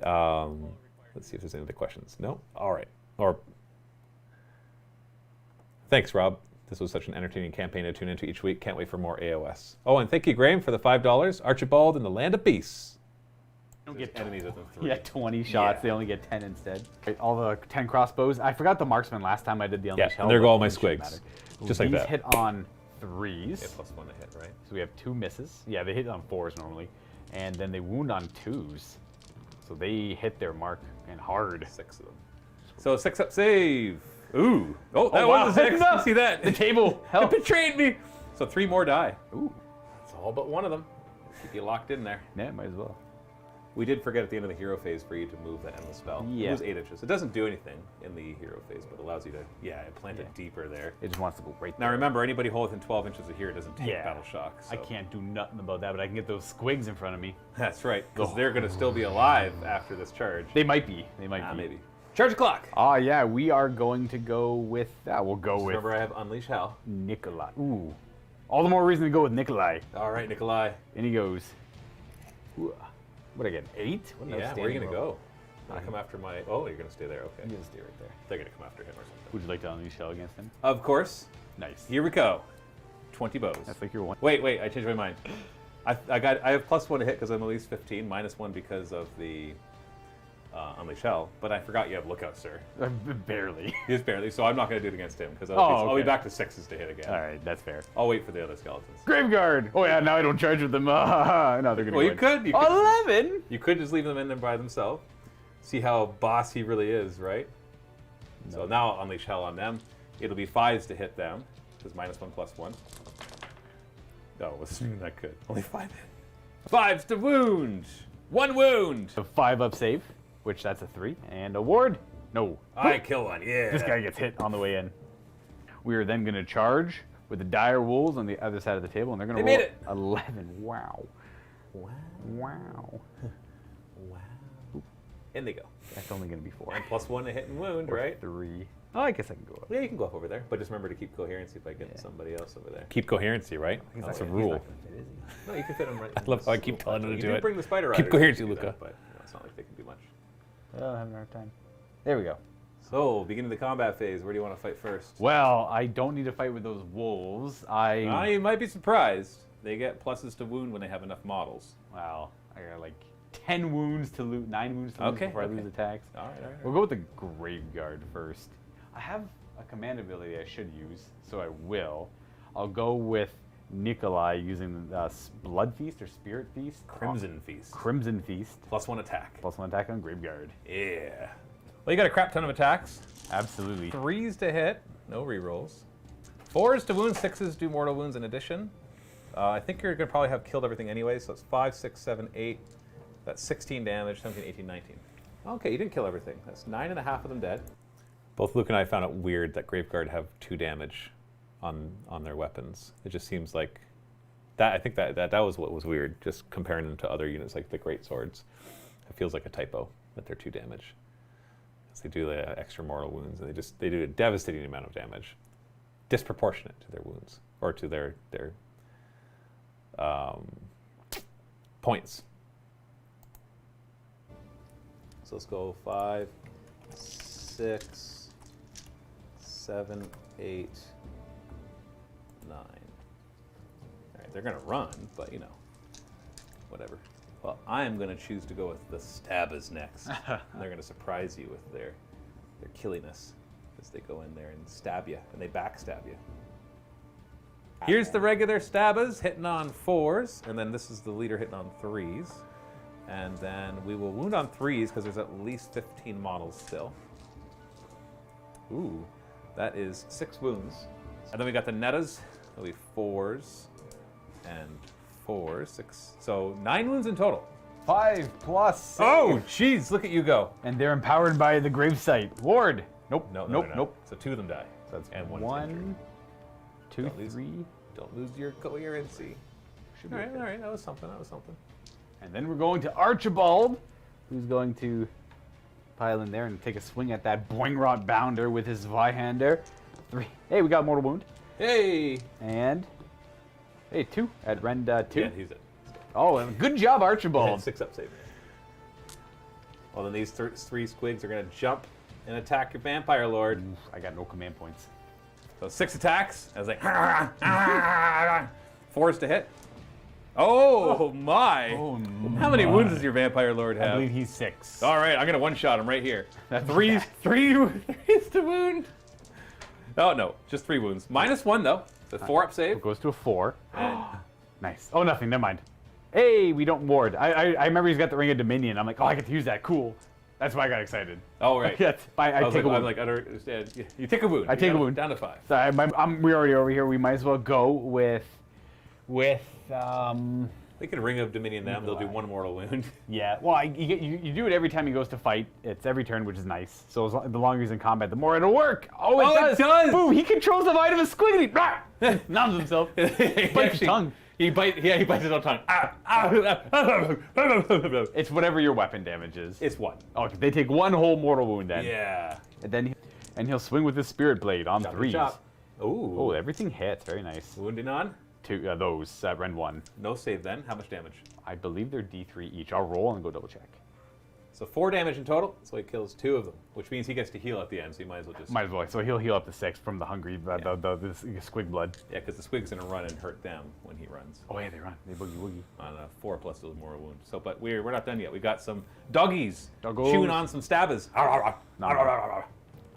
Let's see if there's any other questions. No? All right. Or thanks, Rob. This was such an entertaining campaign to tune into each week. Can't wait for more AOS. Oh, and thank you, Graham, for the $5. Archibald in the Land of Beasts. Don't get enemies with them 3. Yeah, 20 shots. Yeah. They only get 10 instead. Okay, all the 10 crossbows. I forgot the marksman last time I did the unleash. Yeah, and there go all my It shouldn't squigs. matter. Just like These that. hit on 3s. Yeah, +1 to hit, right? So we have 2 misses. Yeah, they hit on 4s normally. And then they wound on 2s. So they hit their mark and hard. 6 of them. So 6 up save. Ooh. Oh, that wow. was a 6. No. You see that? The table It help. betrayed me. So 3 more die. Ooh. It's all but one of them. Keep you locked in there. Yeah, might as well. We did forget at the end of the hero phase for you to move that endless spell. Yeah. It was 8 inches. It doesn't do anything in the hero phase, but allows you to, plant it deeper there. It just wants to go right Now there. remember, anybody whole within 12 inches of here doesn't take Yeah. battle shock. So. I can't do nothing about that, but I can get those squigs in front of me. That's right, because they're going to still be alive after this charge. They might be. They might be. Maybe. Charge the clock. Yeah, we are going to go with that. We'll go with Remember, I have Unleash Hell. Nikolai. Ooh. All the more reason to go with Nikolai. All right, Nikolai. And he goes. Ooh. What I get? 8? What an Yeah, where are you outstanding going to roll. go? I come after my... Oh, you're going to stay there. Okay. I'm gonna stay right there. They're going to come after him or something. Would you like to unleash hell against him? Of course. Nice. Here we go. 20 bows. That's like your one. Wait, I changed my mind. I have +1 to hit because I'm at least 15, -1 because of the Unleash Hell, but I forgot you have Lookout, sir. Barely. He's barely, so I'm not going to do it against him because Oh, I'll be okay. back to 6s to hit again. All right, that's fair. I'll wait for the other skeletons. Graveguard. Oh yeah, now I don't charge with them. No, they're gonna. Well, go you in. could. 11. You could just leave them in there by themselves. See how boss he really is, right? So now I'll Unleash Hell on them. It'll be 5s to hit them because -1 +1. No, it wasn't that good. Only 5 hit. 5s to wound. 1 wound. A 5 up save, which that's a 3, and a ward. No. I kill one. Yeah. This guy gets hit on the way in. We are then going to charge with the dire wolves on the other side of the table, and they're going to They roll made it. 11. Wow. Wow. Wow. Wow. In they go. That's only going to be 4. And +1 to hit and wound, Or right? 3. Oh, I guess I can go up. Yeah, you can go up over there, but just remember to keep coherency if I get somebody else over there. Keep coherency, right? That's a rule. No, you can fit them right. I love how I keep telling him to You do did it. bring the spider Keep riders coherency, to do Luca. that, but it's not like they can do much. Oh, I'm having a hard time. There we go. So, beginning of the combat phase, where do you want to fight first? Well, I don't need to fight with those wolves. You might be surprised. They get pluses to wound when they have enough models. Wow. I got like 10 wounds to lose, 9 wounds to lose Okay, before I okay. lose attacks. All right. We'll go with the Graveguard first. I have a command ability I should use, so I will. I'll go with Nikolai using the Blood Feast or Spirit Feast. Crimson Feast. Crimson Feast. +1 attack. +1 attack on Graveguard. Yeah. Well, you got a crap ton of attacks. Absolutely. 3s to hit, no rerolls. 4s to wound, 6s do mortal wounds in addition. I think you're going to probably have killed everything anyway, so it's 5, 6, 7, 8. That's 16 damage, 17, 18, 19. Okay, you didn't kill everything. That's 9.5 of them dead. Both Luke and I found it weird that Graveguard have 2 damage on their weapons. It just seems like that. I think that was what was weird. Just comparing them to other units like the Great Swords, it feels like a typo that they're 2 damage. As they do the extra mortal wounds, and they do a devastating amount of damage, disproportionate to their wounds or to their points. So let's go 5, 6, 7, 8, 9. All right, they're going to run, but you know, whatever. Well, I am going to choose to go with the Stabbers next. And they're going to surprise you with their killiness as they go in there and stab you, and they backstab you. Here's the regular Stabbers hitting on 4s, and then this is the leader hitting on 3s. And then we will wound on 3s because there's at least 15 models still. Ooh, that is 6 wounds. And then we got the Nettas. That'll be 4s and 4s, 6. So 9 wounds in total. 5 plus 6. Oh, jeez, look at you go. And they're empowered by the gravesite. Ward. Nope. No, nope. they're not. Nope. So 2 of them die. So that's and 1, 1, 2, Don't lose- 3. Don't lose your coherency. Should All be right, okay. all right. That was something. And then we're going to Archibald, who's going to pile in there and take a swing at that Boingrot Bounder with his Zweihander. 3. Hey, we got Mortal Wound. Hey! And, hey, 2 at Rend 2. Yeah, he's it. Oh, and good job, Archibald. 6 up save. Well, then these 3 squigs are going to jump and attack your Vampire Lord. Oof, I got no command points. So 6 attacks. I was like, 4s to hit. Oh my! Oh, How many wounds does your Vampire Lord I have? believe he's 6. All right, I'm gonna one-shot him right here. Threes to wound. Oh no, just 3 wounds. -1 though. The 4 up save. It goes to a 4. Nice. Oh, nothing. Never mind. Hey, we don't ward. I remember he's got the Ring of Dominion. I'm like, oh, I get to use that. Cool. That's why I got excited. Oh right. Yes. I take a wound. I'm like, I don't understand. You take a wound. I take a wound. Down to 5. So we're already over here. We might as well go with We can Ring of Dominion them. They'll do 1 mortal wound. yeah. Well, you do it every time he goes to fight. It's every turn, which is nice. So the longer he's in combat, the more it'll work. Oh, it does. Boom! He controls the Vitamin Squiggly. Numbs himself. Bites his tongue. He bites his own tongue. It's whatever your weapon damage is. It's 1. Okay, they take 1 whole mortal wound then. Yeah. And then he'll swing with his Spirit Blade on 3s. Chop. Ooh. Oh, everything hits. Very nice. Wounding on. 2 those Rend 1. No save then. How much damage? I believe they're D3 each. I'll roll and go double check. So 4 damage in total. So he kills 2 of them, which means he gets to heal at the end. So you might as well just. Might as well. So he'll heal up to 6 from the hungry, the squig blood. Yeah, because the squig's gonna run and hurt them when he runs. Oh yeah, they run. They boogie woogie. On a 4 plus those mortal wound. So, but we're not done yet. We got some doggies Doggos. chewing on some stabbers.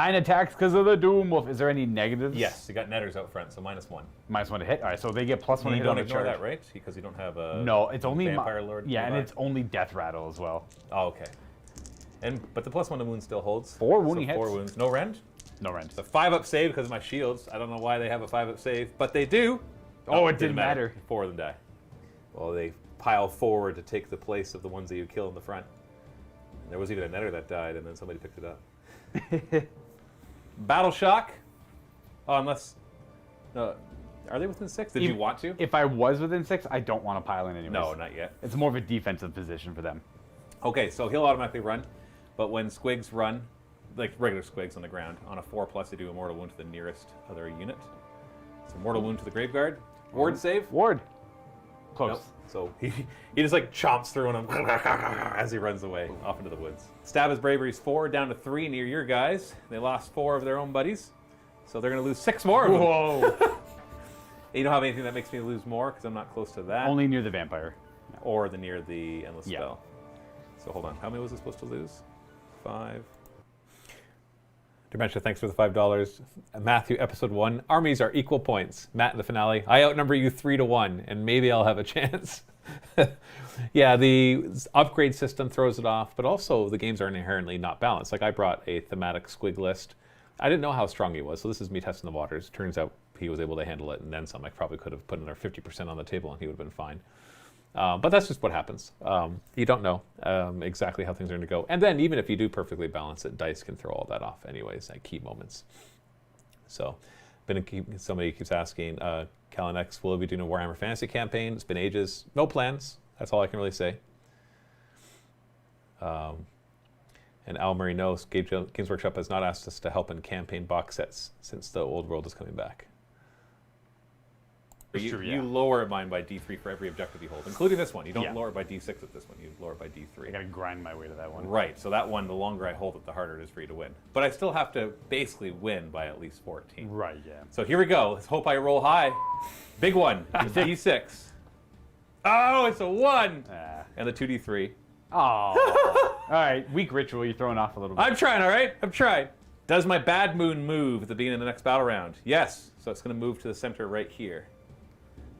9 attacks because of the Doom Wolf. Is there any negatives? Yes, you got netters out front, so -1. -1 to hit. All right, so they get +1 to You hit don't on the ignore charge. that, right? Because you don't have a No, it's only Vampire Lord. Yeah, and nearby? it's only Death Rattle as well. Oh, okay. But the +1 to wound still holds. 4 wounding so 4 hits. wounds. No rend. No rend. It's a 5 up save because of my shields. I don't know why they have a 5 up save, but they do. Oh, it didn't matter. 4 of them die. Well, they pile forward to take the place of the ones that you kill in the front. And there was even a netter that died, and then somebody picked it up. Battle Shock. Oh, unless. Are they within 6? Did you want to? If I was within 6, I don't want to pile in anyways. No, not yet. It's more of a defensive position for them. Okay, so he'll automatically run, but when squigs run, like regular squigs on the ground, on a 4+, they do a mortal wound to the nearest other unit. So mortal wound to the Graveguard. Ward save. Ward. Close. Nope. So he just like chomps through him as he runs away off into the woods. Stab his bravery's 4 down to 3 near your guys. They lost 4 of their own buddies, so they're gonna lose 6 more of them. Whoa. You don't have anything that makes me lose more because I'm not close to that. Only near the vampire. Or near the endless Yeah. spell. So hold on, how many was it supposed to lose? 5. Dementia, thanks for the $5. Matthew, episode 1. Armies are equal points. Matt in the finale. I outnumber you 3-1, and maybe I'll have a chance. Yeah, the upgrade system throws it off, but also the games are inherently not balanced. Like I brought a thematic squig list. I didn't know how strong he was, so this is me testing the waters. Turns out he was able to handle it, and then some. I probably could have put another 50% on the table, and he would have been fine. But that's just what happens. You don't know exactly how things are going to go. And then even if you do perfectly balance it, dice can throw all that off anyways at key moments. So somebody keeps asking, Kalinex, will we be doing a Warhammer Fantasy campaign? It's been ages. No plans. That's all I can really say. And Al Murray knows Games Workshop has not asked us to help in campaign box sets since the old world is coming back. You lower mine by D3 for every objective you hold, including this one. You don't lower it by D6 at this one. You lower it by D3. I gotta grind my way to that one. Right. So that one, the longer I hold it, the harder it is for you to win. But I still have to basically win by at least 14. Right. Yeah. So here we go. Let's hope I roll high. Big one. D6. Oh, it's a 1. And the 2D3. Oh. All right. Weak ritual. You're throwing off a little bit. I'm trying. All right. I'm trying. Does my bad moon move at the beginning of the next battle round? Yes. So it's going to move to the center right here.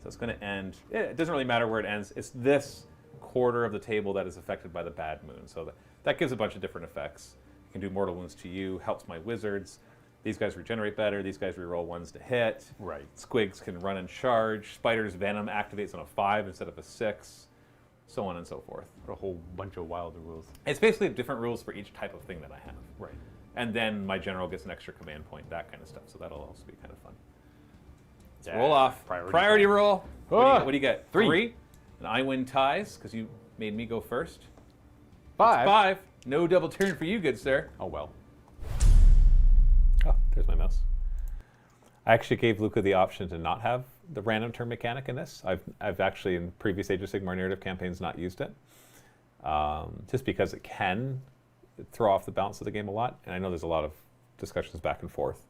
So it's going to end. It doesn't really matter where it ends. It's this quarter of the table that is affected by the bad moon. So that gives a bunch of different effects. You can do mortal wounds to you, helps my wizards. These guys regenerate better. These guys reroll 1s to hit. Right. Squigs can run and charge. Spider's venom activates on a 5 instead of a 6. So on and so forth. A whole bunch of wilder rules. It's basically different rules for each type of thing that I have. Right. And then my general gets an extra command point, that kind of stuff. So that'll also be kind of fun. Yeah. Roll off. Priority roll. Ah! What do you get? 3. And I win ties because you made me go first. 5. 5. No double turn for you, good sir. Oh, well. Oh, there's my mouse. I actually gave Luca the option to not have the random turn mechanic in this. I've actually, in previous Age of Sigmar narrative campaigns, not used it. Just because it can throw off the balance of the game a lot. And I know there's a lot of discussions back and forth.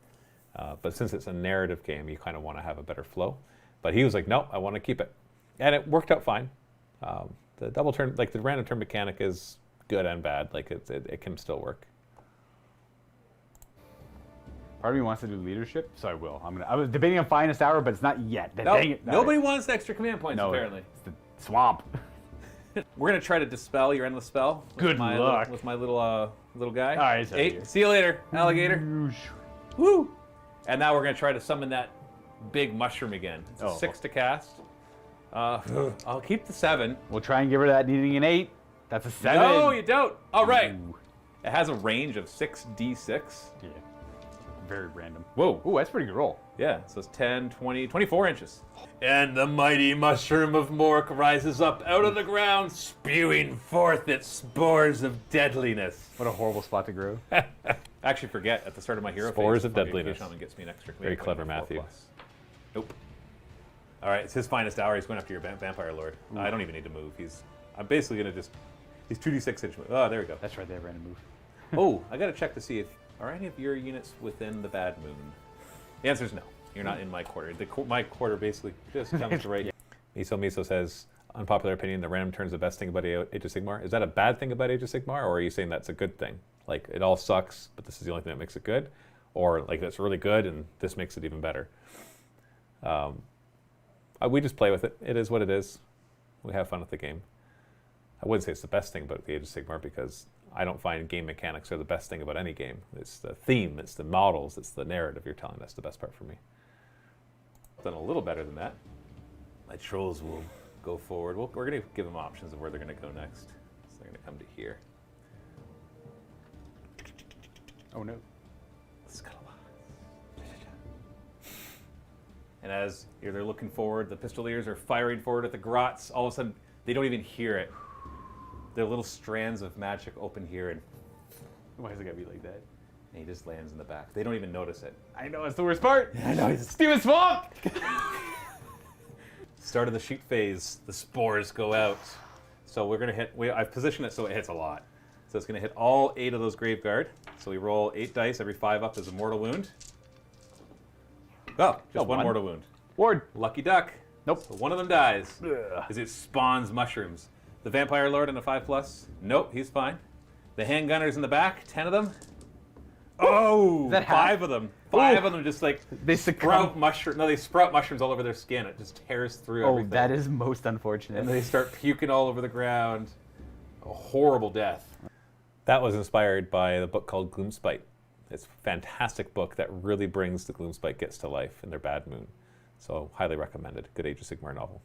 But since it's a narrative game, you kind of want to have a better flow. But he was like, no, I want to keep it. And it worked out fine. The double turn, like the random turn mechanic is good and bad. Like it can still work. Part of me wants to do leadership, so I will. I was debating on Finest Hour, but it's not yet. No, Dang it. nobody wants extra command points, No, apparently. It's the swamp. We're going to try to dispel your endless spell. Good luck. With my little guy. All right, so 8. here. See you later, alligator. Woo! And now we're going to try to summon that big mushroom again. It's a 6 to cast. I'll keep the 7. We'll try and give her that needing an 8. That's a 7. No, you don't. All right. Ooh. It has a range of 6d6. Yeah. Very random. Whoa. Ooh, that's a pretty good roll. Yeah, so it's 10, 20, 24 inches. And the mighty mushroom of Mork rises up out of the ground, spewing forth its spores of deadliness. What a horrible spot to grow. I actually forget at the start of my hero Spores phase, of the deadliness. Shaman gets me an extra Very command clever, point of 4+. Matthew. Nope. All right, it's his finest hour. He's going after your vampire lord. I don't even need to move. I'm basically going to just... He's 2d6 inch move. Oh, there we go. That's right, they have random move. Oh, I got to check to see if... Are any of your units within the bad moon? The answer is no. You're not in my quarter. My quarter basically just comes to right here. Miso says, unpopular opinion, the random turn's the best thing about Age of Sigmar. Is that a bad thing about Age of Sigmar, or are you saying that's a good thing? Like, it all sucks, but this is the only thing that makes it good? Or, like, that's really good, and this makes it even better? We just play with it. It is what it is. We have fun with the game. I wouldn't say it's the best thing about the Age of Sigmar, because I don't find game mechanics are the best thing about any game. It's the theme, it's the models, it's the narrative you're telling. That's the best part for me. Done a little better than that. My trolls will go forward. We're going to give them options of where they're going to go next. So they're going to come to here. Oh, no. And as they're looking forward, the pistoliers are firing forward at the grots. All of a sudden, they don't even hear it. Their little strands of magic open here, and Why is it got to be like that? he just lands in the back. They don't even notice it. I know, it's the worst part. I know. Steven Swamp! Start of the shoot phase, the spores go out. So we're going to hit, I've positioned it so it hits a lot. So it's going to hit all 8 of those Graveguard. So we roll 8 dice, every 5 up is a mortal wound. Oh, just one mortal wound. Ward. Lucky duck. Nope. So one of them dies. Ugh. As it spawns mushrooms. The Vampire Lord and a 5+. Nope, he's fine. The handgunners in the back, 10 of them. Oh, Is that 5 of them. 5 of them just like They sprout mushrooms. No, they sprout mushrooms all over their skin. It just tears through Oh, everything. that is most unfortunate. And they start puking all over the ground. A horrible death. That was inspired by the book called Gloomspite. It's a fantastic book that really brings the Gloomspite Gets to life in their bad moon. So highly recommended. Good Age of Sigmar novel.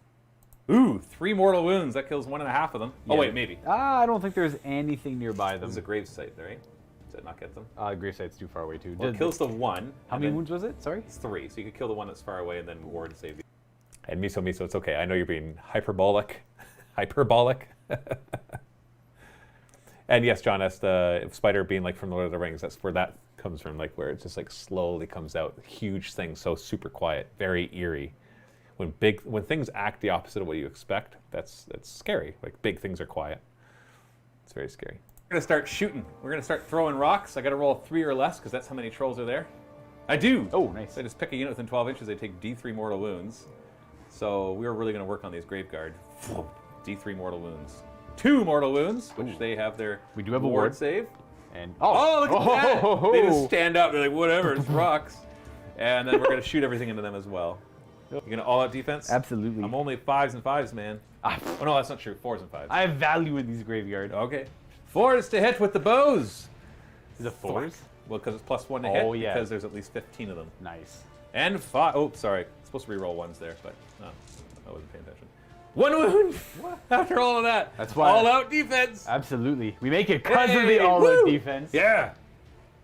Ooh, 3 mortal wounds. That kills 1.5 of them. Oh, wait, maybe. I don't think there's anything nearby them. There's a grave site, right? Does that not get them? Gravesite's too far away, too. Well, it kills the 1. How many wounds was it? Sorry? It's 3. So you could kill the one that's far away and then ward and save the... And Miso, it's okay. I know you're being hyperbolic. And yes, John, that's the spider being like from the Lord of the Rings. That's where that comes from, like where it just like slowly comes out. Huge thing, so super quiet, very eerie. When things act the opposite of what you expect, that's scary. Like big things are quiet. It's very scary. We're gonna start shooting. We're gonna start throwing rocks. I gotta roll 3 or less because that's how many trolls are there. I do. Oh, nice. So I just pick a unit within 12 inches. They take D3 mortal wounds. So we were really gonna work on these Graveguard. D3 mortal wounds. 2 mortal wounds, which they have their We do have a ward ward. save. And Oh, look at that! They just stand up. They're like, whatever, it's rocks. And then we're gonna shoot everything into them as well. You gonna all-out defense? Absolutely. I'm only 5s and 5s, man. Oh no, that's not true. 4s and 5s. I have value in these Graveyard. Okay. 4s to hit with the bows. Is it 4s? Well, because it's +1 to hit. Oh, yeah. Because there's at least 15 of them. Nice. And 5. Oh, sorry. It's supposed to re-roll 1s there, but I wasn't paying attention. 1 wound. After all of that. That's why. All-out defense. Absolutely. We make it because of Hey, the all-out woo! defense. Yeah.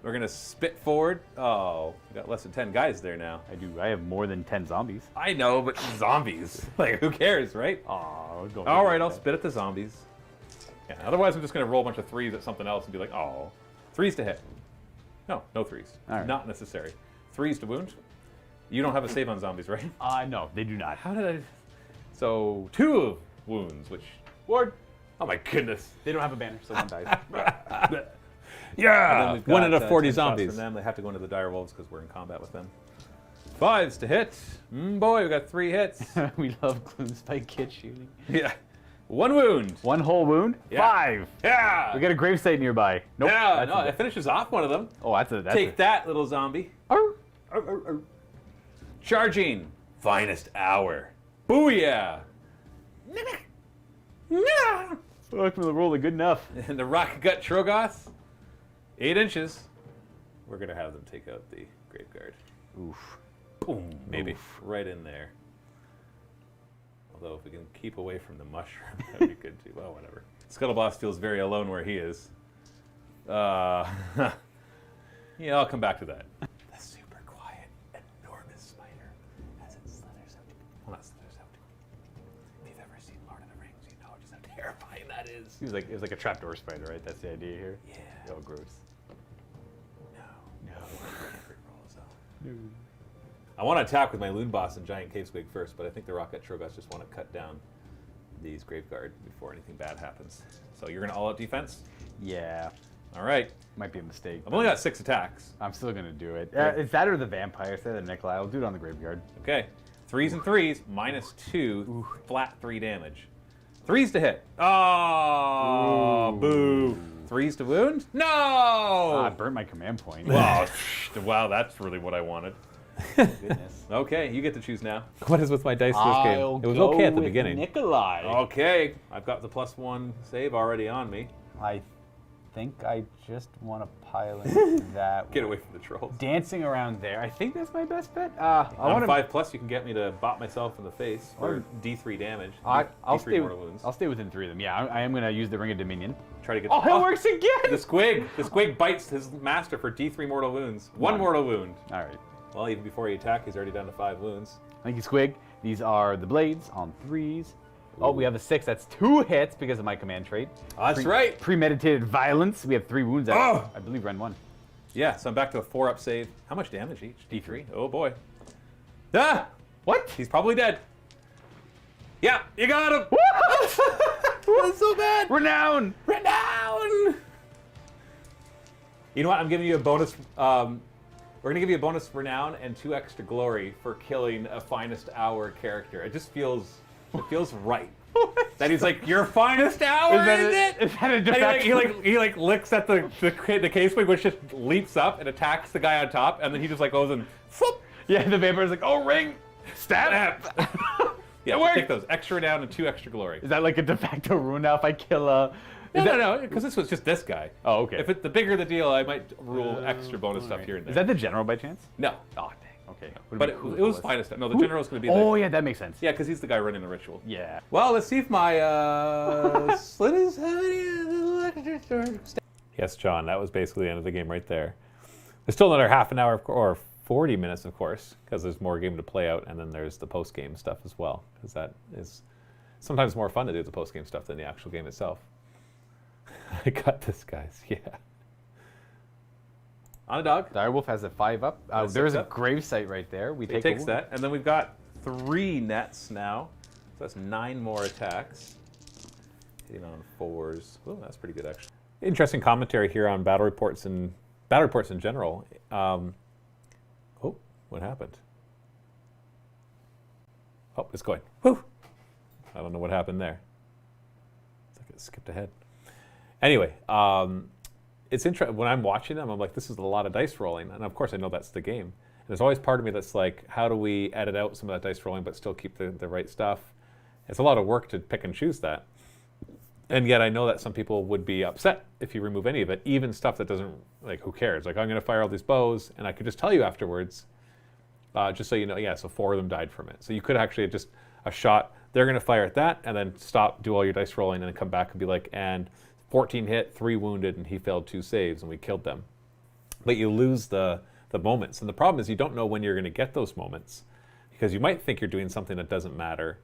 We're gonna spit forward. Oh, we got less than 10 guys there now. I do. I have more than 10 zombies. I know, but zombies. Like, who cares, right? Oh, All right, I'll spit at the zombies. Yeah, otherwise I'm just going to roll a bunch of 3s at something else and be like, oh, 3s to hit. No 3s. All right. Not necessary. 3s to wound. You don't have a save on zombies, right? No, they do not. How did I... So, 2 wounds, which... Ward. Oh my goodness. They don't have a banner, so one dies. Yeah! We've One got, out of 40 10 shots zombies. From them. They have to go into the dire wolves because we're in combat with them. 5s to hit. Boy, we got 3 hits. We love Gloom Spike kit shooting. Yeah. 1 wound. 1 whole wound. Yeah. 5. Yeah! We got a gravesite nearby. Nope. Yeah, that's no, a- it finishes off one of them. Oh, that's Take that, little zombie. Arr. Charging. Finest hour. Booyah! Oh, I'm gonna roll it good enough. And the rock gut Trogoth. 8 inches. We're going to have them take out the Graveguard. Oof. Boom. Maybe. Oof. Right in there. Although if we can keep away from the mushroom, that'd be good too. Well, whatever. Scuttleboss feels very alone where he is. Yeah, I'll come back to that. The super quiet, enormous spider as it slithers out. Well, not slithers out. If you've ever seen Lord of the Rings, you know just how terrifying that is. It was like a trapdoor spider, right? That's the idea here. Yeah. Oh, gross. No. I want to attack with my Loon Boss and Giant Cave Squig first, but I think the Rocket Trogoths just want to cut down these Graveguard before anything bad happens. So you're going to all-out defense? Yeah. All right. Might be a mistake. I've only got 6 attacks. I'm still gonna do it. It's that or the vampire. Say the Nikolai. I'll do it on the graveyard. Okay. 3s and 3s, -2, flat 3 damage. 3s to hit. Oh, boo. 3s to wound? No! I burnt my command point. Wow, wow, that's really what I wanted. Goodness. Okay, you get to choose now. What is with my dice this game? I'll It was go okay at the with beginning. Nikolai. Okay, I've got the +1 save already on me. I think I just want to pile in that. Get away from the trolls. Dancing around there. I think that's my best bet. I On want 5+, you can get me to bop myself in the face for D3 damage. I'll D3 stay. mortal wounds. I'll stay within 3 of them. Yeah, I am gonna use the Ring of Dominion. Try to get. Oh, it works again. The squig bites his master for D3 mortal wounds. 1 mortal wound. All right. Well, even before he attacked, he's already down to 5 wounds. Thank you, Squig. These are the blades on 3s. Oh, we have a 6. That's 2 hits because of my command trait. That's right. Premeditated violence. We have 3 wounds. Oh! I believe Ren 1. Yeah, so I'm back to a 4-up save. How much damage each? D3. Oh boy. Ah! What? He's probably dead. Yeah, you got him. That's so bad. Renown! Renown! You know what? I'm giving you a bonus. We're gonna give you a bonus renown and 2 extra glory for killing a finest hour character. It just feels right. That he's like your finest hour, is it? Is that a And defect? he licks at the case wing, which just leaps up and attacks the guy on top, and then he just like goes and whoop. Yeah, the vampire's like, oh, ring! Stab! Yeah, It worked. take those extra renown and 2 extra glory. Is that like a de facto rune now if I kill a... No, because this was just this guy. Oh, okay. If the bigger the deal, I might rule extra bonus stuff here and there. Is that the general by chance? No. Oh, dang. Okay. But it was finest. No, the general's going to be Oh, the... yeah, that makes sense. Yeah, because he's the guy running the ritual. Yeah. Well, let's see if my slit is Yes, John, that was basically the end of the game right there. There's still another half an hour or 40 minutes, of course, because there's more game to play out, and then there's the post-game stuff as well, because that is sometimes more fun to do the post-game stuff than the actual game itself. I got this, guys. Yeah. On a dog. Direwolf has a 5 up. There is a grave site right there. We He take takes that, and then we've got 3 nets now. So that's 9 more attacks. Hitting on 4s. Oh, that's pretty good, actually. Interesting commentary here on battle reports in general. Oh, what happened? Oh, it's going. Whew. I don't know what happened there. It's like it skipped ahead. Anyway, it's interesting. When I'm watching them, I'm like, this is a lot of dice rolling. And of course, I know that's the game. And there's always part of me that's like, how do we edit out some of that dice rolling but still keep the right stuff? It's a lot of work to pick and choose that. And yet I know that some people would be upset if you remove any of it, even stuff that doesn't, like, who cares? Like, I'm going to fire all these bows, and I could just tell you afterwards, just so you know, yeah, so 4 of them died from it. So you could actually just, a shot, they're going to fire at that, and then stop, do all your dice rolling, and then come back and be like, and 14 hit, 3 wounded, and he failed 2 saves, and we killed them. But you lose the moments. And the problem is you don't know when you're going to get those moments, because you might think you're doing something that doesn't matter,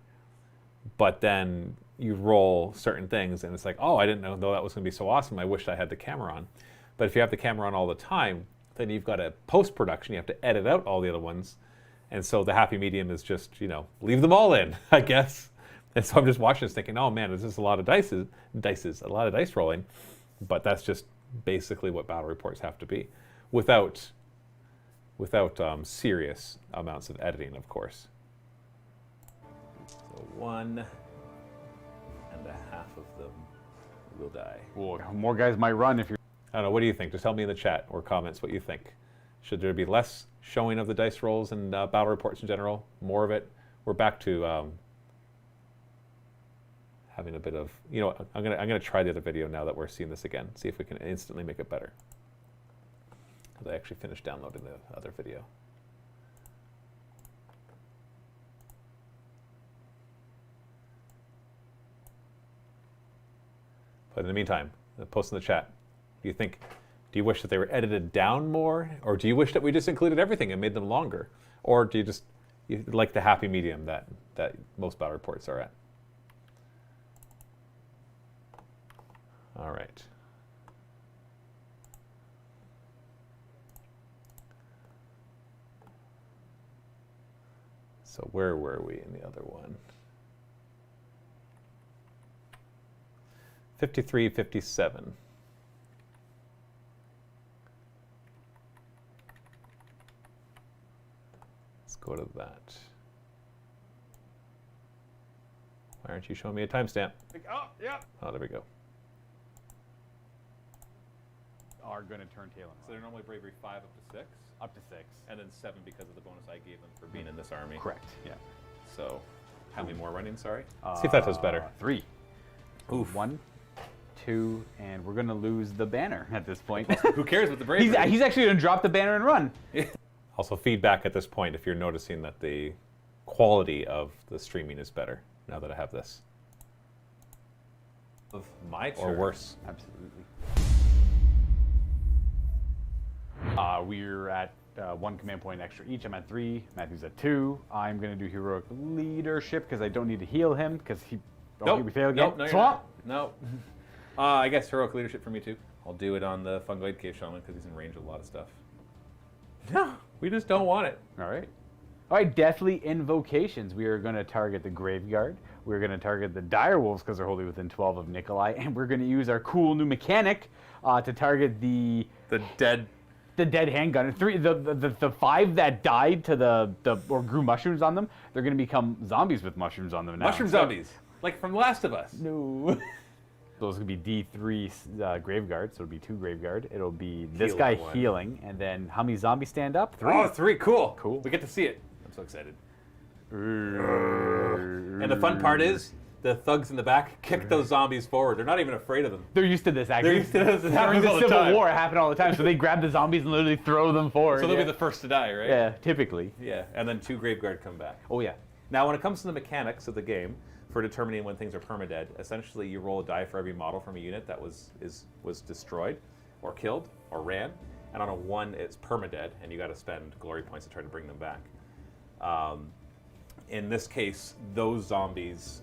but then you roll certain things and it's like, oh, I didn't know that was going to be so awesome. I wished I had the camera on. But if you have the camera on all the time, then you've got a post-production. You have to edit out all the other ones. And so the happy medium is just, leave them all in, I guess. And so I'm just watching this thinking, oh man, this is a lot of a lot of dice rolling. But that's just basically what battle reports have to be, without serious amounts of editing, of course. So 1.5 of them will die. Well, more guys might run if you're... I don't know, what do you think? Just tell me in the chat or comments what you think. Should there be less showing of the dice rolls and battle reports in general? More of it? We're back to having a bit of, I'm gonna try the other video now that we're seeing this again. See if we can instantly make it better. Because I actually finished downloading the other video. But in the meantime, post in the chat. Do you wish that they were edited down more? Or do you wish that we just included everything and made them longer? Or do you like the happy medium that most battle reports are at? All right. So where were we in the other one? 53, 57. Let's go to that. Why aren't you showing me a timestamp? Oh, yeah. Oh, there we go. Are going to turn tail. So they're normally bravery 5 up to 6? Up to 6. And then 7 because of the bonus I gave them for being in this army. Correct, yeah. So, how many more running, sorry? See if that does better. 3. Oof. 1, 2, and we're going to lose the banner at this point. Who cares with the bravery? He's actually going to drop the banner and run. Also, feedback at this point if you're noticing that the quality of the streaming is better now that I have this. Of my turn. Or worse. Absolutely. We're at 1 command point extra each. I'm at 3. Matthew's at 2. I'm going to do heroic leadership because I don't need to heal him because he... Nope. We fail again. Nope, no, Swamp! No. I guess heroic leadership for me too. I'll do it on the Fungoid Cave Shaman because he's in range of a lot of stuff. No, we just don't want it. All right. All right, Deathly Invocations. We are going to target the Graveyard. We're going to target the Direwolves because they're wholly within 12 of Nikolai. And we're going to use our cool new mechanic to target the dead handgun. The 5 that died to or grew mushrooms on them, they're going to become zombies with mushrooms on them now. Mushroom zombies, like from Last of Us. No. Those could be D3 Graveguard, so it'll be 2 Graveguard. It'll be this guy healing, and then how many zombies stand up? 3. Oh, 3, cool. Cool. We get to see it. I'm so excited. And the fun part is, the thugs in the back kick those zombies forward. They're not even afraid of them. They're used to this, actually. They're used to this. It During happens the all the Civil time. War, it happened all the time, so they grab the zombies and literally throw them forward. So they'll be the first to die, right? Yeah, typically. Yeah, and then 2 Graveguard come back. Oh, yeah. Now, when it comes to the mechanics of the game, for determining when things are permadead, essentially you roll a die for every model from a unit that was destroyed, or killed, or ran, and on a 1 it's permadead, and you got to spend glory points to try to bring them back. In this case, those zombies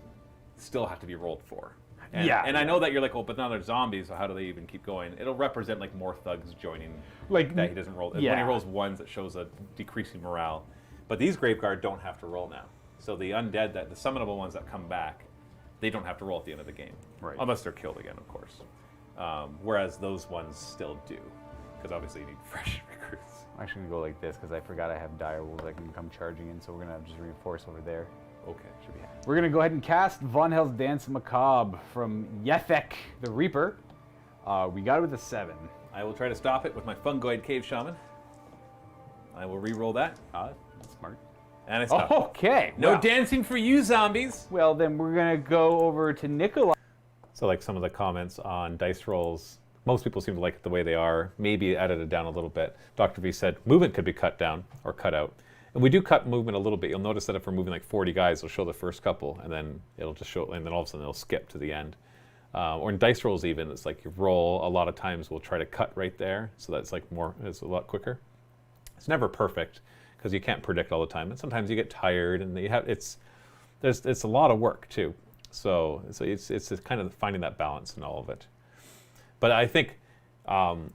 still have to be rolled for. And, and I know that you're like, well, but now they're zombies, so how do they even keep going? It'll represent like more thugs joining Like that he doesn't roll. Yeah. When he rolls 1s, it shows a decreasing morale. But these Graveguard don't have to roll now. So the undead, the summonable ones that come back, they don't have to roll at the end of the game. Right. Unless they're killed again, of course. Whereas those ones still do. Because obviously you need fresh recruits. I'm actually going to go like this because I forgot I have Direwolves that can come charging in, so we're going to just reinforce over there. Okay, should be happy. We're going to go ahead and cast Von Hell's Dance Macabre from Yethek the Reaper. We got it with a 7. I will try to stop it with my Fungoid Cave Shaman. I will re-roll that. That's smart. And I stopped. Okay. No well. dancing for you, zombies! Well, then we're going to go over to Nikolai. So like some of the comments on dice rolls, most people seem to like it the way they are, maybe edited down a little bit. Dr. V said movement could be cut down or cut out. And we do cut movement a little bit. You'll notice that if we're moving like 40 guys, it'll show the first couple, and then it'll just show, and then all of a sudden it'll skip to the end. Or in dice rolls even, it's like you roll, a lot of times we'll try to cut right there, so that's like it's a lot quicker. It's never perfect, because you can't predict all the time, and sometimes you get tired, and it's a lot of work too. So it's kind of finding that balance in all of it. But I think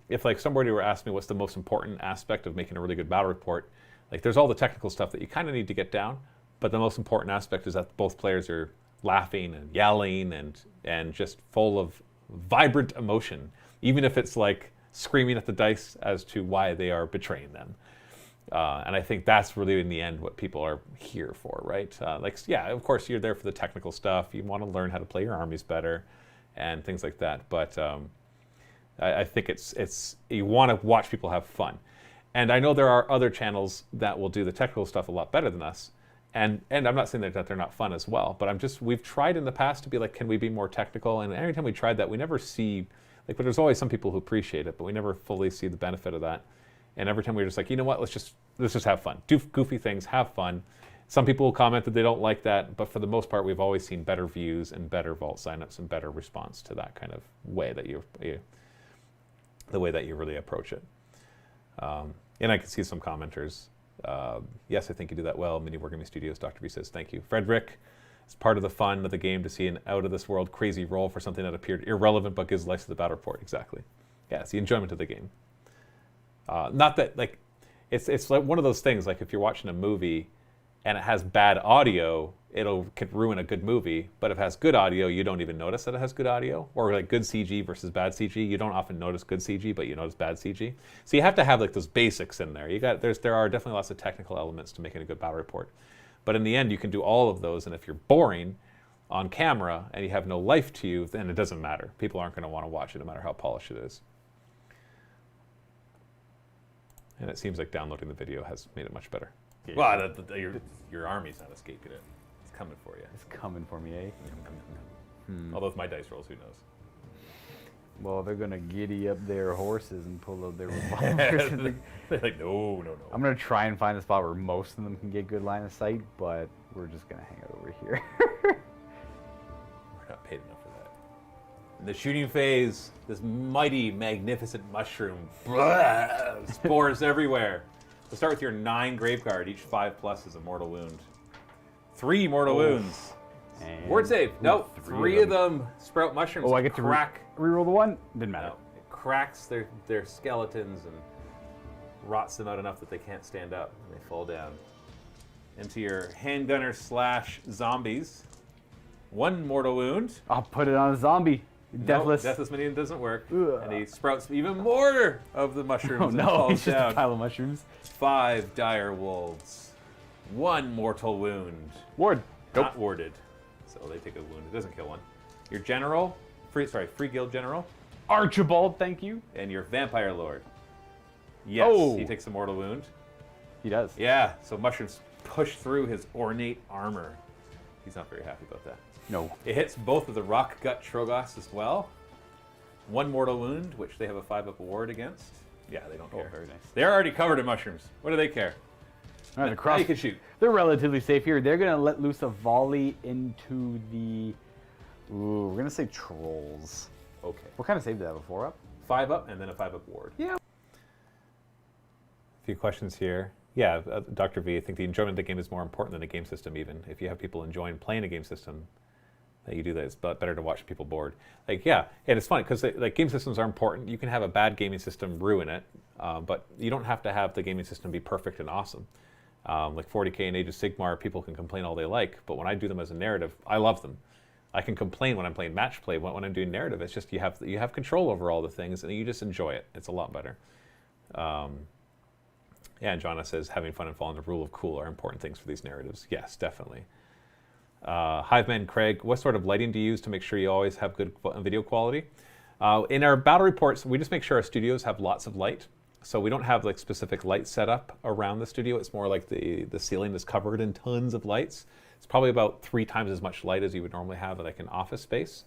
if like somebody were asking me what's the most important aspect of making a really good battle report, like there's all the technical stuff that you kind of need to get down, but the most important aspect is that both players are laughing and yelling and just full of vibrant emotion, even if it's like screaming at the dice as to why they are betraying them. And I think that's really in the end what people are here for, right? Like, yeah, of course you're there for the technical stuff. You want to learn how to play your armies better and things like that. But I think it's you want to watch people have fun. And I know there are other channels that will do the technical stuff a lot better than us. And I'm not saying that they're not fun as well, but we've tried in the past to be like, can we be more technical? And every time we tried that, we never see, like, but there's always some people who appreciate it, but we never fully see the benefit of that. And every time we're just like, you know what, let's just have fun. Do goofy things, have fun. Some people will comment that they don't like that, but for the most part, we've always seen better views and better vault signups and better response to that kind of way that the way that you really approach it. And I can see some commenters. Yes, I think you do that well. MiniWarGaming Studios, Dr. V says, thank you. Frederick, it's part of the fun of the game to see an out-of-this-world crazy roll for something that appeared irrelevant but gives life to the battle report. Exactly. Yeah, it's the enjoyment of the game. Not that, like, it's like one of those things, like if you're watching a movie and it has bad audio, could ruin a good movie, but if it has good audio, you don't even notice that it has good audio. Or like good CG versus bad CG, you don't often notice good CG, but you notice bad CG. So you have to have like those basics in there. There are definitely lots of technical elements to making a good battle report. But in the end, you can do all of those, and if you're boring on camera and you have no life to you, then it doesn't matter. People aren't going to want to watch it no matter how polished it is. And it seems like downloading the video has made it much better. Yeah. Well, your army's not escaping it. It's coming for you. It's coming for me, eh? Although with my dice rolls, who knows? Well, they're gonna giddy up their horses and pull out their revolvers. They're like, no. I'm gonna try and find a spot where most of them can get good line of sight, but we're just gonna hang out over here. We're not paid enough for that. In the shooting phase, this mighty, magnificent mushroom. Spores everywhere. So start with your 9 Graveguard. Each 5+ is a mortal wound. 3 mortal wounds. And Ward save. Nope. 3 of them sprout mushrooms. Oh, I get to crack. reroll the one? Didn't matter. No, it cracks their skeletons and rots them out enough that they can't stand up and they fall down. Into your handgunner / zombies. 1 mortal wound. I'll put it on a zombie. Deathless. Nope, Deathless Minion doesn't work. Ugh. And he sprouts even more of the mushrooms Oh and no, falls he's just down. a pile of mushrooms. 5 dire wolves. 1 mortal wound. Ward. Not warded. So they take a wound. It doesn't kill one. Your general, free guild general. Archibald, thank you. And your vampire lord. Yes, Oh. he takes a mortal wound. He does. Yeah, so mushrooms push through his ornate armor. He's not very happy about that. No. It hits both of the rock gut Trogos as well. 1 mortal wound, which they have a 5-up ward against. Yeah, they don't care. Very nice. They're already covered in mushrooms. What do they care? All right, Now you can shoot. They're relatively safe here. They're gonna let loose a volley into the. Ooh, we're gonna say trolls. Okay. What kind of save did they have? A 4-up? 5-up and then a 5-up ward. Yeah. A few questions here. Yeah, Dr. V, I think the enjoyment of the game is more important than the game system even. If you have people enjoying playing a game system, that you do that, it's better to watch people bored. Like, yeah, and it's funny because like game systems are important. You can have a bad gaming system ruin it, but you don't have to have the gaming system be perfect and awesome. Like 40K and Age of Sigmar, people can complain all they like, but when I do them as a narrative, I love them. I can complain when I'm playing match play, but when I'm doing narrative, it's just you have control over all the things and you just enjoy it. It's a lot better. Yeah, and Jonna says having fun and following the rule of cool are important things for these narratives. Yes, definitely. Hiveman Craig, what sort of lighting do you use to make sure you always have good video quality? In our battle reports, we just make sure our studios have lots of light. So we don't have like specific light set up around the studio. It's more like the ceiling is covered in tons of lights. It's probably about 3 times as much light as you would normally have like an office space.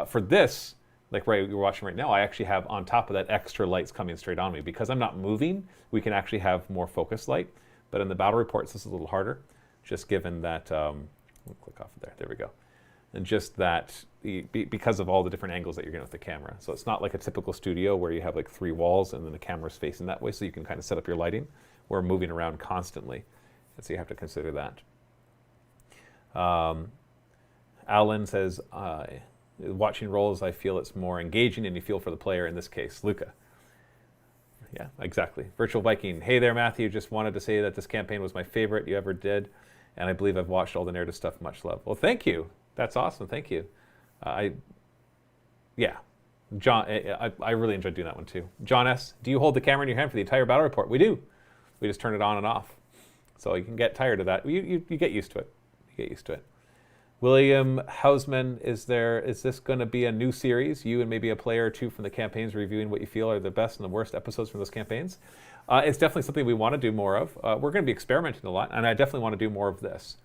For this, like you're watching right now, I actually have on top of that extra lights coming straight on me. Because I'm not moving, we can actually have more focused light. But in the battle reports, this is a little harder, just given that, we'll click off of there we go. And just that, because of all the different angles that you're getting with the camera. So it's not like a typical studio where you have like 3 walls and then the camera's facing that way, so you can kind of set up your lighting. We're moving around constantly, and so you have to consider that. Alan says, watching roles, I feel it's more engaging and you feel for the player in this case. Luca. Yeah, exactly. Virtual Viking. Hey there, Matthew. Just wanted to say that this campaign was my favorite you ever did. And I believe I've watched all the narrative stuff. Much love. Well, thank you. That's awesome. Thank you. Yeah. John, I really enjoyed doing that one too. John S., do you hold the camera in your hand for the entire battle report? We do. We just turn it on and off. So you can get tired of that. You get used to it. You get used to it. William Hausman, is this going to be a new series? You and maybe a player or two from the campaigns reviewing what you feel are the best and the worst episodes from those campaigns? It's definitely something we want to do more of. We're going to be experimenting a lot, and I definitely want to do more of this.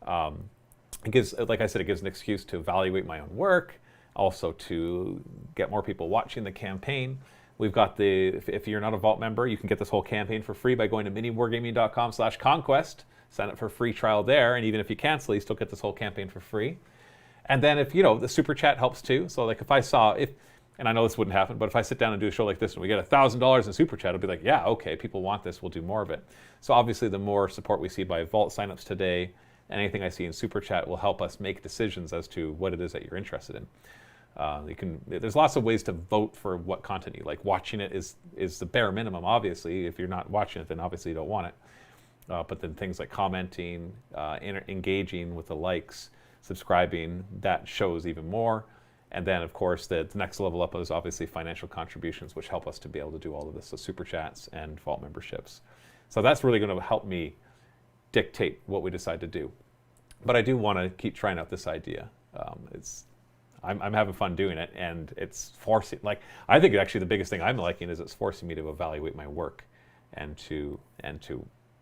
It gives, like I said, it gives an excuse to evaluate my own work, also to get more people watching the campaign. We've got if you're not a Vault member, you can get this whole campaign for free by going to miniwargaming.com/conquest. Sign up for a free trial there, and even if you cancel, you still get this whole campaign for free. And then if, the super chat helps too. So like if I saw, and I know this wouldn't happen, but if I sit down and do a show like this and we get $1,000 in super chat, I'll be like, yeah, okay, people want this, we'll do more of it. So obviously the more support we see by Vault signups today, and anything I see in super chat will help us make decisions as to what it is that you're interested in. There's lots of ways to vote for what content you like. Watching it is the bare minimum, obviously. If you're not watching it, then obviously you don't want it. But then things like commenting, engaging with the likes, subscribing, that shows even more. And then, of course, the next level up is obviously financial contributions, which help us to be able to do all of this. So super chats and Vault memberships. So that's really going to help me dictate what we decide to do. But I do want to keep trying out this idea. I'm having fun doing it, and it's forcing, I think actually the biggest thing I'm liking is it's forcing me to evaluate my work and to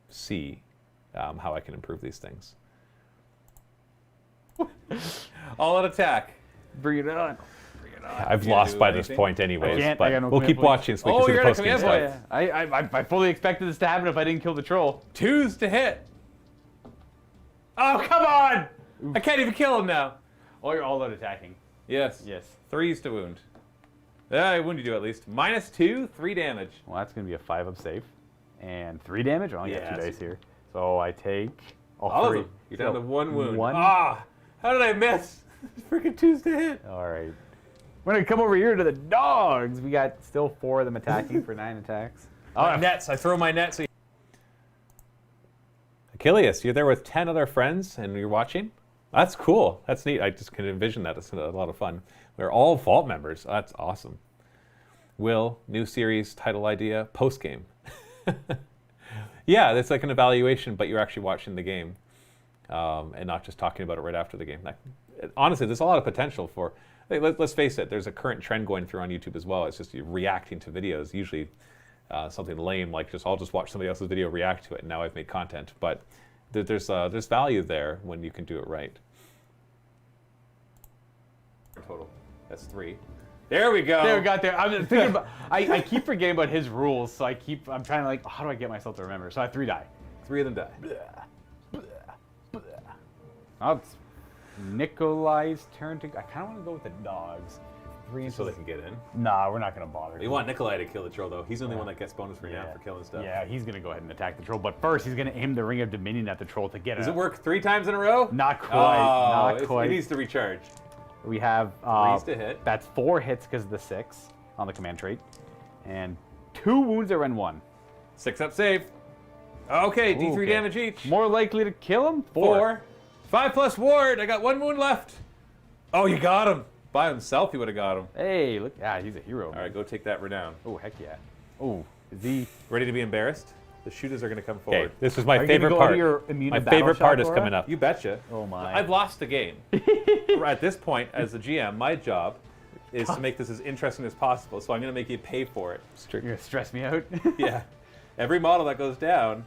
see how I can improve these things. All out attack. Bring it on. I've lost by this point anyways, but no we'll keep watching so we can see the post-game stuff. I fully expected this to happen if I didn't kill the troll. 2s to hit. Oh, come on! I can't even kill him now. Oh, you're all out attacking. Yes. Yes. 3s to wound. I wounded you at least. -2, 3 damage. Well, that's going to be a 5-up save. And 3 damage? I only got 2 dice here. So I take all 3. Of them. You're down to 1 wound. 1? Ah! How did I miss? Freaking 2s to hit. All right. We're going to come over here to the dogs. We got still 4 of them attacking for 9 attacks. Oh, nets. I throw my nets. So Achilles, you're there with 10 other friends and you're watching? That's cool. That's neat. I just can envision that. It's a lot of fun. We're all Vault members. That's awesome. Will, new series, title idea, post-game. Yeah, it's like an evaluation, but you're actually watching the game and not just talking about it right after the game. Honestly, there's a lot of potential for... Let's face it, there's a current trend going through on YouTube as well. It's just you reacting to videos, usually something lame like I'll just watch somebody else's video, react to it, and now I've made content. But there's value there when you can do it right. total. That's 3. There we go. There we got there. I'm thinking about. I keep forgetting about his rules, so I'm trying to how do I get myself to remember? So I have 3 die. 3 of them die. Oh, it's Nikolai's turn to. I kind of want to go with the dogs. 3 So they can get in. Nah, we're not gonna bother. You want Nikolai to kill the troll though. He's the only one that gets bonus renown for killing stuff. Yeah, he's gonna go ahead and attack the troll, but first he's gonna aim the Ring of Dominion at the troll to get it. Does it work 3 times in a row? Not quite. Oh, not quite. It needs to recharge. We have 3s to hit. That's 4 hits because of the 6 on the command trait, and 2 wounds that run 1. 6-up save. Okay, D3 Okay. damage each. More likely to kill him. 4. 5 plus ward. I got 1 wound left. Oh, you got him. By himself, he would have got him. Hey, look. Yeah, he's a hero. All right, go take that renown. Oh, heck yeah. Oh, is he... Ready to be embarrassed? The shooters are going to come forward. Okay, this is my Are you favorite gonna go part. to your immune My to battle favorite part shot, is Laura? coming up. You betcha. Oh, my. I've lost the game. At this point, as the GM, my job is to make this as interesting as possible, so I'm going to make you pay for it. You're going to stress me out? Yeah. Every model that goes down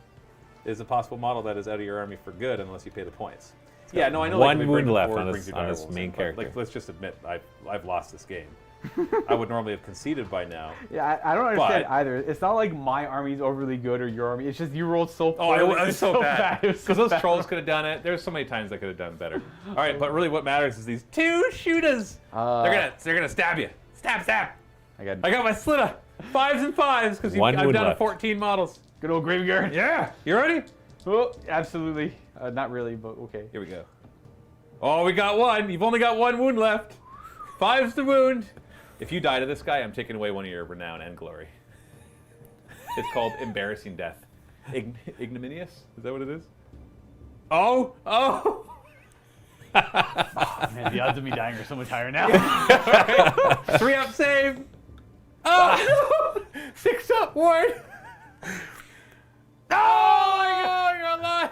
is a possible model that is out of your army for good unless you pay the points. Yeah, no, I know. one like, wound bring left forward on brings his- your on his direwolves main in, but, character. Like, let's just admit, I've lost this game. I would normally have conceded by now. Yeah, I don't understand But- either. It's not like my army's overly good or your army. It's just you rolled so Oh, poorly. it was so bad. It was so Because those bad. trolls could have done it. There's so many times I could have done better. All right, but really what matters is these 2 shooters. They're gonna stab you. Stab. I got I got my slitter. 5s and 5s because One I've wound done left. 14 models. good old graveyard. Yeah. You ready? Oh, absolutely. Not really, but okay. Here we go. Oh, we got one. You've only got one wound left. 5's the wound. If you die to this guy, I'm taking away one of your renown and glory. It's called embarrassing death. Ignominious? Is that what it is? Oh! Oh! Man, the odds of me dying are so much higher now. 3-up save. Oh! 6-up ward. Oh my God! You're alive.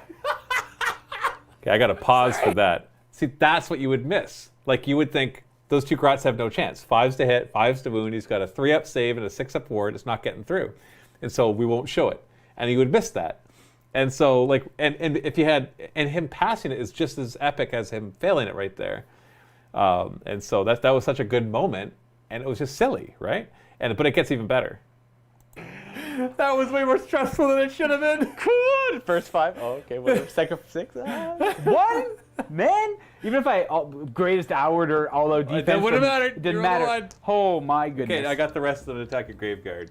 Okay, I got to pause for that. See, that's what you would miss. Like, you would think those two grots have no chance. 5's to hit, 5's to wound. He's got a 3-up save and a 6-up ward. It's not getting through. And so we won't show it. And you would miss that. And so, like, and if you had, and him passing it is just as epic as him failing it right there. And so that was such a good moment. And it was just silly, right? But it gets even better. That was way more stressful than it should have been. First 5. Oh, okay. Whatever. Second 6. 1? Man. Even if I greatest hour or all out defense. That wouldn't matter. It didn't matter. Oh my goodness. Okay, I got the rest of the attack at Graveyard.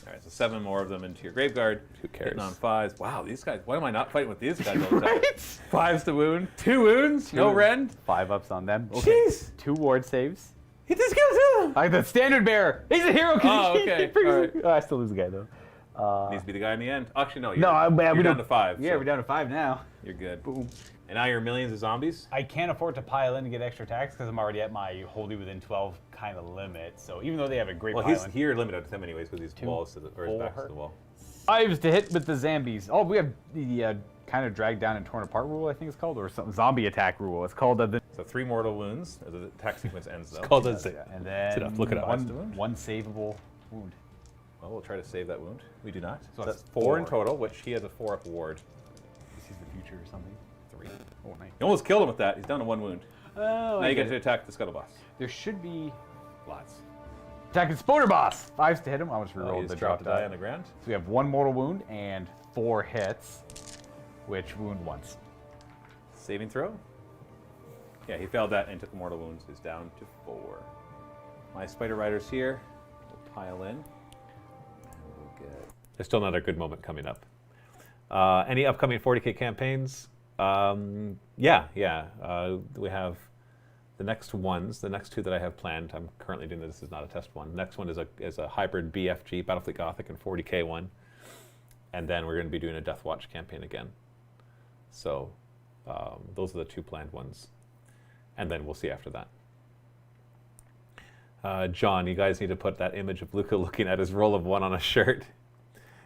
All right, so 7 more of them into your Graveyard. Who cares? Hitting on 5s. Wow, these guys. Why am I not fighting with these guys all the time? 5's to wound. 2 wounds. No rend. 5-ups on them. Okay. Jeez. 2 ward saves. He just kills him. Like the standard bearer. He's a hero. Oh, okay. All right. Oh, I still lose the guy though. Needs to be the guy in the end. Actually, no. You're, No, you're down to 5. Yeah, so we're down to 5 now. You're good. Boom. And now you're millions of zombies. I can't afford to pile in to get extra attacks because I'm already at my wholly within 12 kind of limit. So even though they have a great Well, pile he's in, here limited to him anyways because he's walls to the, or his back to the wall. 5s to hit with the zombies. Oh, we have the kind of dragged down and torn apart rule, I think it's called, or some zombie attack rule. It's called the. So 3 mortal wounds as the attack sequence ends though. It's called a And then enough. Look it up. one savable wound. Well, we'll try to save that wound. We do not. So that's that's 4 in 4. total, which he has a 4-up ward. This is the future or something. 3. Oh, nice. You almost killed him with that. He's down to 1 wound. Oh, Now you get to attack the Scuttle Boss. There should be Lots. attacking Spoder Boss. 5s to hit him. I just Oh, rerolled you the just drop dropped to a die die. on the ground. So we have 1 mortal wound and 4 hits, which wound once. Saving throw. Yeah, he failed that and took a mortal wounds. He's down to 4. My Spider Riders here will pile in. And we'll get... There's still another good moment coming up. Any upcoming 40K campaigns? Yeah. We have the next ones. The next 2 that I have planned. I'm currently doing this. This is not a test one. The next one is a hybrid BFG, Battlefleet Gothic, and 40K one. And then we're going to be doing a Death Watch campaign again. So those are the 2 planned ones. And then we'll see after that. John, you guys need to put that image of Luca looking at his roll of 1 on a shirt.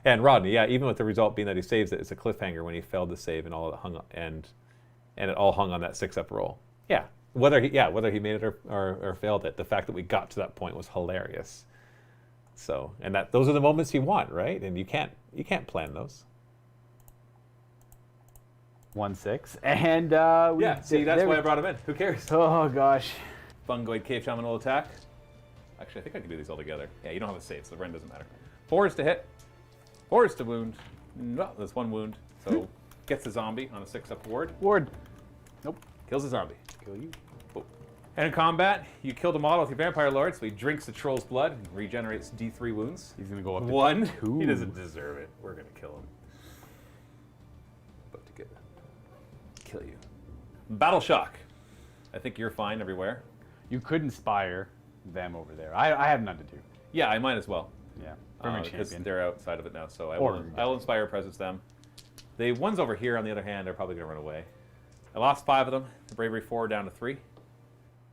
And Rodney, yeah, even with the result being that he saves it, it's a cliffhanger when he failed to save and all it hung and it all hung on that 6-up roll. Yeah, whether he made it or failed it, the fact that we got to that point was hilarious. So, and those are the moments you want, right? And you can't plan those. 1-6, and Yeah, see, that's why I brought him in. Who cares? Oh gosh. Fungoid Cave Shaman will attack. Actually, I think I can do these all together. Yeah, you don't have a save, so the rend doesn't matter. 4 is to hit. 4 is to wound. No, there's 1 wound. So gets the zombie on a 6-up ward. Ward. Nope. Kills the zombie. Kill you. Boom. And in combat, you killed a model with your Vampire Lord, so he drinks the troll's blood and regenerates D3 wounds. He's gonna go up to 1. 2. He doesn't deserve it. We're gonna kill him. But to kill you. Battle Shock. I think you're fine everywhere. You could inspire them over there. I have none to do. Yeah, I might as well. Yeah. From a Because champion. they're outside of it now, so I Or- will inspire presence them. The ones over here, on the other hand, are probably going to run away. I lost 5 of them. The Bravery 4 down to 3.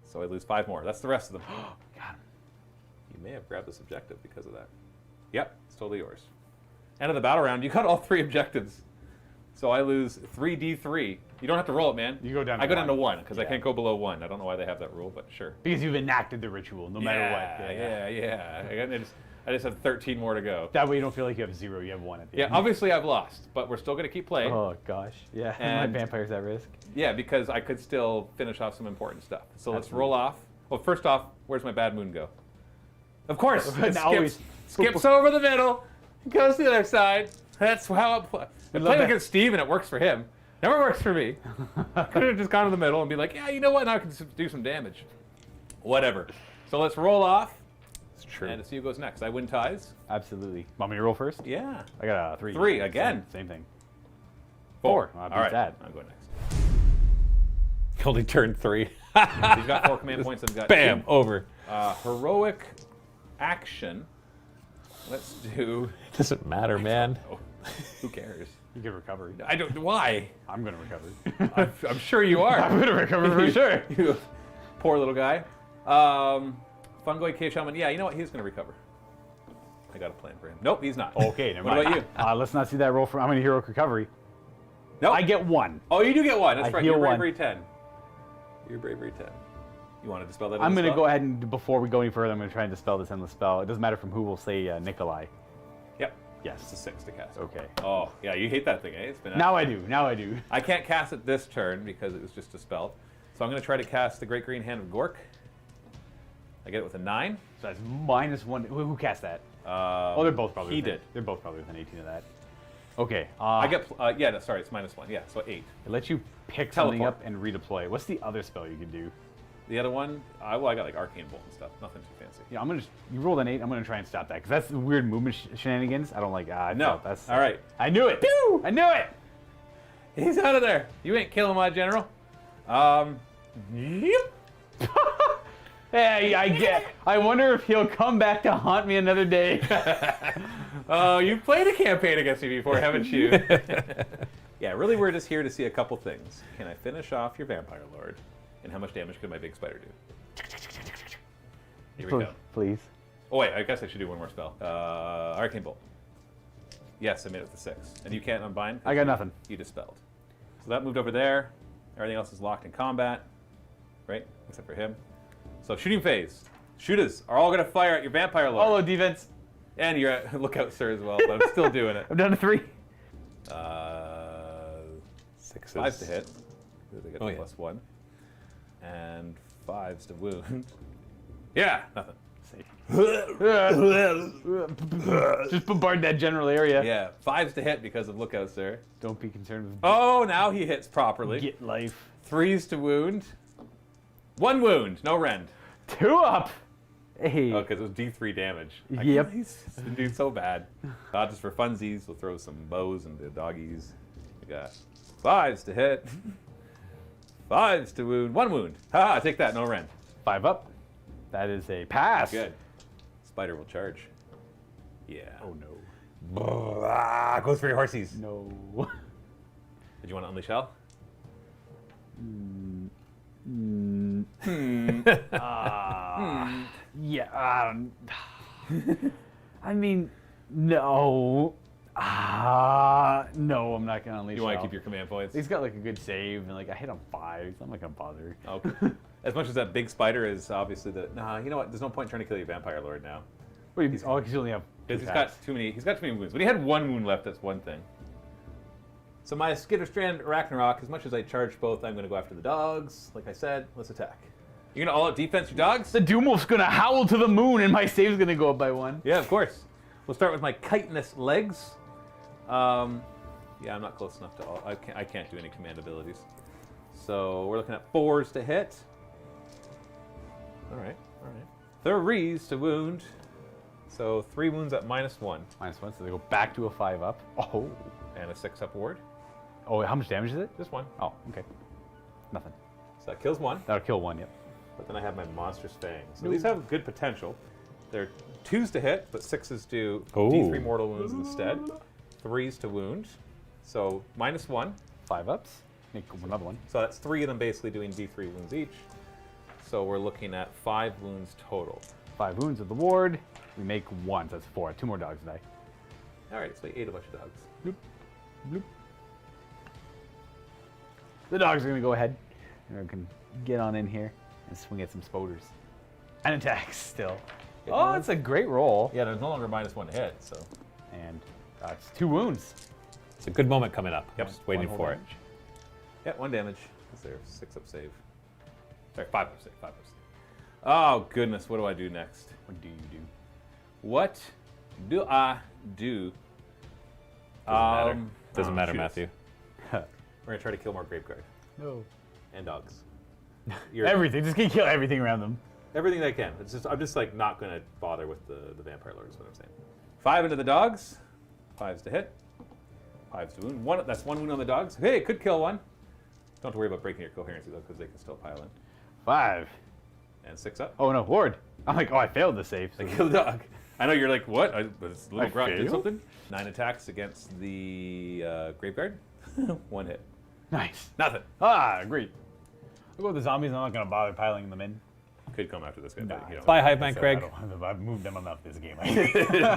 So I lose 5 more. That's the rest of them. Got him. You may have grabbed this objective because of that. Yep, it's totally yours. End of the battle round, you got all 3 objectives. So I lose 3d3. You don't have to roll it, man. You go down to I go down to 1. 1 because I can't go below 1. I don't know why they have that rule, but sure. Because you've enacted the ritual, no matter what. Yeah. I just have 13 more to go. That way you don't feel like you have 0, you have 1 at the Yeah, end. obviously I've lost, but we're still going to keep playing. Oh gosh. Yeah. And- My vampire's at risk. Yeah, because I could still finish off some important stuff. So let's Absolutely. roll off. Well, first off, where's my bad moon go? Of course, it Now always- skips over the middle, goes to the other side. That's how it plays. I love played that. against Steve and it works for him. Never works for me. Could have just gone to the middle and be like, yeah, you know what? Now I can do some damage. Whatever. So let's roll off. It's true. And to see who goes next. I win ties. Absolutely. Want me to roll first? Yeah. I got a 3. 3 again. Same thing. 4. I'll beat All right. that. I'm going next. Only turn 3. So you've got 4 command points. I've got Bam, 2. over. Heroic action. Let's do. Doesn't matter, man. Oh, who cares? You get recovery. I don't. Why? I'm gonna recover. I'm sure you are. I'm gonna recover for sure. You poor little guy. Fungoid Cave Shaman. Yeah, you know what? He's gonna recover. I got a plan for him. Nope, he's not. Okay, never What mind. about you? Let's not see that roll for. I'm gonna heroic recovery. Nope. I get 1. Oh, you do get 1. That's I right. heal You're 1. bravery 10. You're bravery 10. You want to dispel that? I'm endless gonna spell? go ahead and before we go any further, I'm gonna try and dispel this endless spell. It doesn't matter from who will say Nikolai. Yep. It's a Yes. 6 to cast. Okay. Oh, yeah. You hate that thing, eh? It's been. Now I do. Now I do. I can't cast it this turn because it was just dispelled. So I'm going to try to cast the Great Green Hand of Gork. I get it with a 9. So that's -1. Who cast that? Oh, they're both probably. He within, did. They're both probably within 18 of that. Okay. I get. Yeah, no, sorry, it's -1. Yeah, so 8. It lets you pick something Teleport. up and redeploy. What's the other spell you can do? The other one, well, I got like Arcane Bolt and stuff. Nothing too fancy. Yeah, I'm gonna. You rolled an 8. I'm gonna try and stop that because that's the weird movement shenanigans. I don't like. No. That's All right. I knew it. I knew it. He's out of there. You ain't killing my general. Yep. Hey, I get. I wonder if he'll come back to haunt me another day. Oh, you've played a campaign against me before, haven't you? Yeah, really, we're just here to see a couple things. Can I finish off your Vampire Lord? And how much damage could my big spider do? Here we go. Please. Oh, wait, I guess I should do one more spell. Arcane Bolt. Yes, I made it with the 6. And you can't unbind? I got nothing. You dispelled. So that moved over there. Everything else is locked in combat. Right? Except for him. So shooting phase. Shooters are all going to fire at your Vampire Lord. Oh, defense. And you're at lookout, sir, as well, but I'm still doing it. I'm down to 3. 6s. 5s to hit. They get Oh, yeah. +1. And 5s to wound. Yeah, nothing. Just bombard that general area. Yeah, 5s to hit because of lookout, sir. Don't be concerned with Oh, now he hits properly. get life. 3s to wound. 1 wound, no rend. 2 up. Hey. Oh, because it was D3 damage. Yep. He's been doing so bad. Just for funsies, we'll throw some bows into doggies. We got 5s to hit. 5s to wound. 1 wound. Ha! Take that, no rend. 5 up. That is a pass. Good. Spider will charge. Yeah. Oh no. Goes for your horsies. No. Did you want to unleash hell? Yeah. I mean, no. No, I'm not gonna unleash. You want to hell. keep your command points? He's got like a good save, and like I hit on 5s. I'm not gonna bother. Okay. As much as that big spider is obviously nah, you know what? There's no point trying to kill your Vampire Lord now. Wait, because you only have. Because two he's got attacks. too many. He's got too many wounds. But he had 1 wound left. That's one thing. So my Skitterstrand Ragnarok, as much as I charge both, I'm going to go after the dogs. Like I said, let's attack. You're going to all-out defense your dogs? The Doomwolf's gonna howl to the moon, and my save's gonna go up by 1. Yeah, of course. We'll start with my chitinous legs. Yeah, I'm not close enough to all. I can't do any command abilities. So we're looking at 4s to hit. All right. 3s to wound. So 3 wounds at -1. -1, so they go back to a 5 up. Oh. And a 6 up ward. Oh, how much damage is it? Just 1. Oh, okay. Nothing. So that kills 1. That'll kill 1, yep. But then I have my monstrous fangs. So these have good potential. They're 2s to hit, but 6s do D3 mortal wounds instead. 3s to wound. So -1. 5 ups. Make another one. So that's 3 of them basically doing D3 wounds each. So we're looking at 5 wounds total. 5 wounds of the ward. We make 1, so that's 4. 2 more dogs die. All right, so we ate a bunch of dogs. Bloop. Bloop. The dogs are gonna go ahead. And we can get on in here and swing at some spoders. And attacks still. Oh, it's a great roll. Yeah, there's no longer -1 to hit, so. And it's 2 wounds. It's a good moment coming up. Yep. Just waiting One for whole it. damage. Yeah, 1 damage. Is there 6 up save? Sorry, 5 up save. 5 up save. Oh, goodness, what do I do next? What do you do? What do I do? Doesn't matter, shoot us. Matthew. We're going to try to kill more Graveguard No. and dogs. Everything. Just kill everything around them. Everything that I can. It's just I'm just like not going to bother with the Vampire Lord is what I'm saying. 5 into the dogs. 5s to hit. 5s to wound. That's 1 wound on the dogs. Hey, it could kill 1. Don't have to worry about breaking your coherency, though, because they can still pile in. 5. And 6 up. Oh, no, ward. I'm like, oh, I failed the save. So. I killed the dog. I know you're like, what? This little I grot did failed? something? 9 attacks against the Graveguard. 1 hit. Nice. Nothing. Ah, great. I'll go with the zombies. I'm not going to bother piling them in. Could come after this guy. Nah, but you know. Bye, Hive Man Craig. I've moved them enough this game.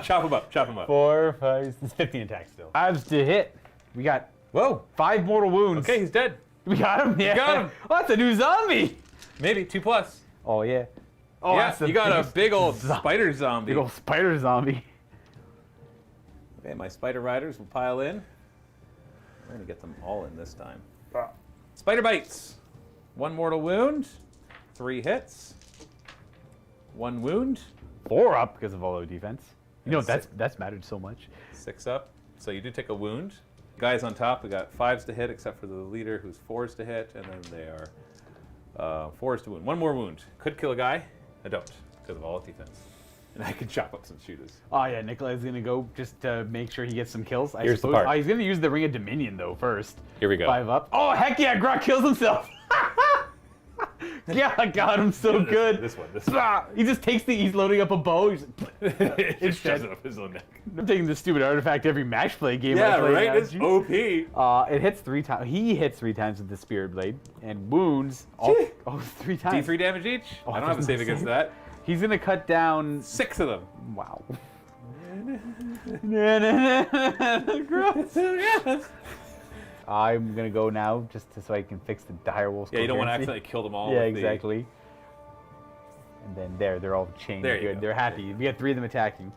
Chop him up. Chop him up. 4, 5, it's 15 attacks still. 5s to hit. We got Whoa. 5 mortal wounds. Okay, he's dead. We got him. Yeah. got him. Oh, that's a new zombie. Maybe 2+. Oh, yeah. Oh, Yeah, that's the you got a biggest big old zo- spider zombie. Big old spider zombie. Okay, my spider riders will pile in. We're gonna get them all in this time. Spider bites. 1 mortal wound. 3 hits. 1 wound. 4 up because of all the defense. You know, And that's mattered so much. 6 up. So you do take a wound. Guys on top, we got 5s to hit, except for the leader, who's 4s to hit, and then they are 4s to wound. 1 more wound. Could kill a guy. I don't, because of all the defense. And I can chop up some shooters. Oh, yeah, Nikolai's going to go just to make sure he gets some kills. I Here's the suppose. part. Oh, he's going to use the Ring of Dominion, though, first. Here we go. 5 up. Oh, heck yeah, Grok kills himself. Yeah, I got him so good. This one. Ah, he just takes the, he's loading up a bow. He's It It's shoves dead. it up his own neck. I'm taking this stupid artifact every match play game. Yeah, I play right? now. It's OP. It hits 3 times. He hits 3 times with the Spirit Blade and wounds. Oh, 3 times. D3 damage each? Oh, I don't have a there's save no against save. that. He's gonna cut down. 6 of them. Wow. I'm gonna go now just so I can fix the direwolves. Yeah, you don't want to coherency. accidentally kill them all. Yeah, with the- exactly. And then they're all chained There you good. go. They're happy. We got 3 of them attacking.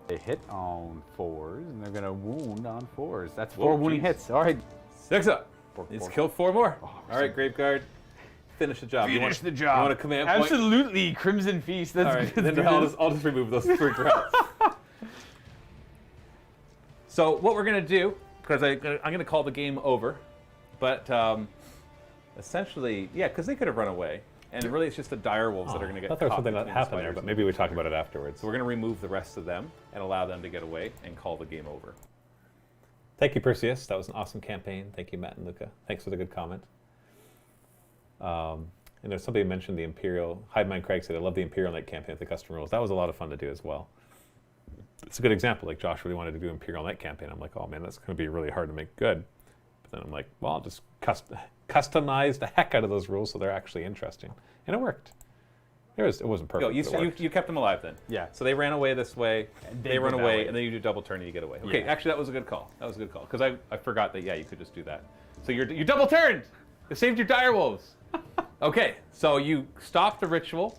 They hit on 4s, and they're gonna wound on 4s. That's 4 Whoa, wounding jeez. hits. All right. 6 up. Four. Let's kill 4 more. Oh, All right, Graveguard. Finish the job. Finish the job. You want a command point? Absolutely, Crimson Feast. That's All right, good. then I'll just remove those 3 grabs. So what we're gonna do, because I'm gonna call the game over, but essentially, yeah, because they could have run away, and really it's just the direwolves that are gonna I get thought there was caught something between that the happened there, spiders. but maybe we talk about it afterwards. So we're gonna remove the rest of them and allow them to get away and call the game over. Thank you, Perseus. That was an awesome campaign. Thank you, Matt and Luca. Thanks for the good comment. And there's somebody who mentioned the Imperial. Hiveman Craig said, I love the Imperial Knight campaign with the custom rules. That was a lot of fun to do as well. It's a good example. Like Josh really wanted to do Imperial Knight campaign. I'm like, oh man, that's going to be really hard to make good. But then I'm like, well, I'll just customize the heck out of those rules so they're actually interesting. And it worked. It wasn't perfect. but it worked. You kept them alive then. Yeah. So they ran away this way, And they run go that away, way. and then you do double turn and you get away. Okay, Yeah. actually that was a good call. That was a good call. Because I forgot that, yeah, you could just do that. So you double turned! You saved your direwolves! Okay, so you stopped the ritual,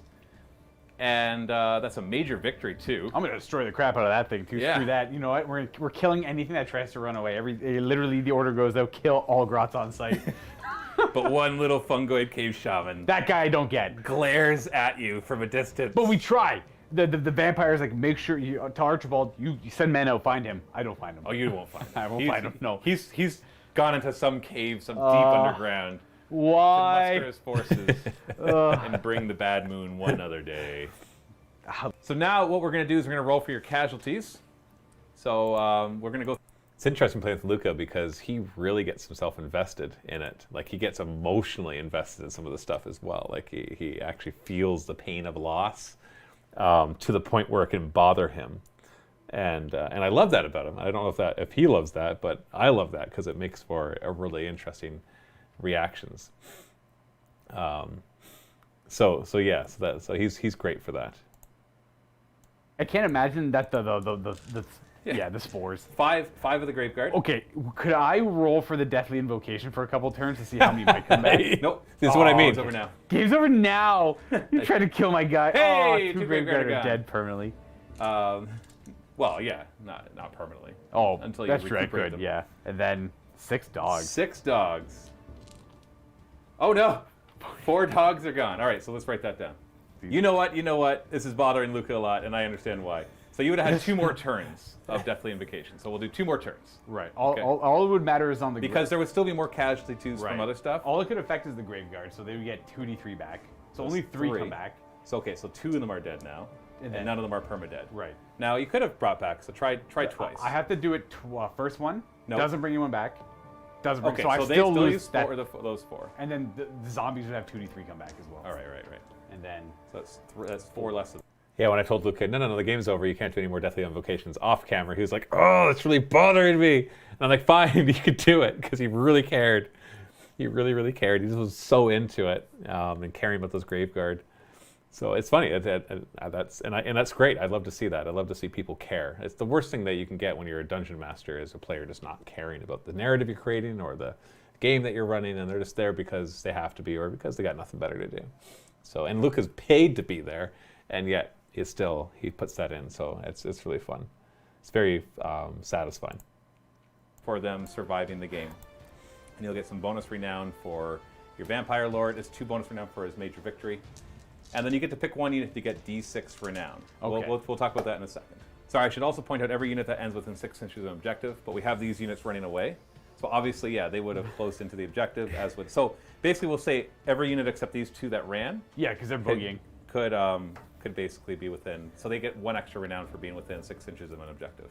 and that's a major victory too. I'm gonna destroy the crap out of that thing too. Yeah. Screw that. You know what? We're killing anything that tries to run away. Literally the order goes out, kill all grots on site. But one little fungoid cave shaman That guy I don't get. glares at you from a distance. But we try. The vampires like make sure you to Archibald. You send men out, find him. I don't find him. Oh, you won't find him. I won't find him. No. He's gone into some cave, some deep underground. To Why? muster his forces and bring the bad moon one other day. So now what we're going to do is we're going to roll for your casualties. So we're going to go. It's interesting playing with Luca because he really gets himself invested in it. Like he gets emotionally invested in some of the stuff as well. Like he actually feels the pain of loss to the point where it can bother him. And I love that about him. I don't know if he loves that, but I love that because it makes for a really interesting reactions. So he's great for that. I can't imagine that the spores. Five of the Graveguard. Okay, could I roll for the Deathly Invocation for a couple turns to see how many might come back? Nope. This is what I mean. It's over now. Game's over now. You're trying to kill my guy. Hey, oh, 2 two Graveguard Graveguard are gone. dead permanently. Well, yeah, not permanently. Oh, Until you that's right. recuperate Good, them. yeah. And then 6 dogs. 6 dogs. Oh no, 4 dogs are gone. All right, so let's write that down. You know what? This is bothering Luca a lot, and I understand why. So you would have had 2 more turns of Deathly Invocation. So we'll do 2 more turns. Right. Okay. All it would matter is on the Because there would still be more casualties right. from other stuff. All it could affect is the Graveguard, so they would get 2d3 back. So only 3 come back. So okay, so 2 of them are dead now, and then- none of them are permadead. Right. Now you could have brought back. So try twice. I have to do it first one. Nope. Doesn't bring anyone back. Doesn't bring, Okay, so I so they still still lose use that. those 4. And then the zombies would have 2d3 come back as well. All right. And then So that's 4 less. Yeah, when I told Luca, no, the game's over, you can't do any more Deathly Invocations off camera, he was like, oh, it's really bothering me. And I'm like, fine, you could do it, because he really cared. He really, really cared. He was so into it, and caring about those Graveguard. So it's funny, that's great. I'd love to see that. I'd love to see people care. It's the worst thing that you can get when you're a dungeon master, is a player just not caring about the narrative you're creating or the game that you're running, and they're just there because they have to be or because they got nothing better to do. So, and Luca's paid to be there, and yet he puts that in. So it's really fun. It's very satisfying. For them surviving the game. And you'll get some bonus renown for your Vampire Lord. It's 2 bonus renown for his major victory. And then you get to pick one unit to get D6 renown. Okay. We'll talk about that in a second. Sorry, I should also point out every unit that ends within 6 inches of an objective, but we have these units running away. So obviously, yeah, they would have closed into the objective, as would. So basically, we'll say every unit except these 2 that ran. yeah, because they're boogieing. Could basically be within. So they get 1 extra renown for being within 6 inches of an objective.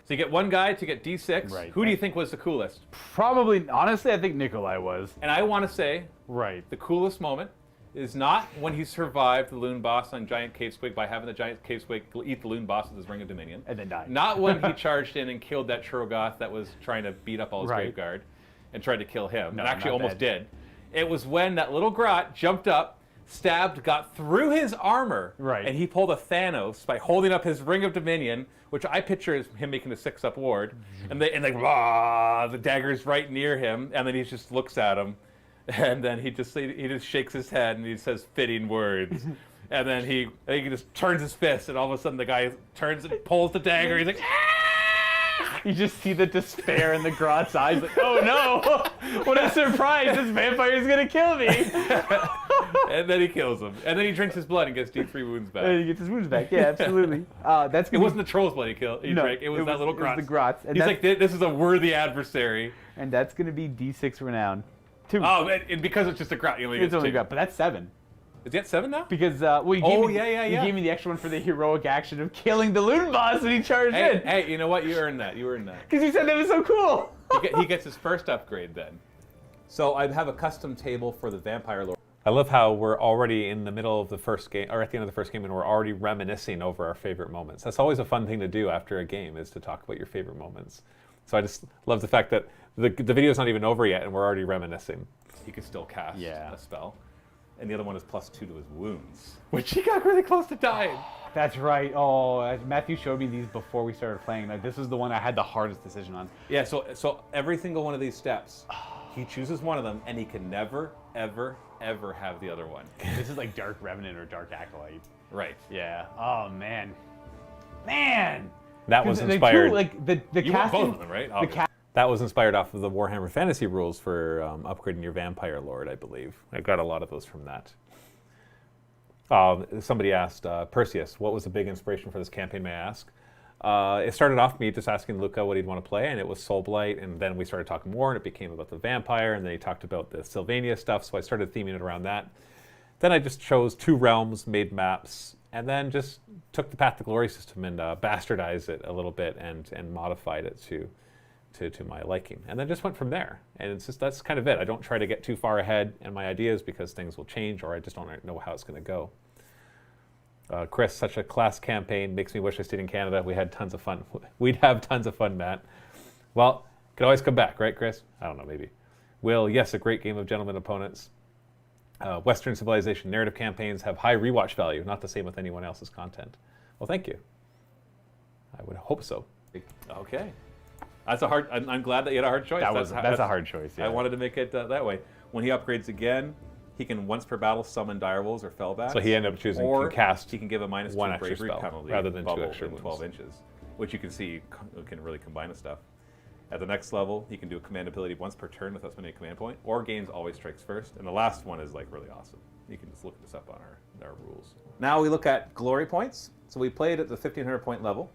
So you get 1 guy to get D6. Right. Who do you think was the coolest? Probably, honestly, I think Nikolai was. And I want to say Right. the coolest moment is not when he survived the Loon Boss on Giant Cave Squig by having the Giant Cave Squig eat the Loon Boss with his Ring of Dominion. And then died. Not when he charged in and killed that Shurgoth that was trying to beat up all his Right. Graveguard and tried to kill him. No, and actually not almost that. did. It was when that little grot jumped up, stabbed, got through his armor, Right. and he pulled a Thanos by holding up his Ring of Dominion, which I picture as him making a 6-up ward, and the dagger's right near him, and then he just looks at him, and then he just shakes his head and he says fitting words, and then he just turns his fist, and all of a sudden the guy turns and pulls the dagger. He's like, ah! You just see the despair in the Grot's eyes, like, oh no! What a surprise! This vampire's gonna kill me! And then he kills him, and then he drinks his blood and gets D3 wounds back. And he gets his wounds back. Yeah, absolutely. That's It gonna wasn't the troll's blood he drank. It was that little Grotz. the Grot's. And He's that's, like, this is a worthy adversary. and that's gonna be D6 renown. 2. Oh, and because it's just a Grot, you only it's get only 2. Grot, but that's 7. Is he at 7 now? Because you gave Oh, me, yeah. you gave me the extra one for the heroic action of killing the Loon Boss when he charged in. Hey, you know what? You earned that. Because you said that was so cool. He gets his first upgrade then. So I have a custom table for the Vampire Lord. I love how we're already in the middle of the first game, or at the end of the first game, and we're already reminiscing over our favorite moments. That's always a fun thing to do after a game, is to talk about your favorite moments. So I just love the fact that the video's not even over yet, and we're already reminiscing. He can still cast Yeah. a spell. And the other one is +2 to his wounds, which he got really close to dying. That's right. Oh, Matthew showed me these before we started playing. Like, this is the one I had the hardest decision on. Yeah, so every single one of these steps, he chooses one of them, and he can never, ever, ever have the other one. This is like Dark Revenant or Dark Acolyte. Right. Yeah. Oh man. Man. That was 'Cause the inspired. two, like the You want casting. both of them, right? The Obviously. That was inspired off of the Warhammer Fantasy rules for upgrading your Vampire Lord, I believe. I got a lot of those from that. Somebody asked, Perseus, what was the big inspiration for this campaign, may I ask? It started off me just asking Luca what he'd want to play, and it was Soulblight, and then we started talking more, and it became about the vampire, and then he talked about the Sylvania stuff, so I started theming it around that. Then I just chose 2 realms, made maps, and then just took the Path to Glory system and bastardized it a little bit and modified it to my liking, and then just went from there. And it's just, that's kind of it. I don't try to get too far ahead in my ideas because things will change, or I just don't know how it's going to go. Chris, such a class campaign, makes me wish I stayed in Canada. We had tons of fun. We'd have tons of fun, Matt. Well, could always come back, right, Chris? I don't know, maybe. Will, yes, a great game of gentlemen opponents. Western Civilization narrative campaigns have high rewatch value, not the same with anyone else's content. Well, thank you. I would hope so. Okay. That's a hard. I'm glad that you had a hard choice. That's a hard choice. Yeah. I wanted to make it that way. When he upgrades again, he can once per battle summon direwolves or fellbacks. So he ended up choosing or can cast he can give a -2 one extra bravery spell, penalty rather than 2 bubble extra in wounds. 12 inches, which you can see can really combine with stuff. At the next level, he can do a command ability once per turn without spending a command point, or gains always strikes first. And the last one is like really awesome. You can just look this up on our rules. Now we look at glory points. So we played at the 1500 point level.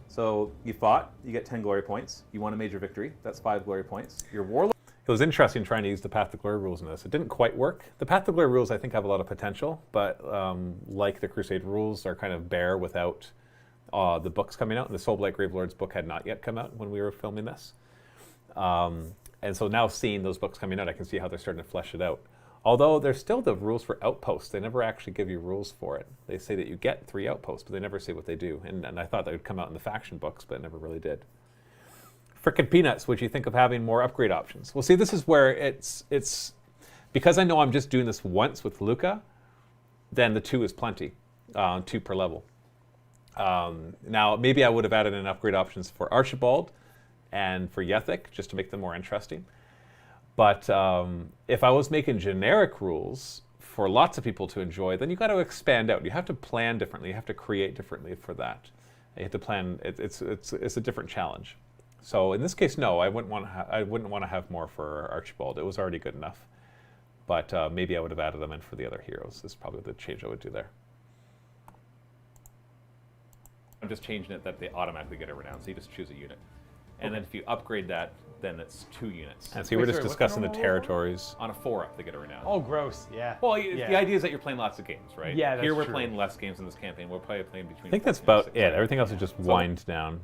So you fought, you get 10 glory points. You won a major victory, that's 5 glory points. Your warlord. It was interesting trying to use the Path to Glory rules in this. It didn't quite work. The Path to Glory rules, I think, have a lot of potential, but like the Crusade rules, are kind of bare without the books coming out. And the Soulblight Gravelord's book had not yet come out when we were filming this. And so now seeing those books coming out, I can see how they're starting to flesh it out. Although there's still the rules for outposts. They never actually give you rules for it. They say that you get 3 outposts, but they never say what they do. And I thought that would come out in the faction books, but it never really did. Frickin' peanuts, would you think of having more upgrade options? Well, see, this is where it's because I know I'm just doing this once with Luca, then the 2 is plenty, 2 per level. Now, maybe I would have added in upgrade options for Archibald and for Yethic, just to make them more interesting. But if I was making generic rules for lots of people to enjoy, then you got to expand out. You have to plan differently. You have to create differently for that. You have to plan. It's a different challenge. So in this case, no, I wouldn't want to have more for Archibald. It was already good enough. But maybe I would have added them in for the other heroes. This is probably the change I would do there. I'm just changing it that they automatically get a renown, so you just choose a unit. And then if you upgrade that, then it's 2 units. And see, we're just discussing the territories. On a 4-up, they get a renown. Oh, gross. Yeah. Well, the idea is that you're playing lots of games, right? Yeah, that's Here we're true. playing less games in this campaign. We're probably playing between. I think that's 14 and about 16. it. Everything else is just wind down.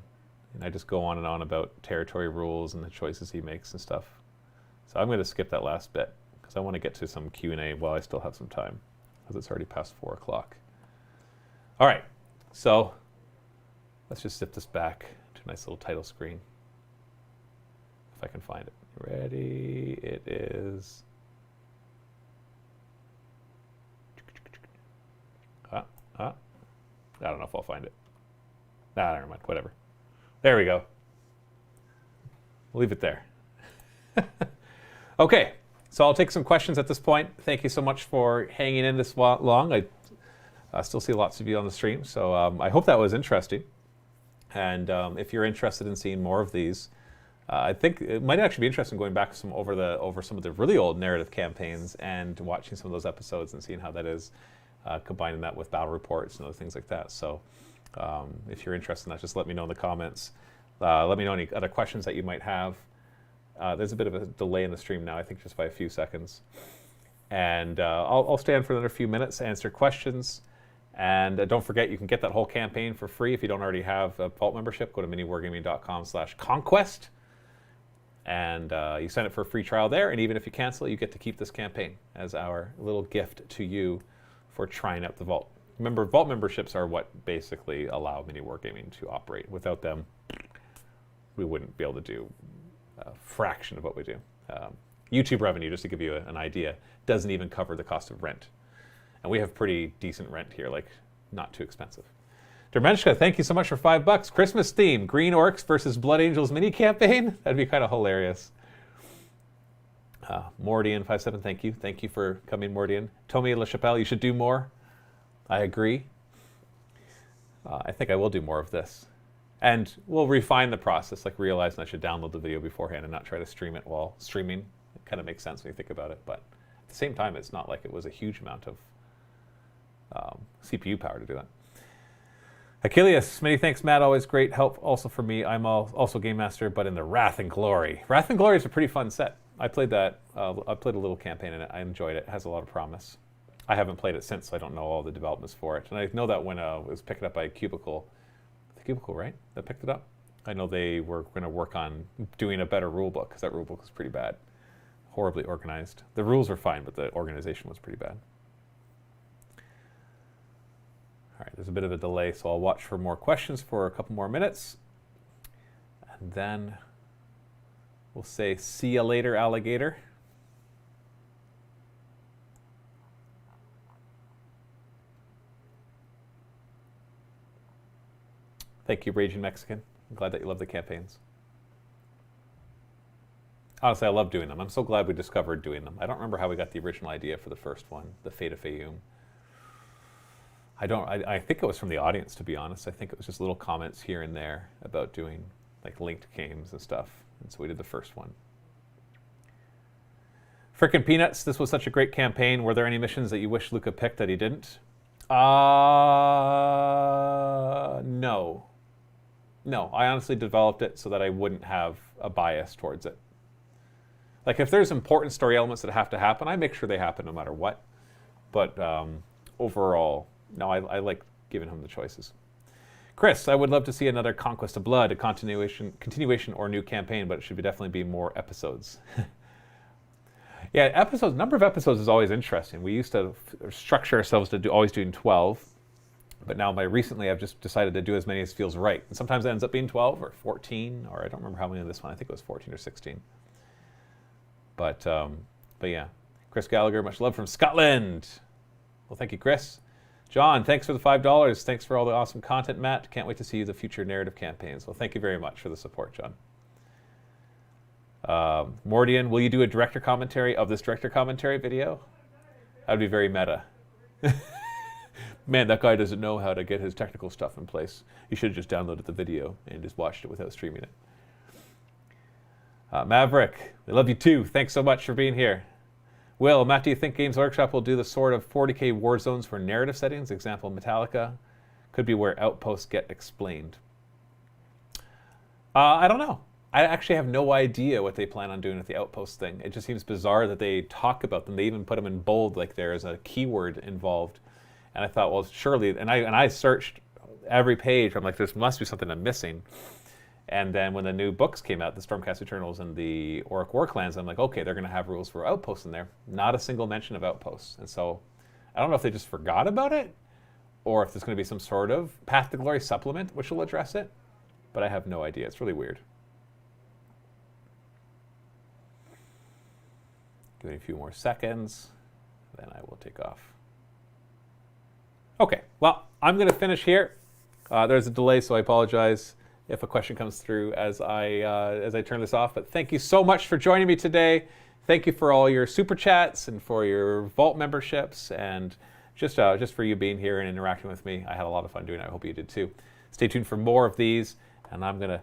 And I just go on and on about territory rules and the choices he makes and stuff. So I'm going to skip that last bit because I want to get to some Q&A while I still have some time because it's already past 4 o'clock. All right. So let's just zip this back to a nice little title screen. If I can find it. Ready? It is. I don't know if I'll find it. Nah, never mind. Whatever. There we go. We'll leave it there. Okay. So I'll take some questions at this point. Thank you so much for hanging in this long. I still see lots of you on the stream, so I hope that was interesting. And if you're interested in seeing more of these, I think it might actually be interesting going back over some of the really old narrative campaigns and watching some of those episodes and seeing how that is, combining that with battle reports and other things like that. So if you're interested in that, just let me know in the comments. Let me know any other questions that you might have. There's a bit of a delay in the stream now, I think just by a few seconds. And I'll stay on for another few minutes to answer questions. And don't forget, you can get that whole campaign for free if you don't already have a Vault membership. Go to miniwargaming.com/conquest. And you sign up for a free trial there. And even if you cancel it, you get to keep this campaign as our little gift to you for trying out the Vault. Remember, Vault memberships are what basically allow MiniWarGaming to operate. Without them, we wouldn't be able to do a fraction of what we do. YouTube revenue, just to give you an idea, doesn't even cover the cost of rent. And we have pretty decent rent here, like not too expensive. Dermenshka, thank you so much for $5. Christmas theme, Green Orcs versus Blood Angels mini campaign. That'd be kind of hilarious. Mordian57, thank you. Thank you for coming, Mordian. Tommy LaChapelle, you should do more. I agree. I think I will do more of this. And we'll refine the process, like realizing I should download the video beforehand and not try to stream it while streaming. It kind of makes sense when you think about it. But at the same time, it's not like it was a huge amount of CPU power to do that. Achilles, many thanks, Matt. Always great help also for me. I'm also Game Master, but in the Wrath and Glory. Wrath and Glory is a pretty fun set. I played that. I played a little campaign in it. I enjoyed it. It has a lot of promise. I haven't played it since, so I don't know all the developments for it. And I know that when it was picked up by Cubicle, right? That picked it up. I know they were going to work on doing a better rule book because that rule book was pretty bad, horribly organized. The rules were fine, but the organization was pretty bad. All right, there's a bit of a delay, so I'll watch for more questions for a couple more minutes. And then we'll say, see you later, alligator. Thank you, Raging Mexican. I'm glad that you love the campaigns. Honestly, I love doing them. I'm so glad we discovered doing them. I don't remember how we got the original idea for the first one, the Fate of Fayoum. I think it was from the audience, to be honest. I think it was just little comments here and there about doing like linked games and stuff. And so we did the first one. Frickin' Peanuts, this was such a great campaign. Were there any missions that you wish Luca picked that he didn't? No. No, I honestly developed it so that I wouldn't have a bias towards it. Like if there's important story elements that have to happen, I make sure they happen no matter what. But overall, no, I like giving him the choices. Chris, I would love to see another Conquest of Blood, a continuation or new campaign, but it should definitely be more episodes. Yeah, episodes. Number of episodes is always interesting. We used to structure ourselves to always doing 12, but now recently I've just decided to do as many as feels right. And sometimes it ends up being 12 or 14, or I don't remember how many on this one. I think it was 14 or 16. But yeah, Chris Gallagher, much love from Scotland. Well, thank you, Chris. John, thanks for the $5. Thanks for all the awesome content, Matt. Can't wait to see the future narrative campaigns. Well, thank you very much for the support, John. Mordian, will you do a director commentary of this director commentary video? That would be very meta. Man, that guy doesn't know how to get his technical stuff in place. He should have just downloaded the video and just watched it without streaming it. Maverick, we love you too. Thanks so much for being here. Will, Matt, do you think Games Workshop will do the sort of 40k war zones for narrative settings? Example, Metallica. Could be where outposts get explained. I don't know. I actually have no idea what they plan on doing with the outpost thing. It just seems bizarre that they talk about them. They even put them in bold, like there's a keyword involved. And I thought, well, surely, and I searched every page. I'm like, there must be something I'm missing. And then when the new books came out, the Stormcast Eternals and the Orc War Clans, I'm like, okay, they're going to have rules for outposts in there. Not a single mention of outposts. And so I don't know if they just forgot about it or if there's going to be some sort of Path to Glory supplement which will address it. But I have no idea. It's really weird. Give it a few more seconds, then I will take off. Okay, well, I'm going to finish here. There's a delay, so I apologize if a question comes through as I turn this off. But thank you so much for joining me today. Thank you for all your super chats and for your Vault memberships and just for you being here and interacting with me. I had a lot of fun doing it. I hope you did too. Stay tuned for more of these, and I'm going to